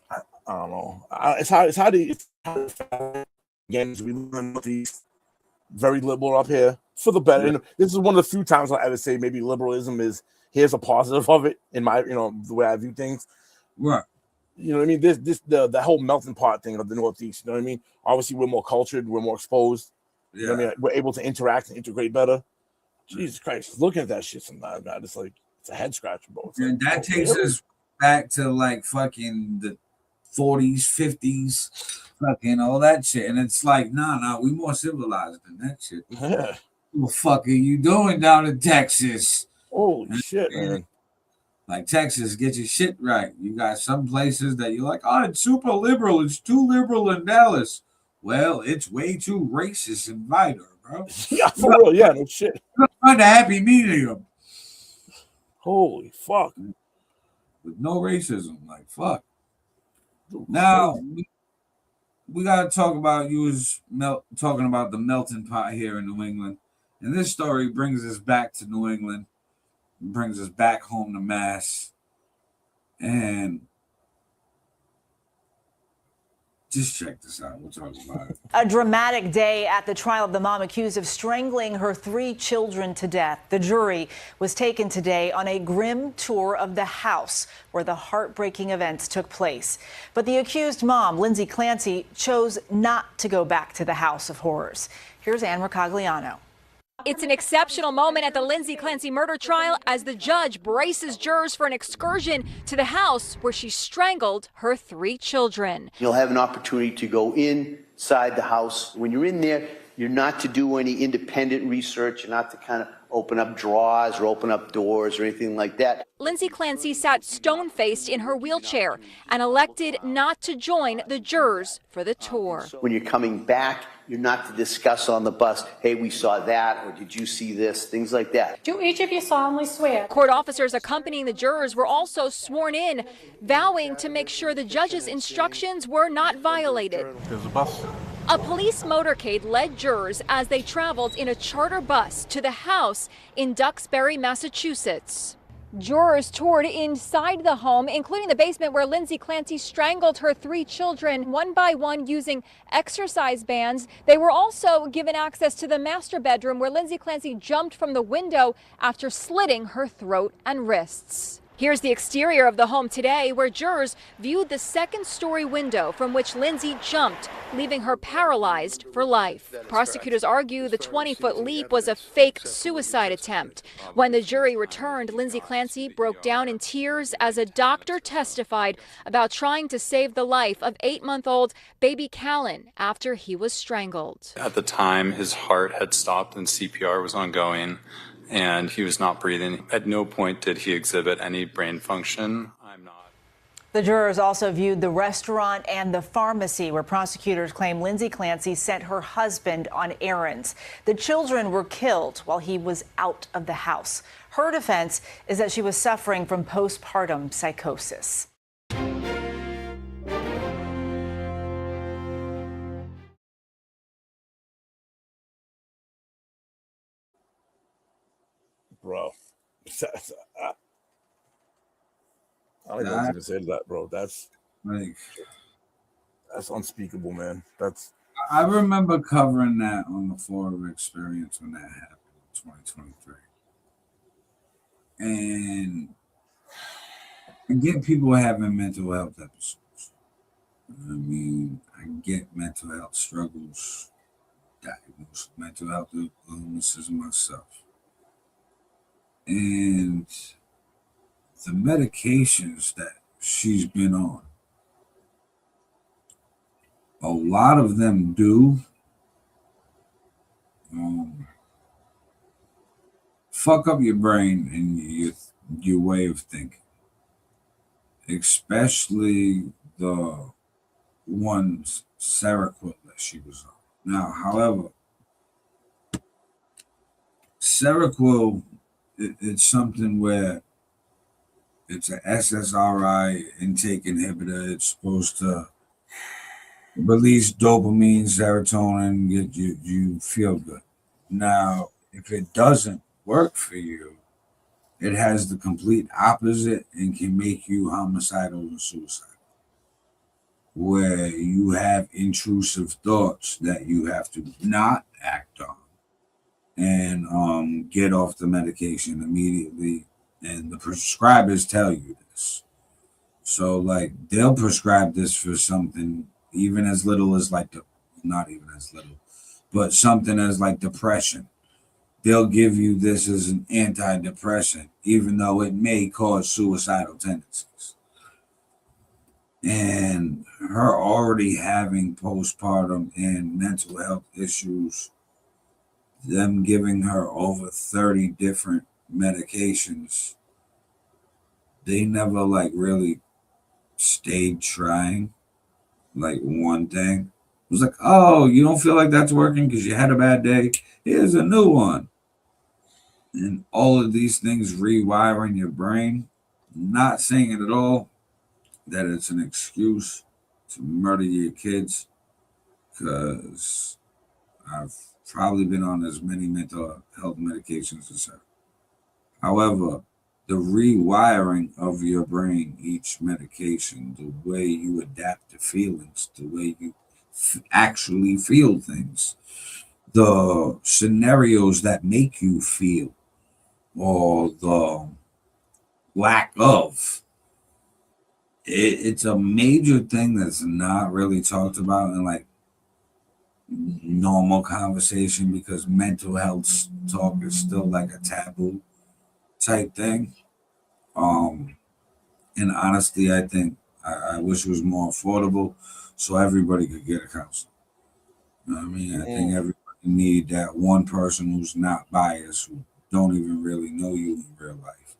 I don't know. It's how again we live in the Northeast, very liberal up here for the better. And this is one of the few times I ever say maybe liberalism is. Here's a positive of it in my, the way I view things. Right. You know what I mean? The whole melting pot thing of the Northeast. You know what I mean? Obviously, we're more cultured, we're more exposed. Yeah. You know what I mean? We're able to interact and integrate better. Jesus Christ, looking at that shit sometimes, man, it's like it's a head scratcher, bro. And that takes us back to like fucking the 40s, 50s, fucking all that shit. And it's like, nah, we more civilized than that shit. Yeah. What the fuck are you doing down in Texas? Holy shit, man. Like Texas, get your shit right. You got some places that you're like, oh, it's super liberal. It's too liberal in Dallas. Well, it's way too racist in Vida, bro. Yeah, for real. Yeah, no shit. Find a happy medium. Holy fuck. With no racism. Like, fuck. Now, we got to talk about, you was talking about the melting pot here in New England. And this story brings us back to New England, brings us back home to Mass. And just check this out. We'll talk about it. A dramatic day at the trial of the mom accused of strangling her 3 children to death. The jury was taken today on a grim tour of the house where the heartbreaking events took place. But the accused mom, Lindsay Clancy, chose not to go back to the house of horrors. Here's Ann Mercogliano. It's an exceptional moment at the Lindsay Clancy murder trial as the judge braces jurors for an excursion to the house where she strangled her 3 children. You'll have an opportunity to go inside the house. When you're in there, you're not to do any independent research. You're not to kind of open up drawers or open up doors or anything like that. Lindsay Clancy sat stone-faced in her wheelchair and elected not to join the jurors for the tour. When you're coming back, you're not to discuss on the bus, hey, we saw that, or did you see this, things like that. Do each of you solemnly swear? Court officers accompanying the jurors were also sworn in, vowing to make sure the judge's instructions were not violated. There's a bus. A police motorcade led jurors as they traveled in a charter bus to the house in Duxbury, Massachusetts. Jurors toured inside the home, including the basement where Lindsay Clancy strangled her 3 children one by one using exercise bands. They were also given access to the master bedroom where Lindsay Clancy jumped from the window after slitting her throat and wrists. Here's the exterior of the home today, where jurors viewed the 2nd-story window from which Lindsay jumped, leaving her paralyzed for life. Prosecutors argue the 20-foot leap was a fake suicide attempt. When the jury returned, Lindsay Clancy broke down in tears as a doctor testified about trying to save the life of 8-month-old baby Callan after he was strangled. At the time, his heart had stopped and CPR was ongoing, and he was not breathing. At no point did he exhibit any brain function. The jurors also viewed the restaurant and the pharmacy where prosecutors claim Lindsay Clancy sent her husband on errands. The children were killed while he was out of the house. Her defense is that she was suffering from postpartum psychosis. Bro. I don't even know what to say to that, bro. That's unspeakable, man. I remember covering that on the Florida Experience when that happened in 2023. And I get people having mental health episodes. I mean, I get mental health struggles, diagnosed with mental health illnesses myself. And the medications that she's been on, a lot of them do fuck up your brain and your way of thinking, especially the ones Seroquel that she was on. Now, however, Seroquel, it's something where it's an SSRI intake inhibitor. It's supposed to release dopamine, serotonin, get you feel good. Now, if it doesn't work for you, it has the complete opposite and can make you homicidal and suicidal, where you have intrusive thoughts that you have to not act on and get off the medication immediately. And the prescribers tell you this. So, like, they'll prescribe this for something even as little as not even as little, but something as like depression. They'll give you this as an antidepressant, even though it may cause suicidal tendencies. And her already having postpartum and mental health issues, them giving her over 30 different medications, they never like really stayed trying like one thing. was like, oh, you don't feel like that's working because you had a bad day? Here's a new one. And all of these things rewiring your brain. Not saying it at all that it's an excuse to murder your kids, because I've probably been on as many mental health medications as her. However, the rewiring of your brain, each medication, the way you adapt to feelings, the way you actually feel things, the scenarios that make you feel, or the lack of. It's a major thing that's not really talked about in like normal conversation, because mental health talk is still like a taboo type thing. Um, and honestly, I think I wish it was more affordable so everybody could get a counselor. You know what I mean? I think everybody need that one person who's not biased, who don't even really know you in real life,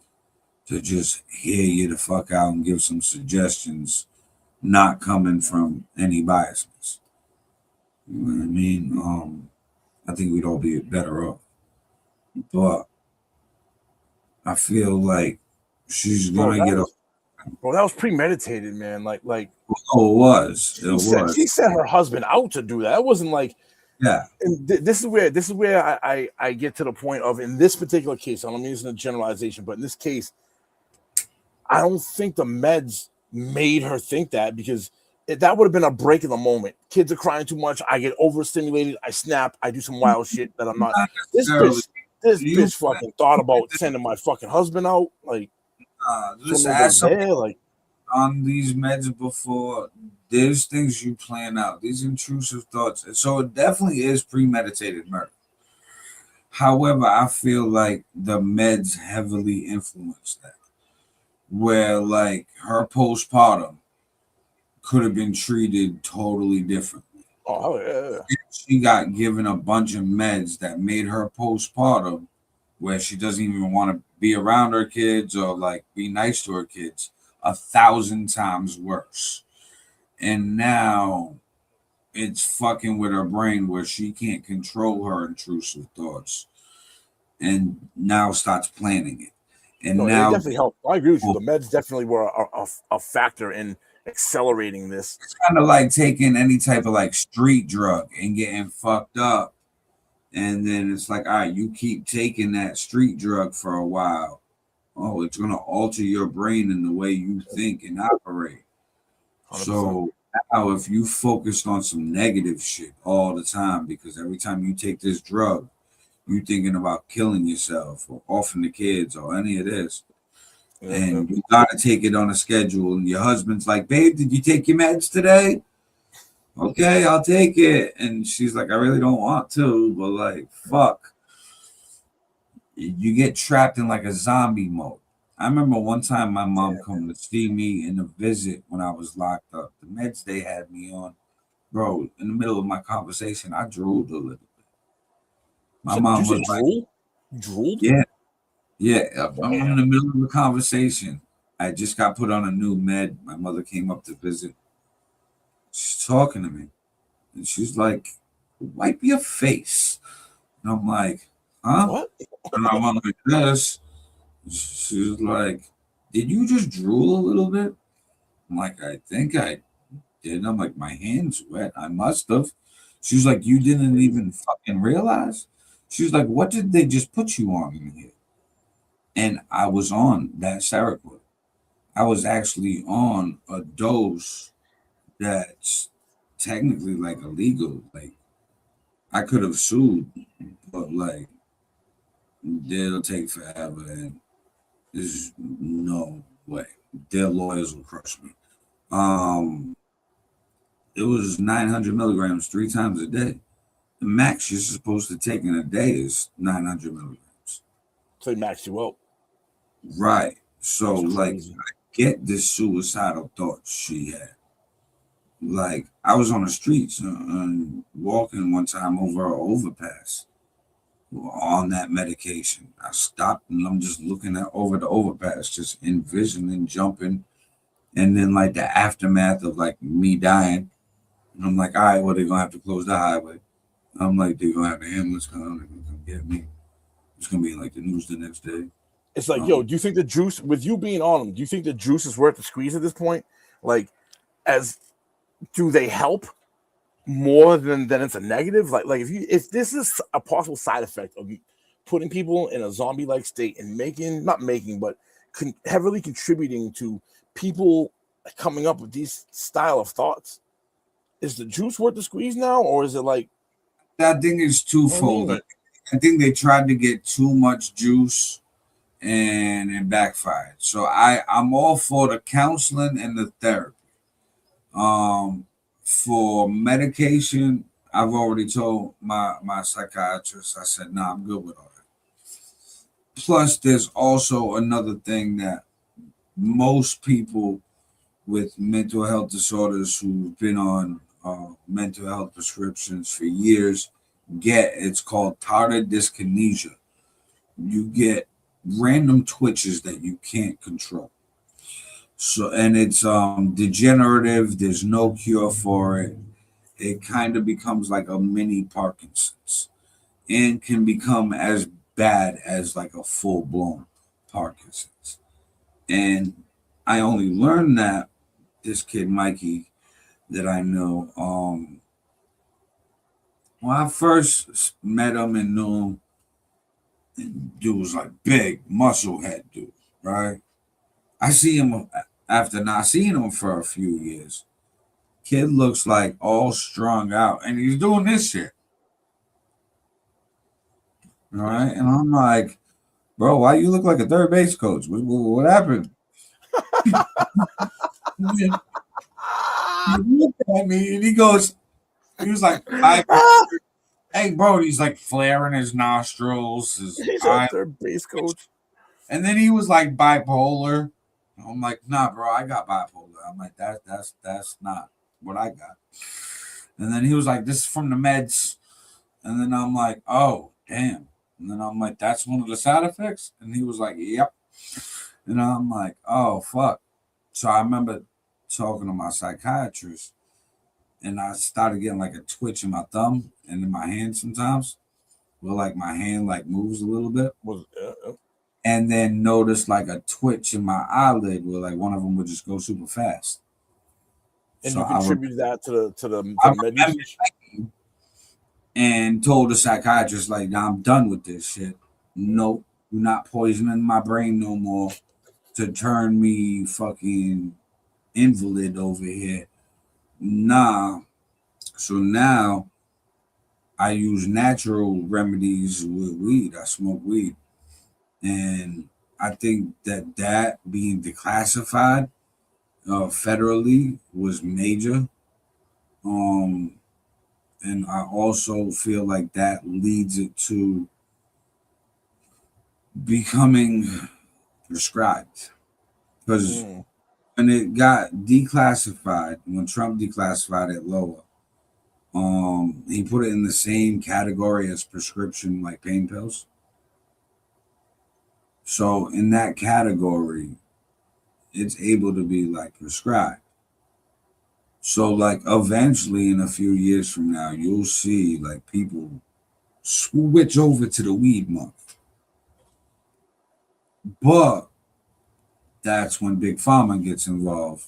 to just hear you the fuck out and give some suggestions, not coming from any biasness. You know what I mean? I think we'd all be better off. But I feel like she's Bro, gonna get a. that was premeditated, man. Like Oh, it was. she sent her husband out to do that. It wasn't like, yeah. And this is where I get to the point of, in this particular case, I don't mean this in a generalization, but in this case, I don't think the meds made her think that, because that would have been a break in the moment. Kids are crying too much. I get overstimulated. I snap. I do some wild shit that I'm not. This bitch fucking thought about sending my fucking husband out. Like, Just so ask there, like, on these meds before. There's things you plan out. These intrusive thoughts. And so it definitely is premeditated murder. However, I feel like the meds heavily influenced that. Where like her postpartum could have been treated totally differently. Oh, yeah. She got given a bunch of meds that made her postpartum, where she doesn't even want to be around her kids or like be nice to her kids, 1,000 times worse. And now it's fucking with her brain where she can't control her intrusive thoughts, and now starts planning it. And No, now it definitely helped. I agree with you. The meds definitely were a factor in accelerating this. it's kind of like taking any type of like street drug and getting fucked up. And then it's like, all right, you keep taking that street drug for a while. Oh, it's going to alter your brain and the way you think and operate. 100%. So now if you focused on some negative shit all the time, because every time you take this drug, you thinking about killing yourself or offing the kids or any of this. And you gotta take it on a schedule. And your husband's like, babe, did you take your meds today? Okay, I'll take it. And she's like, I really don't want to, but like, fuck. You get trapped in like a zombie mode. I remember one time my mom come to see me in a visit when I was locked up. The meds they had me on, bro, in the middle of my conversation, I drooled a little bit. My mom was like, drooled? Yeah. Yeah. I'm in the middle of a conversation. I just got put on a new med. My mother came up to visit. She's talking to me. And she's like, wipe your face. And I'm like, huh? What? And I'm like this. She's like, did you just drool a little bit? I'm like, I think I did. I'm like, my hand's wet. I must have. She's like, you didn't even fucking realize? She's like, what did they just put you on in here? And I was on that Seroquel. I was actually on a dose that's technically like illegal. Like, I could have sued, but like, it'll take forever, and there's no way. Their lawyers will crush me. It was 900 milligrams 3 times a day. The max you're supposed to take in a day is 900 milligrams. So they maxed you out. Right. So, like, I get this suicidal thoughts she had. Like, I was on the streets and walking one time over an overpass on that medication. I stopped and I'm just looking at over the overpass, just envisioning jumping. And then, like, the aftermath of, like, me dying. And I'm like, all right, well, they're gonna have to close the highway. I'm like, they're gonna have the ambulance come, they're gonna come get me. It's gonna be in like the news the next day. It's like, yo, do you think the juice, with you being on them, do you think the juice is worth the squeeze at this point? Like, as do they help more than it's a negative? Like if this is a possible side effect of putting people in a zombie-like state and heavily contributing to people coming up with these style of thoughts, is the juice worth the squeeze now, or is it like? That thing is twofold. I think they tried to get too much juice and it backfired. So I'm all for the counseling and the therapy. For medication, I've already told my psychiatrist, I said, nah, I'm good with all that. Plus, there's also another thing that most people with mental health disorders who've been on mental health prescriptions for years get. It's called tardive dyskinesia. You get random twitches that you can't control. So, and it's degenerative. There's no cure for it. It kind of becomes like a mini Parkinson's and can become as bad as like a full blown Parkinson's. And I only learned that this kid Mikey that I know, when I first met him and knew him, dude was like big muscle head dude, right? I see him after not seeing him for a few years. Kid looks like all strung out, and he's doing this shit. All right, and I'm like, bro, why you look like a third base coach? What happened? He looked at me and he was like, hey, bro, he's like flaring his nostrils. He's a third base coach. And then he was like bipolar. I'm like, nah, bro, I got bipolar. I'm like, that's not what I got. And then he was like, this is from the meds. And then I'm like, oh, damn. And then I'm like, that's one of the side effects? And he was like, yep. And I'm like, oh, fuck. So I remember talking to my psychiatrist, and I started getting like a twitch in my thumb and in my hand sometimes. Where like my hand like moves a little bit. And then noticed like a twitch in my eyelid where like one of them would just go super fast. And so you contribute that to the med usage? And told the psychiatrist, like, I'm done with this shit. Nope, you're not poisoning my brain no more to turn me fucking invalid over here. Nah. So now I use natural remedies with weed. I smoke weed. And I think that being declassified federally was major. And I also feel like that leads it to becoming prescribed. Because when it got declassified, when Trump declassified it lower, he put it in the same category as prescription like pain pills. So in that category, it's able to be like prescribed. So like eventually in a few years from now, you'll see like people switch over to the weed month. But that's when Big Pharma gets involved.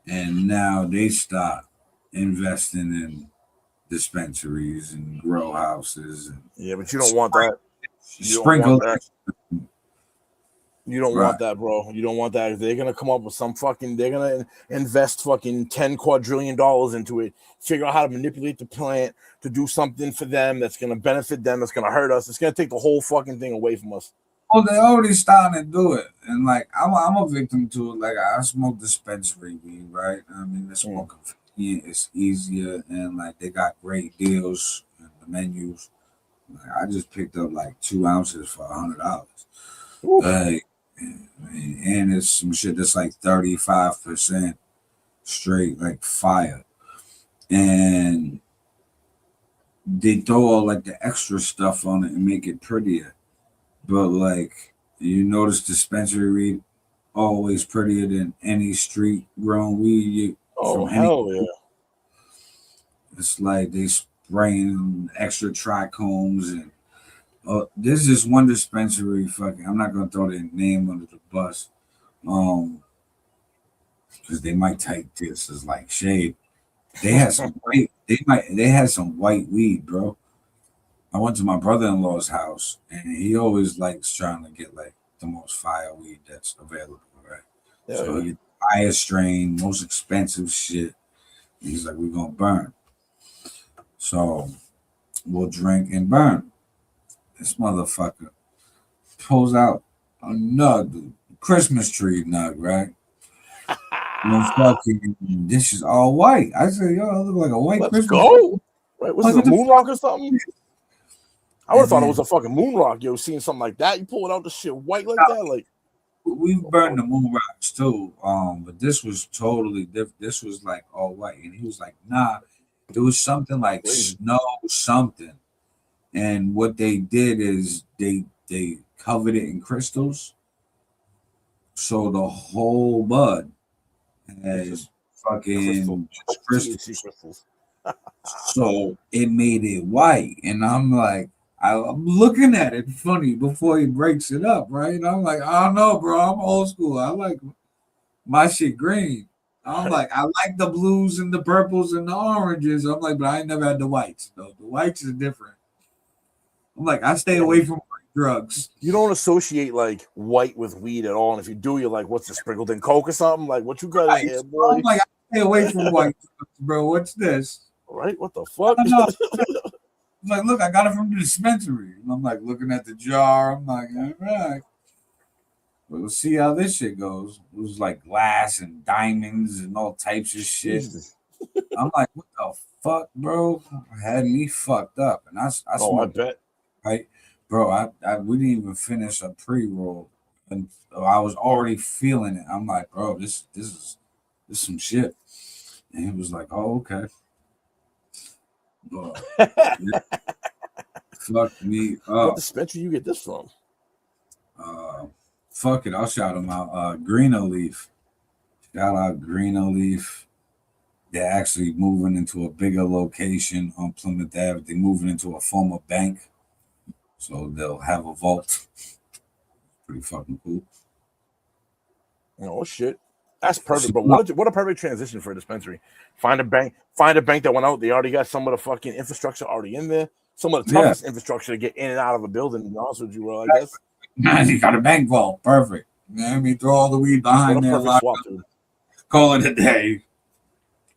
And now they start investing in dispensaries and grow houses. Yeah, but you don't want that. Sprinkle. You don't want that, bro. You don't want that. They're gonna come up with some fucking. They're gonna invest fucking $10 quadrillion into it. Figure out how to manipulate the plant to do something for them that's gonna benefit them. That's gonna hurt us. It's gonna take the whole fucking thing away from us. Oh, they already starting to do it, and like I'm a victim to it. Like I smoke dispensary weed, right? I mean, it's more convenient, it's easier, and like they got great deals in the menus. Like, I just picked up like 2 ounces for $100. Like, and it's some shit that's like 35% straight, like fire, and they throw all like the extra stuff on it and make it prettier. But like you notice dispensary weed always prettier than any street grown weed Oh hell yeah. It's like they spraying extra trichomes and there's this one dispensary. Fucking, I'm not gonna throw their name under the bus, because they might take this as like shade. They had some white. They had some white weed, bro. I went to my brother-in-law's house, and he always likes trying to get like the most fire weed that's available, right? Yeah, So yeah. he get the highest strain, most expensive shit. He's like, we're gonna burn. So we'll drink and burn. This motherfucker pulls out a nug, Christmas tree nug, right? And fucking, this is all white. I said, yo, it look like a white Let's Christmas go. Right, was Look it at a the moon rock or something? I would have And thought it then was a fucking moon rock. Yo, seeing something like that, you pull it out the shit white like that, like we've burned the moon rocks too. But this was totally different. This was like all white. And he was like, nah, it was something like crazy. snow something. And what they did is they covered it in crystals. So the whole bud It's had just fucking just crystals. THC crystals. So it made it white. And I'm like, I'm looking at it funny before he breaks it up, right? I'm like, I don't know, bro. I'm old school. I like my shit green. I'm like, I like the blues and the purples and the oranges. I'm like, but I ain't never had the whites. though. The whites is different. I'm like, I stay away from drugs. You don't associate like white with weed at all, and if you do, you're like, "What's this, sprinkled in coke or something?" Like, what you got in here, boy? I'm like, I stay away from white drugs, bro. What's this? Right? What the fuck? I don't know. I'm like, look, I got it from the dispensary. And I'm like looking at the jar. I'm like, all right. We'll see how this shit goes. It was like glass and diamonds and all types of shit. Jesus. I'm like, what the fuck, bro? Had me fucked up. And I I smoked, bet. right? Bro, we didn't even finish a pre-roll. And I was already feeling it. I'm like, bro, this is some shit. And he was like, oh, okay. Bro, fuck me up. What dispensary you get this from? Fuck it, I'll shout them out. Greeno Leaf. Shout out Greeno Leaf. They're actually moving into a bigger location on Plymouth Ave. They're moving into a former bank. So they'll have a vault. Pretty fucking cool. Oh shit. That's perfect. But what a perfect transition for a dispensary. Find a bank that went out. They already got some of the fucking infrastructure already in there. Some of the toughest infrastructure to get in and out of a building, to be honest with you, bro, I guess. You got a bank vault. Perfect. You know what I mean? Throw all the weed behind there. Call it a day.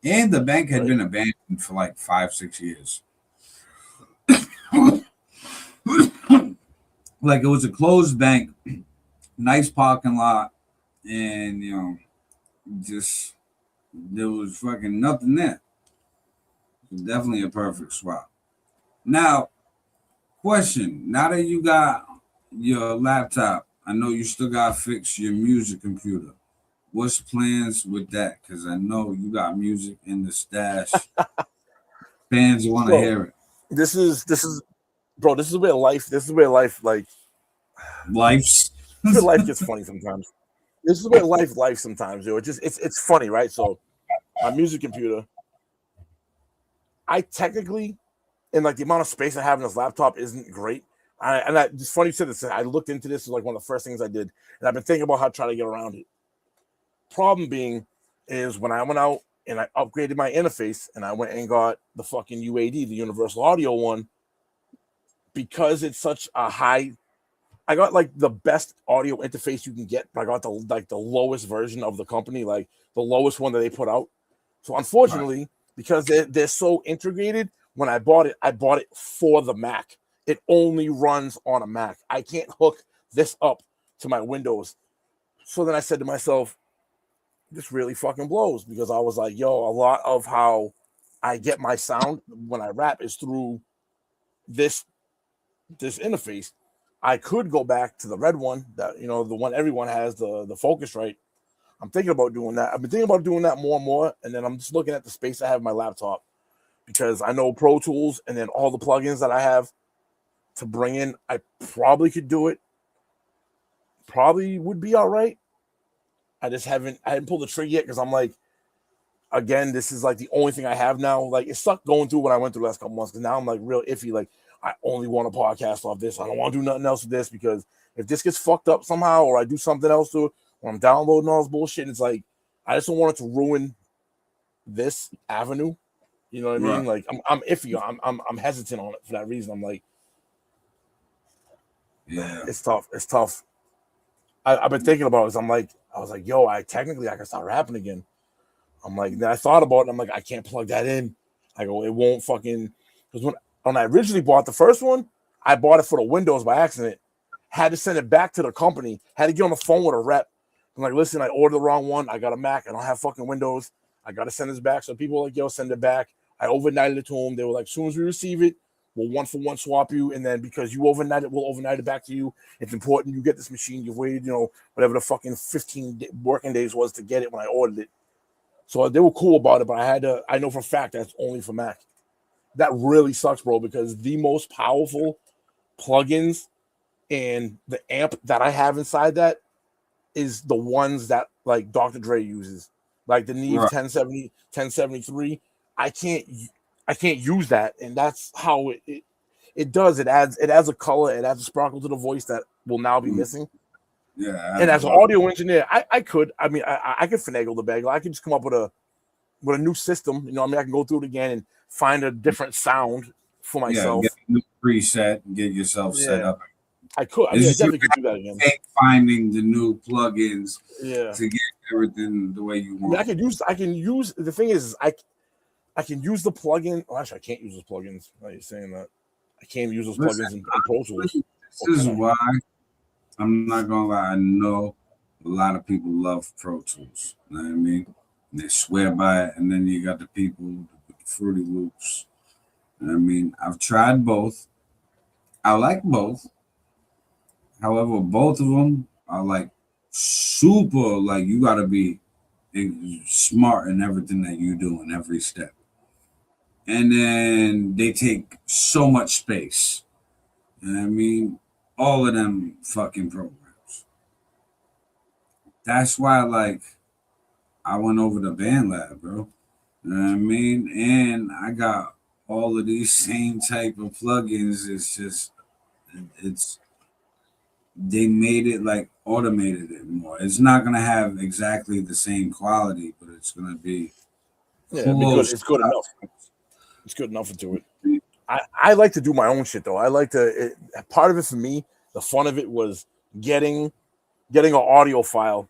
And the bank had been abandoned for like 5-6 years. Like it was a closed bank, nice parking lot, and just there was fucking nothing there. Definitely a perfect spot. Now, question: now that you got your laptop, I know you still got to fix your music computer. What's plans with that? Because I know you got music in the stash. Fans want to hear it. This is bro. This is where life like life gets funny sometimes. This is where life sometimes, yo. It's funny, right? So my music computer, I technically, and like the amount of space I have in this laptop isn't great. It's funny you said this. I looked into this, like one of the first things I did, and I've been thinking about how to try to get around it. Problem being is when I went out and I upgraded my interface and I went and got the fucking UAD, the Universal Audio one, because it's such a high. I got like the best audio interface you can get, but I got the lowest version of the company, like the lowest one that they put out. So unfortunately, because they're so integrated, when I bought it for the Mac. It only runs on a Mac. I can't hook this up to my Windows. So then I said to myself, this really fucking blows, because I was like, yo, a lot of how I get my sound when I rap is through this interface. I could go back to the red one, that the one everyone has, the Focusrite. I'm thinking about doing that. I've been thinking about doing that more and more, and then I'm just looking at the space I have in my laptop, because I know Pro Tools and then all the plugins that I have to bring in, I probably could do it. Probably would be all right. I hadn't pulled the trigger yet, because I'm like, again, this is like the only thing I have now. Like it sucked going through what I went through the last couple months because now I'm like real iffy. Like I only want a podcast off this. I don't want to do nothing else with this because if this gets fucked up somehow or I do something else to it when I'm downloading all this bullshit, it's like I just don't want it to ruin this avenue. You know what I mean? Like I'm iffy. I'm hesitant on it for that reason. I'm like, yeah, it's tough. It's tough. I've been thinking about it. I was like, yo, I can start rapping again. I'm like, then I thought about it. And I'm like, I can't plug that in. I go, it won't fucking, because when I originally bought the first one, I bought it for the Windows by accident. Had to send it back to the company. Had to get on the phone with a rep. I'm like, listen, I ordered the wrong one. I got a Mac. I don't have fucking Windows. I got to send this back. So people were like, yo, send it back. I overnighted it to them. They were like, as soon as we receive it, we'll one for one swap you. And then because you overnight it, we'll overnight it back to you. It's important you get this machine. You've waited, whatever the fucking 15 working days was to get it when I ordered it. So they were cool about it, but I know for a fact that's only for Mac. That really sucks, bro, because the most powerful plugins and the amp that I have inside that is the ones that like Dr. Dre uses. Like the Neve 1070, 1073. I can't use that, and that's how it does. It adds a color, it adds a sparkle to the voice that will now be missing. Yeah, and as an audio engineer, I could finagle the bagel. I could just come up with a new system. I can go through it again and find a different sound for myself. Yeah, get a new preset and get yourself set up. I could. I definitely could do that again. Finding the new plugins to get everything the way you want. I can use. The thing is, I can use the plugin. Well, actually, I can't use those plugins. Now you're saying that. I can't use those plugins in Pro Tools. This is why I'm not gonna lie. I know a lot of people love Pro Tools. You know what I mean? They swear by it, and then you got the people with the Fruity Loops. You know what I mean? I've tried both. I like both. However, both of them are like super. Like you got to be smart in everything that you do in every step. And then they take so much space. You know what I mean? All of them fucking programs. That's why, like, I went over to BandLab, bro. You know what I mean? And I got all of these same type of plugins. They made it like automated it more. It's not gonna have exactly the same quality, but it's gonna be close. It's good enough. It's good enough to it. I like to do my own shit though. I like to. Part of it for me, the fun of it was getting an audio file,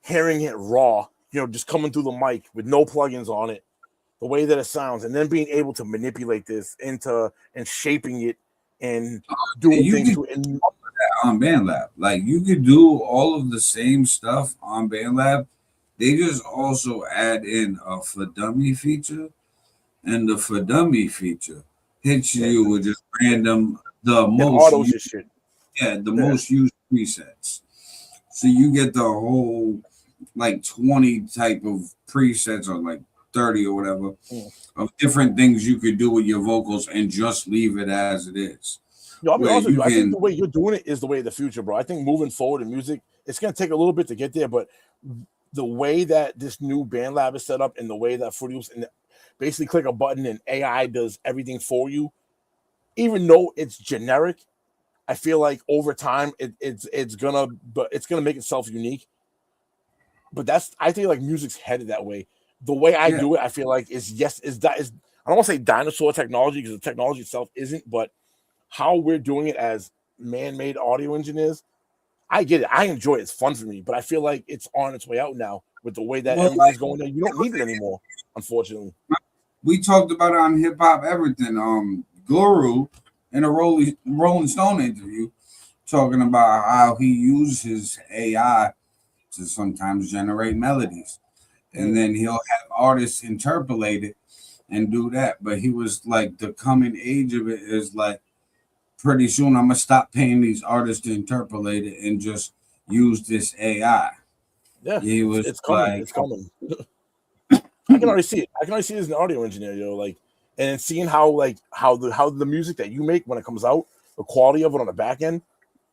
hearing it raw. Just coming through the mic with no plugins on it, the way that it sounds, and then being able to manipulate this and shaping it and doing things to it. On BandLab, like you could do all of the same stuff on BandLab. They just also add in a for dummy feature, and the for dummy feature hits you with just random most used presets. So you get the whole like 20 type of presets or like 30 or whatever of different things you could do with your vocals and just leave it as it is. I'll be honest with you. I think the way you're doing it is the way of the future, bro. I think moving forward in music, it's going to take a little bit to get there, but the way that this new BandLab is set up and the way that Fruity Loops and basically click a button and AI does everything for you, even though it's generic, I feel like over time it's gonna make itself unique. But I think like music's headed that way. The way I do it, I feel like is I don't want to say dinosaur technology because the technology itself isn't, but how we're doing it as man-made audio engineers, I get it. I enjoy it. It's fun for me, but I feel like it's on its way out now with the way that everything's going there. You don't need it anymore, unfortunately. We talked about it on Hip Hop Everything. Guru in a Rolling Stone interview talking about how he uses AI to sometimes generate melodies. And then he'll have artists interpolate it and do that. But he was like, the coming age of it is like, pretty soon I'm gonna stop paying these artists to interpolate it and just use this AI. Yeah, it's coming. It's coming. I can already see it. I can already see it as an audio engineer, like, and seeing how the music that you make when it comes out, the quality of it on the back end.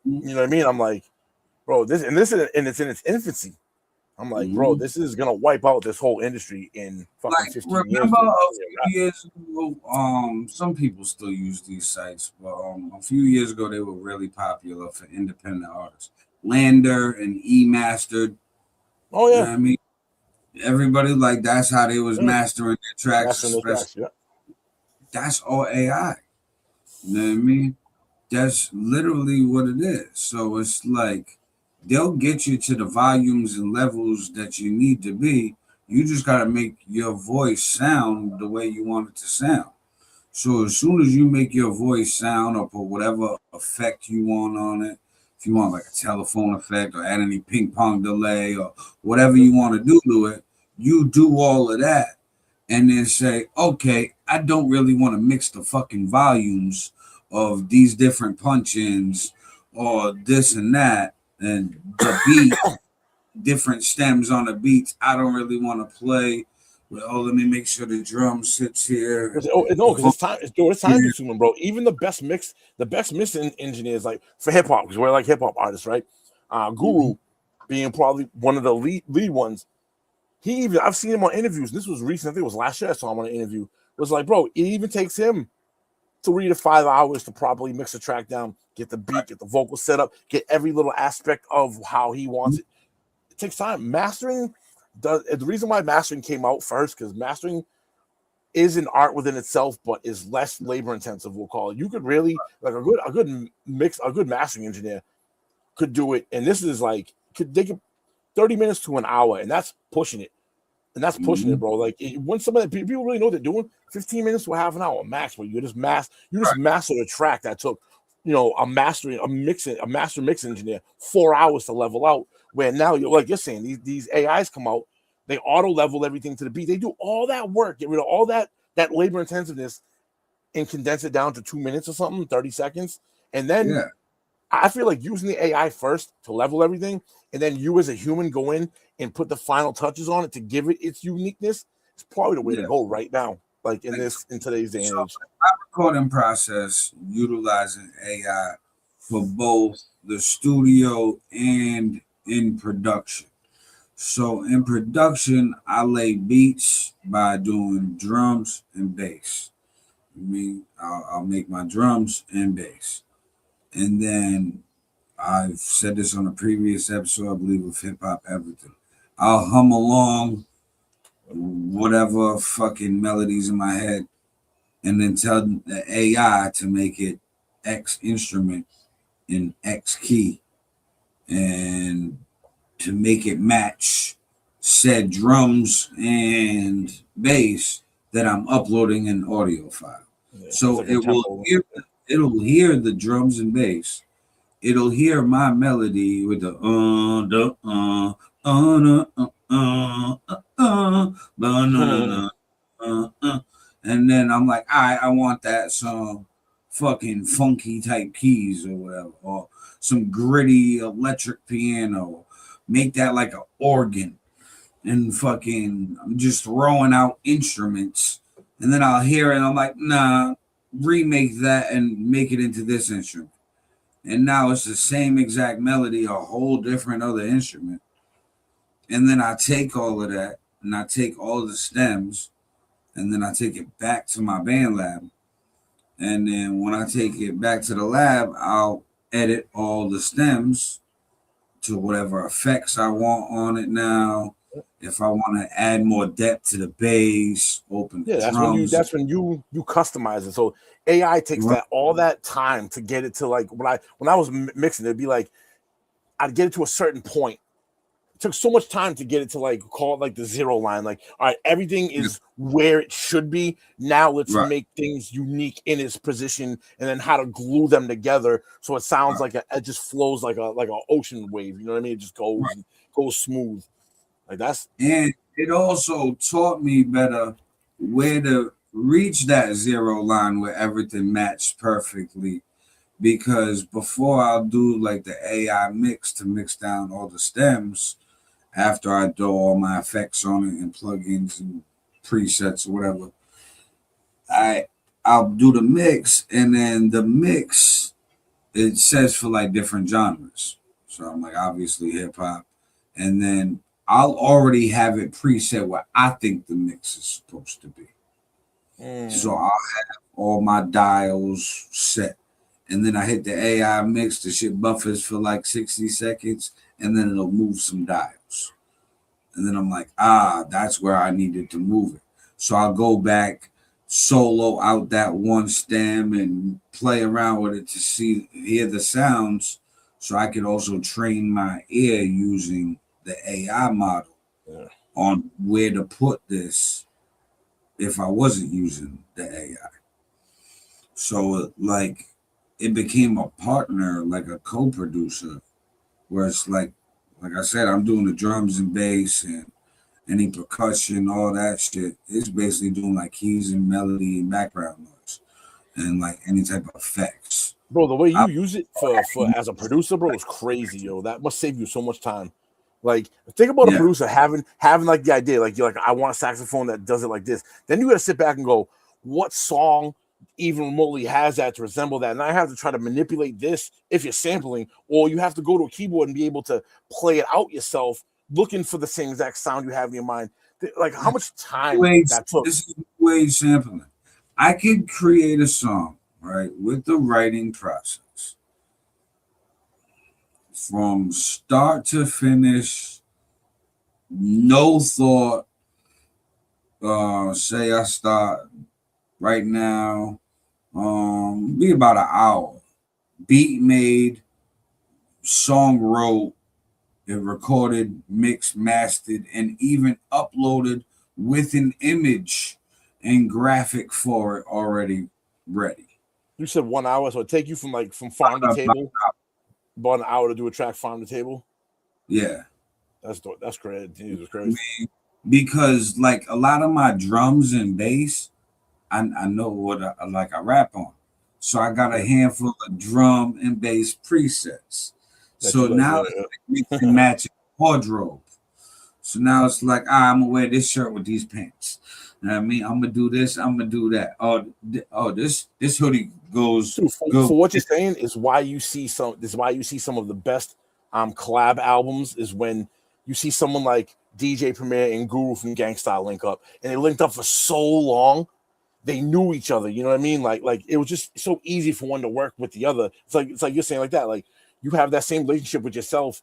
You know what I mean? I'm like, bro, it's in its infancy. I'm like, bro, this is gonna wipe out this whole industry in fucking Like, 15 years. remember Dude. a few years ago, some people still use these sites, but a few years ago they were really popular for independent artists. Lander and E Mastered. Oh You know yeah, what I mean, everybody like that's how they was yeah. mastering their tracks, Mastering those especially. tracks. Yeah. That's all AI. You know what I mean? That's literally what it is. So it's like they'll get you to the volumes and levels that you need to be. You just got to make your voice sound the way you want it to sound. So as soon as you make your voice sound or put whatever effect you want on it, if you want like a telephone effect or add any ping pong delay or whatever you want to do to it, you do all of that and then say, okay, I don't really want to mix the fucking volumes of these different punch-ins or this and that and the beat, different stems on the beats. I don't really want to play with, oh, let me make sure the drum sits here. No, because it's time consuming, bro. Even the best mixing engineers, like for hip hop, because we're like hip hop artists, right? Guru being probably one of the lead ones. I've seen him on interviews. This was recent. I think it was last year. I saw him on an interview. Was like, bro, it even takes him 3 to 5 hours to properly mix a track down, get the beat, get the vocal set up, get every little aspect of how he wants it. It takes time. Mastering the reason why mastering came out first, because mastering is an art within itself, but is less labor intensive. We'll call it. You could really like a good mastering engineer could do it, and this is like they could 30 minutes to an hour, and that's pushing it. And that's pushing it, bro. Like when somebody people really know what they're doing, 15 minutes to a half an hour max, where you just master a track that took, a master mix engineer 4 hours to level out. Where now you're saying these AIs come out, they auto level everything to the beat. They do all that work, get rid of all that labor intensiveness, and condense it down to 2 minutes or something, 30 seconds, and then. I feel like using the AI first to level everything, and then you as a human go in and put the final touches on it to give it its uniqueness. It's probably the way to go right now, like in today's day and age. My recording process utilizing AI for both the studio and in production. So in production, I lay beats by doing drums and bass. I'll make my drums and bass. And then I've said this on a previous episode, I believe, of Hip Hop Everything. I'll hum along whatever fucking melodies in my head and then tell the AI to make it X instrument in X key and to make it match said drums and bass that I'm uploading an audio file. So it'll hear the drums and bass. It'll hear my melody with the and then I'm like, I want that some fucking funky type keys or whatever, or some gritty electric piano. Make that like an organ, and fucking I'm just throwing out instruments, and then I'll hear it. And I'm like, nah, remake that and make it into this instrument. And now it's the same exact melody, a whole different other instrument. And then I take all of that and I take all the stems and then I take it back to my band lab. And then when I take it back to the lab, I'll edit all the stems to whatever effects I want on it now. If I want to add more depth to the bass, open the drums. That's when you customize it. So AI takes all that time to get it to like when I was mixing, it'd be like I'd get it to a certain point. It took so much time to get it to like call it like the zero line. Like, all right, everything is where it should be. Now let's make things unique in its position, and then how to glue them together so it sounds like it just flows like a ocean wave. You know what I mean? It just goes smooth. Like that's and it also taught me better where to reach that zero line where everything matched perfectly. Because before I'll do like the AI mix to mix down all the stems, after I do all my effects on it and plugins and presets or whatever, I'll do the mix, and then the mix it says for like different genres. So I'm like obviously hip hop, and then I'll already have it preset where I think the mix is supposed to be. So I'll have all my dials set. And then I hit the AI mix, the shit buffers for like 60 seconds, and then it'll move some dials. And then I'm like, that's where I needed to move it. So I'll go back, solo out that one stem and play around with it to hear the sounds. So I could also train my ear using the AI model on where to put this if I wasn't using the AI. So like it became a partner, like a co-producer, where it's like I said, I'm doing the drums and bass and any percussion, all that shit. It's basically doing like keys and melody and background noise and like any type of effects. Bro, the way you use it for as a producer, bro, is crazy, yo. That must save you so much time. Like, think about a producer having like the idea, like you're like, I want a saxophone that does it like this. Then you got to sit back and go, what song even remotely has that to resemble that? And I have to try to manipulate this if you're sampling, or you have to go to a keyboard and be able to play it out yourself, looking for the same exact sound you have in your mind. Like, how much time that took? This is way sampling. I could create a song, right, with the writing process from start to finish, no thought. Say I start right now, be about an hour. Beat made, song wrote, it recorded, mixed, mastered, and even uploaded with an image and graphic for it already ready. You said 1 hour, so it take you from farm to table, about an hour to do a track farm to table. Yeah, that's crazy. Jesus Christ. Because like a lot of my drums and bass, I know what I rap on, so I got a handful of drum and bass presets. So now it's like mix and match wardrobe. So now it's like, I'm gonna wear this shirt with these pants. You know what I mean? I'm gonna do this. I'm gonna do that. Oh, this hoodie goes. Dude, for what you're saying is why you see some. This is why you see some of the best collab albums is when you see someone like DJ Premier and Guru from Gang Style link up, and they linked up for so long. They knew each other, you know what I mean? Like it was just so easy for one to work with the other. It's like you're saying like that. Like you have that same relationship with yourself,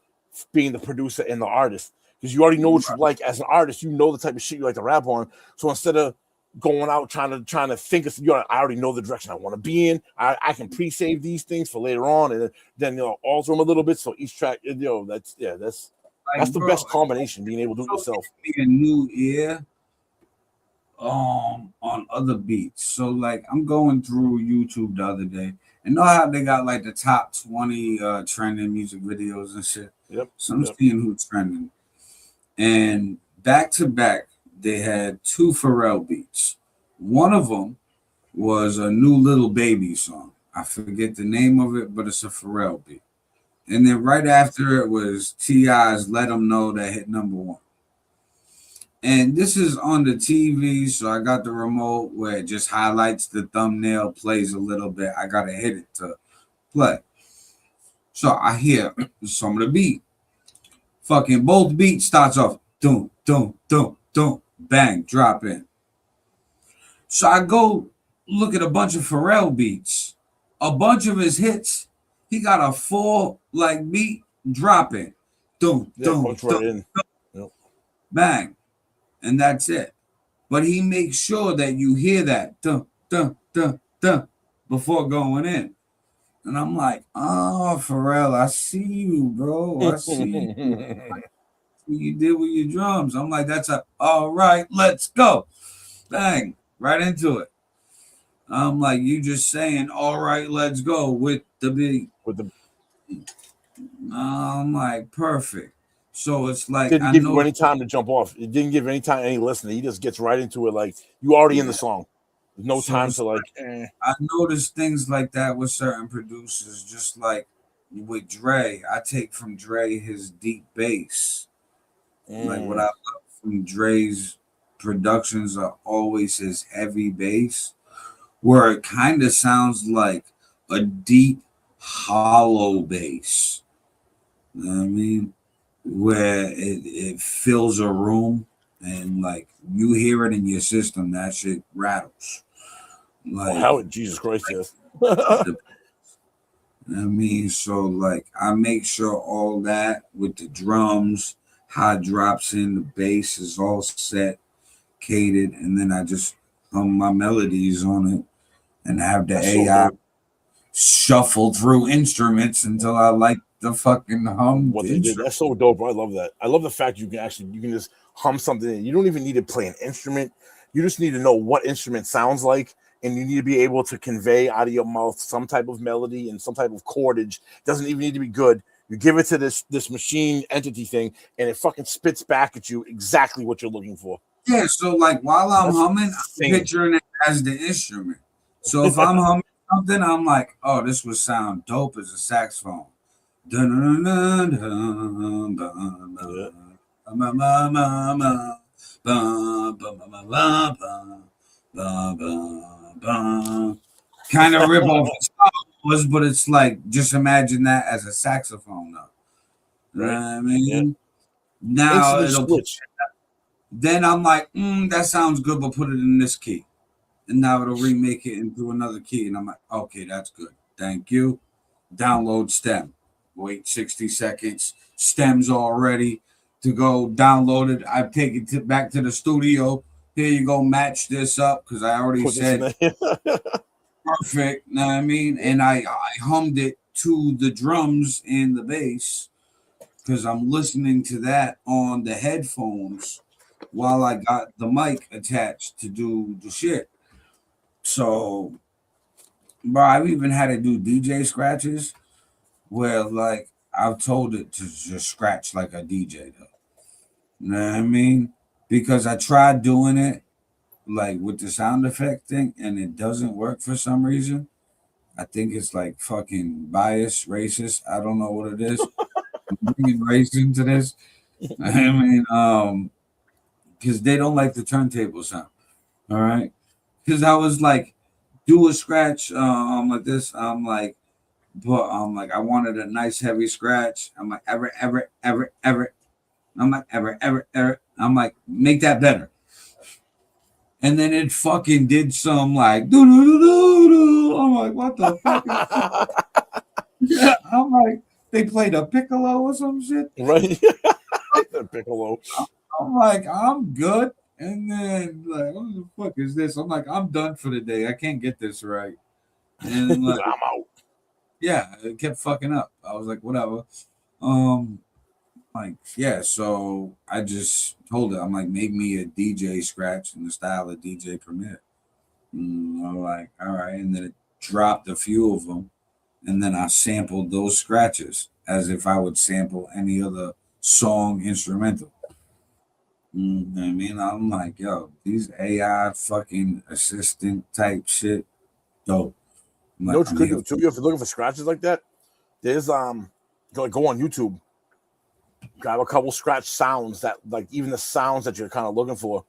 being the producer and the artist, because you already know what you like as an artist. You know the type of shit you like to rap on. So instead of going out trying to think of, I already know the direction I want to be in. I can pre-save these things for later on, and then alter them a little bit. So each track, that's the best combination. Being able to do it yourself. A new ear. On other beats. So like I'm going through YouTube the other day and know how they got like the top 20 trending music videos and shit. Yep. So I'm seeing who's trending. And back to back, they had two Pharrell beats. One of them was a new Little Baby song. I forget the name of it, but it's a Pharrell beat. And then right after it was T.I.'s Let 'Em Know that hit #1. And this is on the TV, so I got the remote where it just highlights the thumbnail, plays a little bit. I gotta hit it to play. So I hear some of the beat. Fucking both beats starts off, dum, dum, dum, dum, bang, drop in. So I go look at a bunch of Pharrell beats. A bunch of his hits, he got a full beat drop in. Dum, dum, dum, dum, bang. And that's it. But he makes sure that you hear that dun, dun, dun, dun, before going in. And I'm like, oh, Pharrell, I see you, bro. I see you. You did with your drums. I'm like, that's all right, let's go. Bang, right into it. I'm like, you just saying, all right, let's go with the beat. I'm like, perfect. So it's like Didn't give you any time to jump off. It didn't give any time any listening. He just gets right into it. Like you already in the song. There's no time to I noticed things like that with certain producers, just like with Dre. I take from Dre his deep bass. Like what I love from Dre's productions are always his heavy bass, where it kind of sounds like a deep, hollow bass. You know what I mean? where it fills a room and like you hear it in your system, that shit rattles. Well, Like, hell, Jesus Christ, yes. I mean, so like I make sure all that with the drums, how it drops in, the bass is all set, catered, and then I just hum my melodies on it and have the That's so AI dope. shuffle through instruments until I like the fucking hummed What they did, instrument. that's so dope. I love that. I love the fact you can just hum something in. You don't even need to play an instrument. You just need to know what instrument sounds like, and you need to be able to convey out of your mouth some type of melody and some type of chordage. Doesn't even need to be good. You give it to this machine entity thing, and it fucking spits back at you exactly what you're looking for. Yeah, so like while I'm That's humming, I'm insane. picturing it as the instrument. So if I'm humming something, I'm like, oh, this would sound dope as a saxophone. Dun, dun, dun, dun, dun, dun, dun. Ma, ma, ma, ma. Ba, ba, ba, ba, ba, ba. Ba, ba, ba. Kind of rip off the was, but it's like just imagine that as a saxophone though. You know Right? what I Yeah. mean? Now Instantly it'll switch. then I'm like, that sounds good, but put it in this key. And now it'll remake it into another key. And I'm like, okay, that's good. Thank you. Download stem. Wait 60 seconds. Stem's all ready to go. Download it. I take it back to the studio. Here you go. Match this up because I already Put this in said there. perfect. Know what I mean? And I hummed it to the drums and the bass because I'm listening to that on the headphones while I got the mic attached to do the shit. So, bro, I've even had to do DJ scratches where, like, I've told it to just scratch like a DJ, though. You know what I mean? Because I tried doing it, like, with the sound effect thing, and it doesn't work for some reason. I think it's like fucking bias, racist. I don't know what it is. I'm bringing race into this. I mean, because they don't like the turntable sound. All right. Because I was like, do a scratch like this. I'm like, but I wanted a nice heavy scratch. I'm like, ever. I'm like, ever. I'm like, make that better. And then it fucking did some like, do do do do do. I'm like, what the fuck is this? Yeah, I'm like, they played a piccolo or some shit. Right? Piccolo. I'm like, I'm good. And then like, what the fuck is this? I'm like, I'm done for the day. I can't get this right. And like, I'm out. yeah, it kept fucking up. I was like, whatever. Um, like, yeah, so I just told it, I'm like, make me a DJ scratch in the style of DJ Premier. I'm like, all right. And then it dropped a few of them. And then I sampled those scratches as if I would sample any other song instrumental. I mean, I'm like, yo, these AI fucking assistant type shit, dope. I'm You know like, what you I'm could here. do too? If you're looking for scratches like that, there's go on YouTube, grab a couple scratch sounds that like even the sounds that you're kind of looking for,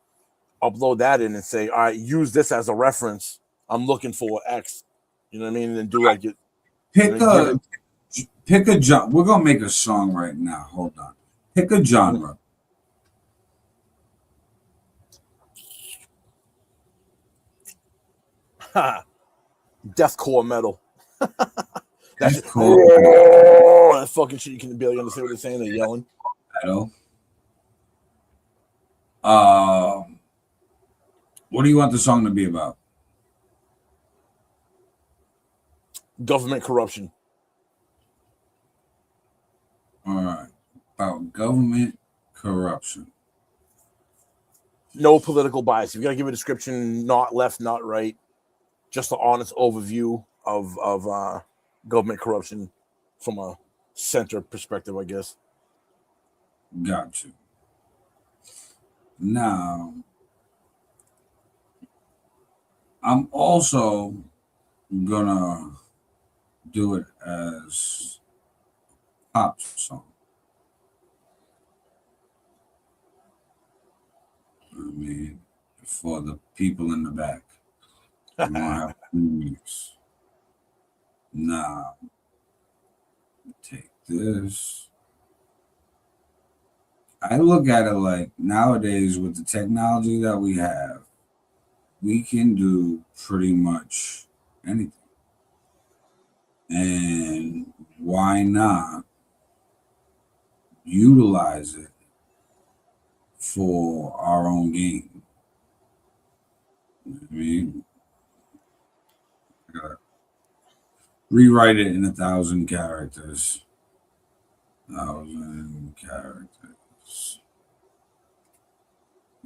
upload that in and say, all right, use this as a reference. I'm looking for X. You know what I mean? And then do like it. Pick Give it. pick a genre. We're gonna make a song right now. Hold on. Pick a genre. Deathcore metal. That's Deathcore that fucking shit. You can barely understand what they're saying. They're yelling. metal. What do you want the song to be about? Government corruption. All right, about government corruption. No political bias. You got to give a description, not left, not right. Just an honest overview of government corruption from a center perspective, I guess. Got you. Now, I'm also gonna do it as pop song. I mean, for the people in the back. You won't have remix. Now, take this. I look at it like nowadays with the technology that we have, we can do pretty much anything. And why not utilize it for our own gain? I mean, rewrite it in 1,000 characters. 1,000 characters.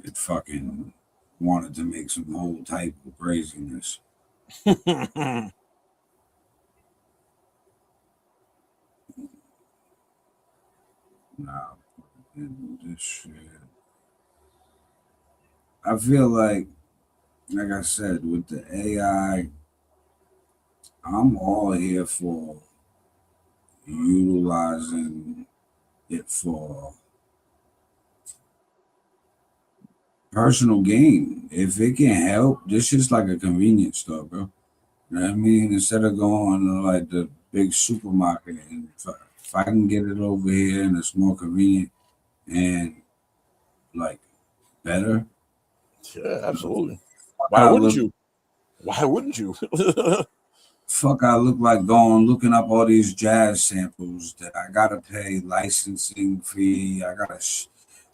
It fucking wanted to make some whole type of craziness. Nah, this shit. I feel like I said, with the AI, I'm all here for utilizing it for personal gain. If it can help, this is like a convenience store, bro. You know what I mean? Instead of going to like the big supermarket, and if I can get it over here and it's more convenient and like better. Yeah, absolutely. I Why wouldn't look, you? Why wouldn't you? fuck, I look like going looking up all these jazz samples that I gotta pay licensing fee. I gotta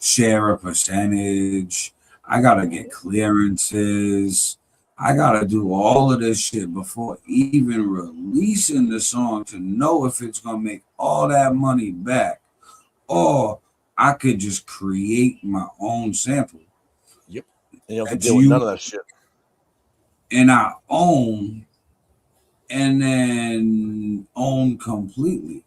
share a percentage. I gotta get clearances. I gotta do all of this shit before even releasing the song to know if it's gonna make all that money back, or I could just create my own sample. Yep. And you don't have to That's deal with none you of that shit. and I own, and then own completely.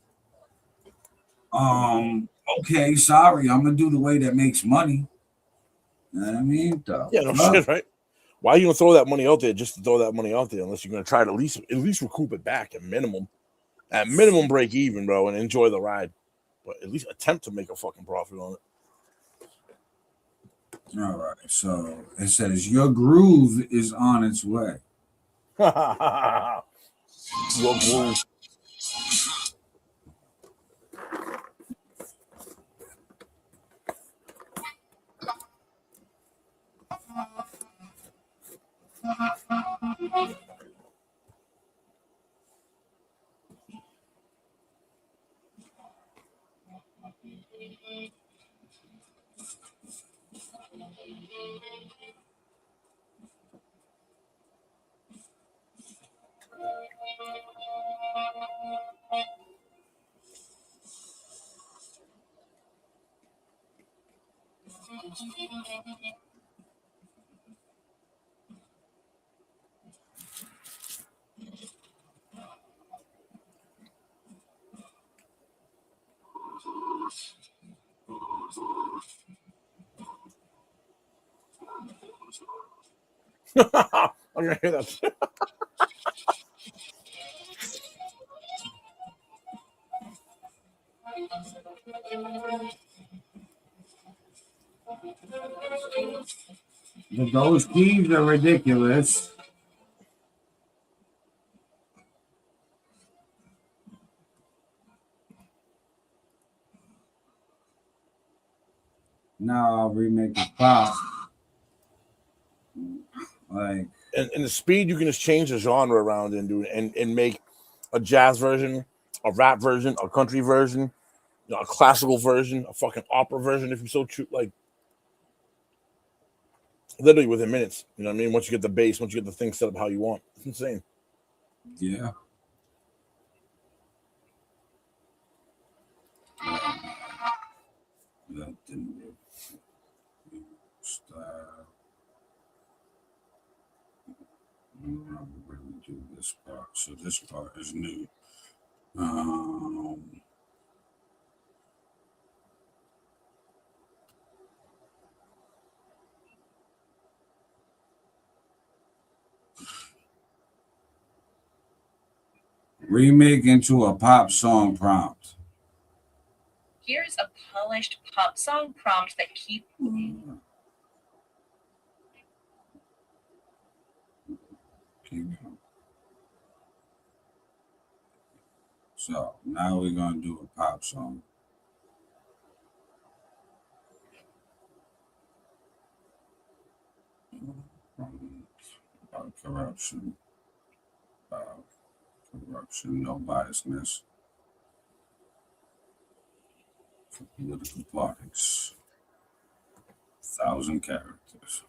Okay, sorry, I'm gonna do the way that makes money. You know what I mean? The Yeah, no fuck? shit, right? Why are you gonna throw that money out there just to throw that money out there unless you're gonna try to at least recoup it back at minimum. At minimum break even, bro, and enjoy the ride. But at least attempt to make a fucking profit on All right, so it says your groove is on its way. it. Your groove. I'm gonna hear that shit. Those keys are ridiculous. Now I'll remake the pop. Like, And the speed, you can just change the genre around and do and make a jazz version, a rap version, a country version, a classical version, a fucking opera version, if you so choose. Like literally within minutes. You know what I mean? Once you get the bass, once you get the thing set up how you want, it's insane. yeah. That didn't work. Style. I'm going to do this part. So this part is new. Remake into a pop song prompt. Here's a polished pop song prompt that keeps. So now we're gonna do a pop song. corruption, no biasness for political parties. 1,000 characters.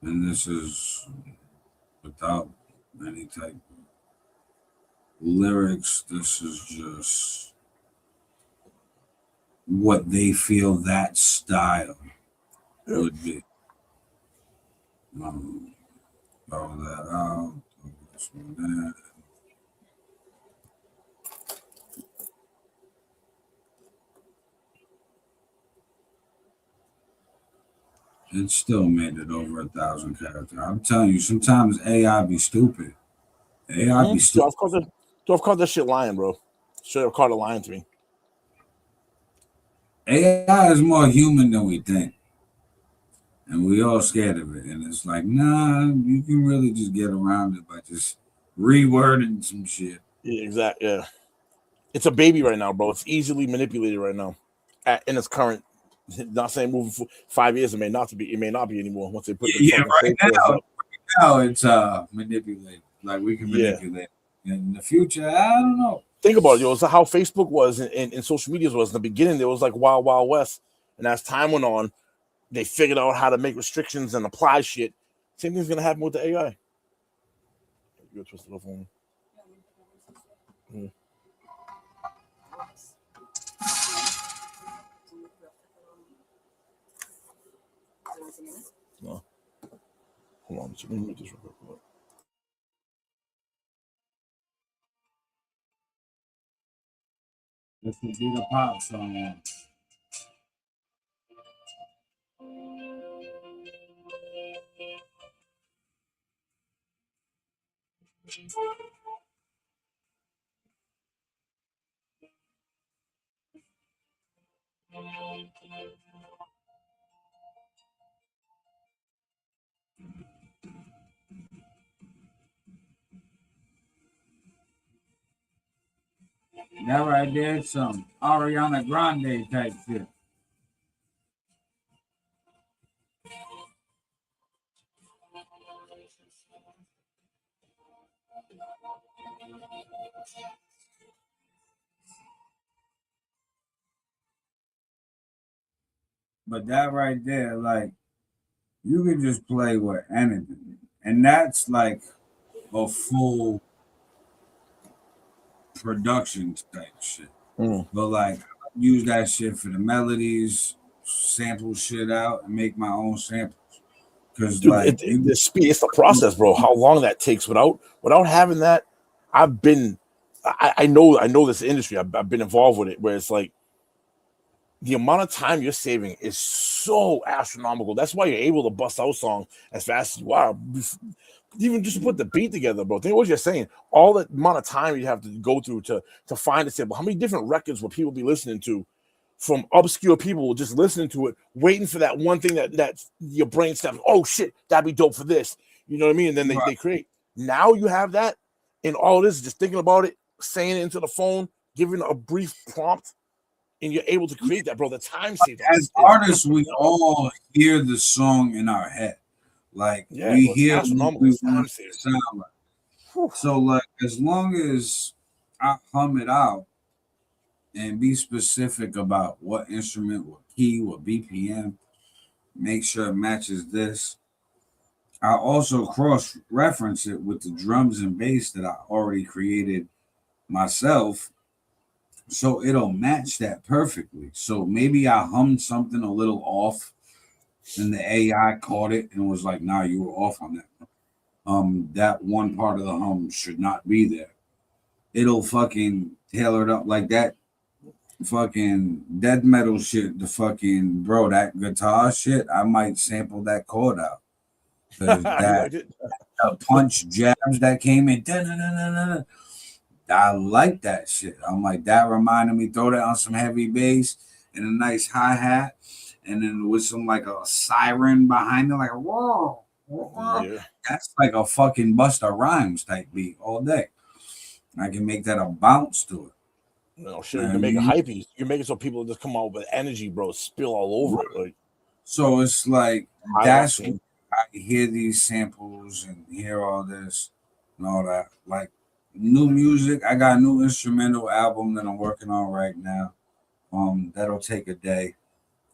And this is without any type of lyrics. This is just what they feel that style would be. Throw that out. Throw this one there. It still made it over 1,000 characters. I'm telling you, sometimes AI be stupid. AI be stupid. I've called that shit lying, bro. Should have called it lying to me. AI is more human than we think. And we all scared of it. And it's like, nah, you can really just get around it by just rewording some shit. Yeah, exactly. Yeah. It's a baby right now, bro. It's easily manipulated right now. In its current, not saying moving for 5 years, it may not be anymore once they put the fucking right now it's manipulated. Like we can manipulate. In the future, I don't know. Think about it, yo. It's how Facebook was and social media was in the beginning. There was like Wild Wild West, and as time went on, they figured out how to make restrictions and apply shit. Same thing's gonna happen with the AI. You're twisted up on me. No. Hold on, let me read this real quick. This would be the pop song. That right there, some Ariana Grande type shit. But that right there, like, you can just play with anything. And that's like a full production type shit. But like, use that shit for the melodies, sample shit out, and make my own samples. Because like the speed, it's the process, bro. How long that takes without having that. I know this industry. I've been involved with it, where it's like the amount of time you're saving is so astronomical. That's why you're able to bust out songs as fast as you are. Even just to put the beat together, bro. Think what you're saying. All the amount of time you have to go through to find a sample. How many different records will people be listening to? From obscure people just listening to it, waiting for that one thing that your brain snaps. Oh shit, that'd be dope for this. You know what I mean? And then they create. Now you have that, and all this just thinking about it, saying it into the phone, giving a brief prompt, and you're able to create that, bro. The time saved. As artists, we all hear the song in our head. Like we hear what we want it to sound like. So like as long as I hum it out and be specific about what instrument, what key, what BPM, make sure it matches this. I also cross-reference it with the drums and bass that I already created myself, so it'll match that perfectly. So maybe I hummed something a little off, and the AI caught it and was like, "Nah, you were off on that. That one part of the hum should not be there." It'll fucking tailor it up like that. Fucking death metal shit. The fucking bro, that guitar shit. I might sample that chord out. That punch jabs that came in. I like that shit. I'm like, that reminded me, throw that on some heavy bass and a nice hi-hat, and then with some like a siren behind it, like a whoa. Yeah. That's like a fucking Busta Rhymes type beat all day. I can make that a bounce to it. Shit, you can make it hypey. You can make it so people just come out with energy, bro, spill all over it. Like, so it's like high that's octane. when I hear these samples and hear all this and all that. Like new music, I got a new instrumental album that I'm working on right now. That'll take a day,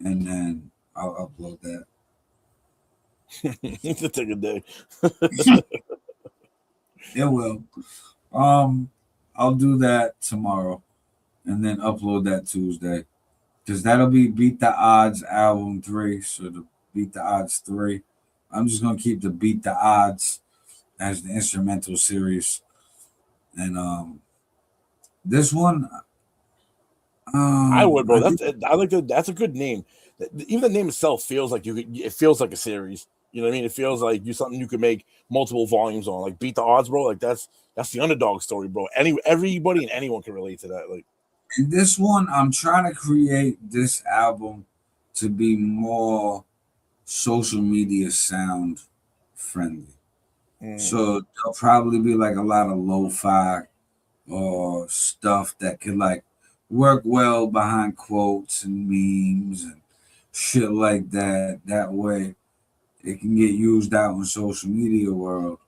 and then I'll upload that. It'll take a day. It will. I'll do that tomorrow, and then upload that Tuesday, because that'll be Beat the Odds album 3. So the Beat the Odds 3. I'm just gonna keep the Beat the Odds as the instrumental series, and this one, I would, bro. I think I like that. That's a good name. Even the name itself feels like it feels like a series. You know what I mean? It feels like something you could make multiple volumes on. Like Beat the Odds, bro. Like that's the underdog story, bro. Everybody and anyone can relate to that. Like in this one, I'm trying to create this album to be more social media sound friendly. So there'll probably be like a lot of lo-fi or stuff that could like work well behind quotes and memes and shit like that. That way it can get used out in social media world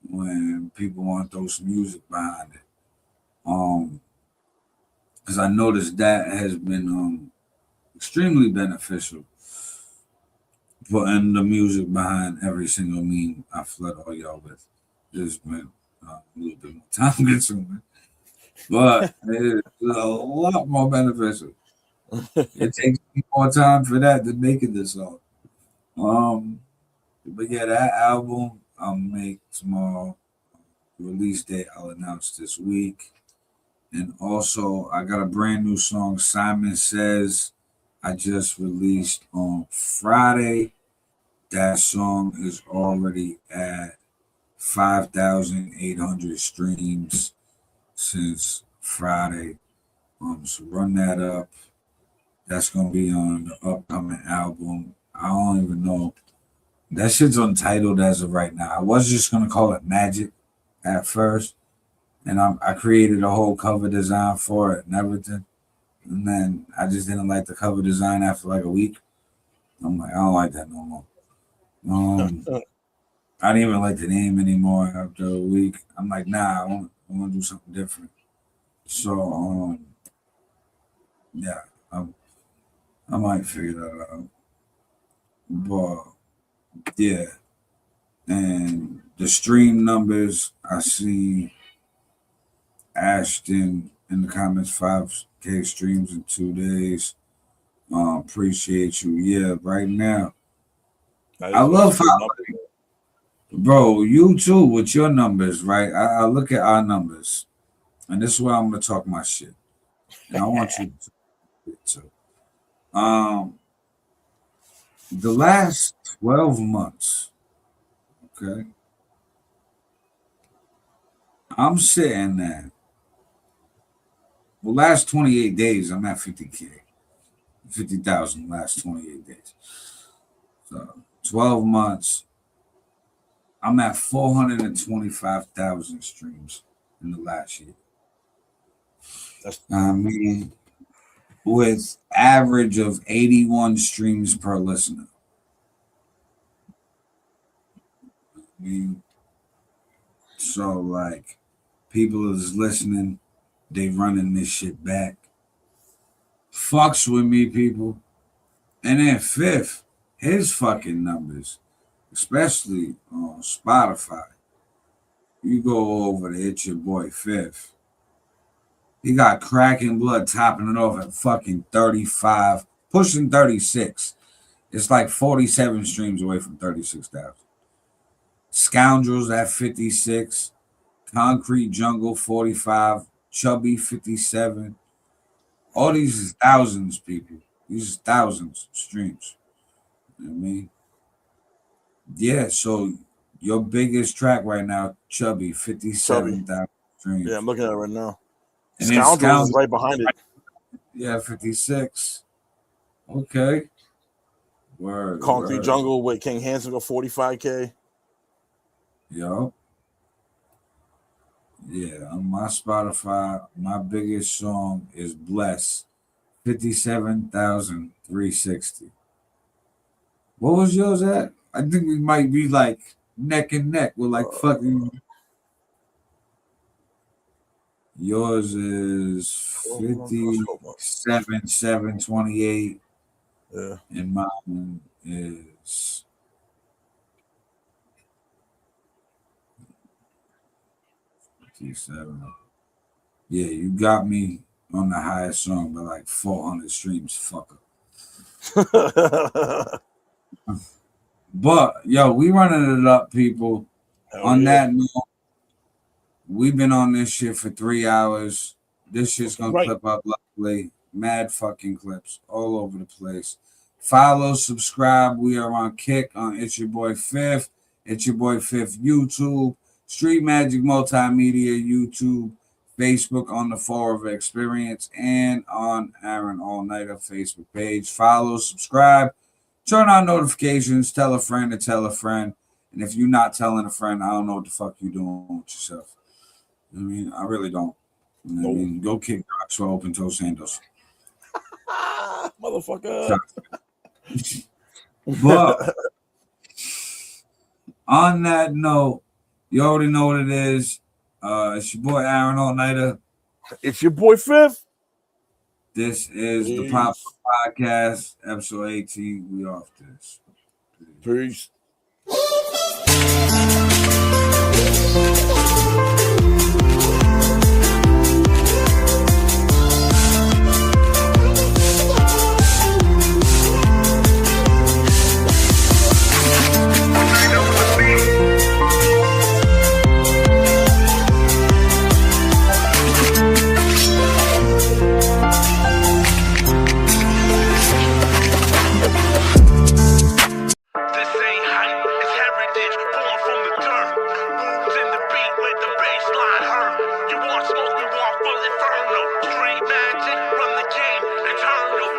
when people want to throw some music behind it. Because I noticed that has been extremely beneficial. Putting the music behind every single meme I flood all y'all with. Just been a little bit more time consuming, but it's a lot more beneficial. It takes me more time for that than making this song. But yeah, that album I'll make tomorrow. Release date I'll announce this week. And also I got a brand new song, Simon Says, I just released on Friday. That song is already at 5,800 streams since Friday. So run that up. That's gonna be on the upcoming album. I don't even know. That shit's untitled as of right now. I was just gonna call it Magic at first, and I created a whole cover design for it and everything. And then I just didn't like the cover design after like a week. I'm like, I don't like that no more. I didn't even like the name anymore after a week. I'm like, nah, I want to do something different. So, yeah, I might figure that out. But yeah, and the stream numbers I see Ashton in the comments, 5K streams in 2 days. Appreciate you. Yeah, right now. I love how, bro, you too with your numbers, right? I look at our numbers, and this is where I'm gonna talk my shit. And I want you to do it too. The last 12 months, okay, I'm sitting at, well, last 28 days, I'm at 50K, 50,000 last 28 days. So 12 months, I'm at 425,000 streams in the last year. I mean, with average of 81 streams per listener. I mean, so like people is listening, they running this shit back. Fucks with me, people. And then fifth, his fucking numbers, especially on Spotify. You go over to It's Your Boy Fifth. He got Cracking Blood topping it off at fucking 35, pushing 36. It's like 47 streams away from 36,000. Scoundrels at 56. Concrete Jungle 45. Chubby 57. All these is thousands, people. These is thousands of streams. You know what I mean? Yeah, so your biggest track right now, Chubby, 57,000 streams. Yeah, I'm looking at it right now. And then Scoundrels is right behind it. Yeah, 56. Okay. Word. Concrete word. Jungle with King Hanson go 45K. Yo. Yeah, on my Spotify, my biggest song is Bless, 57,360. What was yours at? I think we might be like neck and neck. We're like fucking. Yours is 57,728. Yeah. And mine is 57. Yeah, you got me on the highest song by like 400 streams, fucker. But yo, we running it up, people. On that note, we've been on this shit for 3 hours. This shit's gonna clip up luckily. Mad fucking clips all over the place. Follow, subscribe. We are on Kick on It's Your Boy Fifth. It's Your Boy Fifth YouTube. Street Magic Multimedia YouTube. Facebook on the Forever Experience and on Aaron All Nighter Facebook page. Follow, subscribe, turn on notifications, tell a friend to tell a friend. And if you're not telling a friend, I don't know what the fuck you're doing with yourself. I mean, I really don't. I mean, go kick rocks for open toe sandals. Motherfucker. But on that note, you already know what it is. It's your boy Aaron All Nighter. It's your boy Fifth. This is the Pop Podcast, episode 18. We off this. Peace.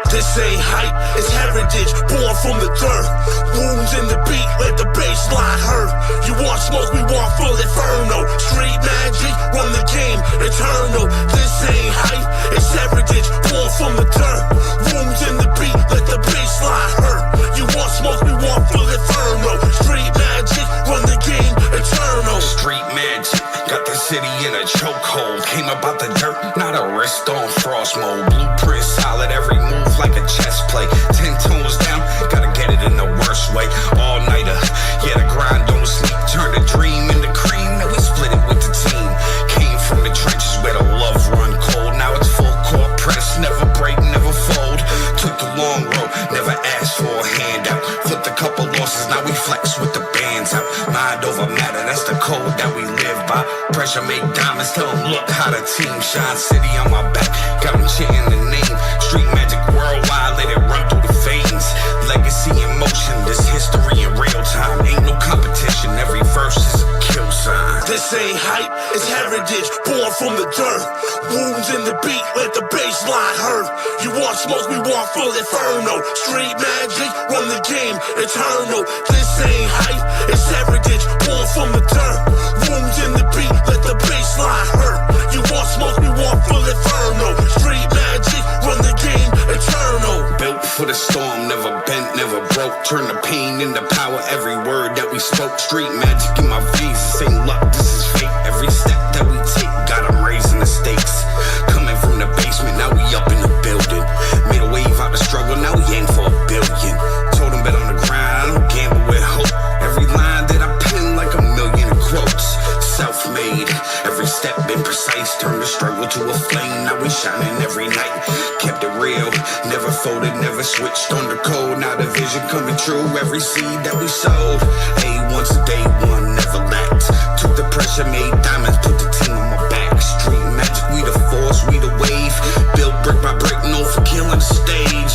This ain't hype, it's heritage, born from the dirt. Wounds in the beat, let the bass line hurt. You want smoke, we want full inferno. Street magic, run the game, eternal. This ain't hype, it's heritage, born from the dirt. Wounds in the beat, let the bass line hurt. You want smoke, we want full inferno. Street magic, run the game, eternal. Street magic, got the city in a chokehold. Came about the dirt, not a wrist on frost mode. Blueprint solid, every move like a chess play. 10 tones down, gotta get it in the worst way. All nighter, yeah, the grind don't sleep. Turn the dream into cream, now we split it with the team. Came from the trenches where the love run cold. Now it's full court press, never break, never fold. Took the long road, never asked for a handout. Flipped a couple losses, now we flex with the bands out. Mind over matter, that's the code that we live by. Pressure make diamonds, tell them look how the team shine. City on my back, got them chanting the name. Street magic worldwide, let it run through the veins. Legacy in motion, this history in real time. Ain't no competition, every verse is a kill sign. This ain't hype, it's heritage, born from the dirt. Wounds in the beat, let the bass line hurt. You want smoke, we want full inferno. Street magic, run the game, eternal. This ain't hype, it's heritage, born from the dirt. Wounds in the beat, let the bass line hurt. You want smoke, we want full inferno. Street magic, run the game, eternal. Built for the storm, never bent, never broke. Turn the pain into power, every word that we spoke. Street magic in my veins, this ain't luck, this is fate. Every step that we take, got them raising the stakes. Coming from the basement, now we up in the building. Made a wave out the struggle, now we aim for a billion. Told them bet on the grind, I don't gamble with hope. Every line that I pen like a million quotes. Self-made, every step been precise. Turned the struggle to a flame, now we shining every night. Kept it real, never folded, never switched on the code. Now the vision coming true, every seed that we sowed. A1's day one, never lacked. Took the pressure, made diamonds, put the team on my back. Street magic, we the force, we the wave. Built brick by brick, known for killing the stage.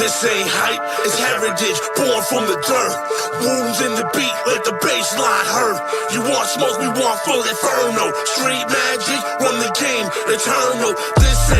This ain't hype, it's heritage, born from the dirt. Wounds in the beat, let the bass line hurt. You want smoke, we want full inferno. Street magic, run the game, eternal. This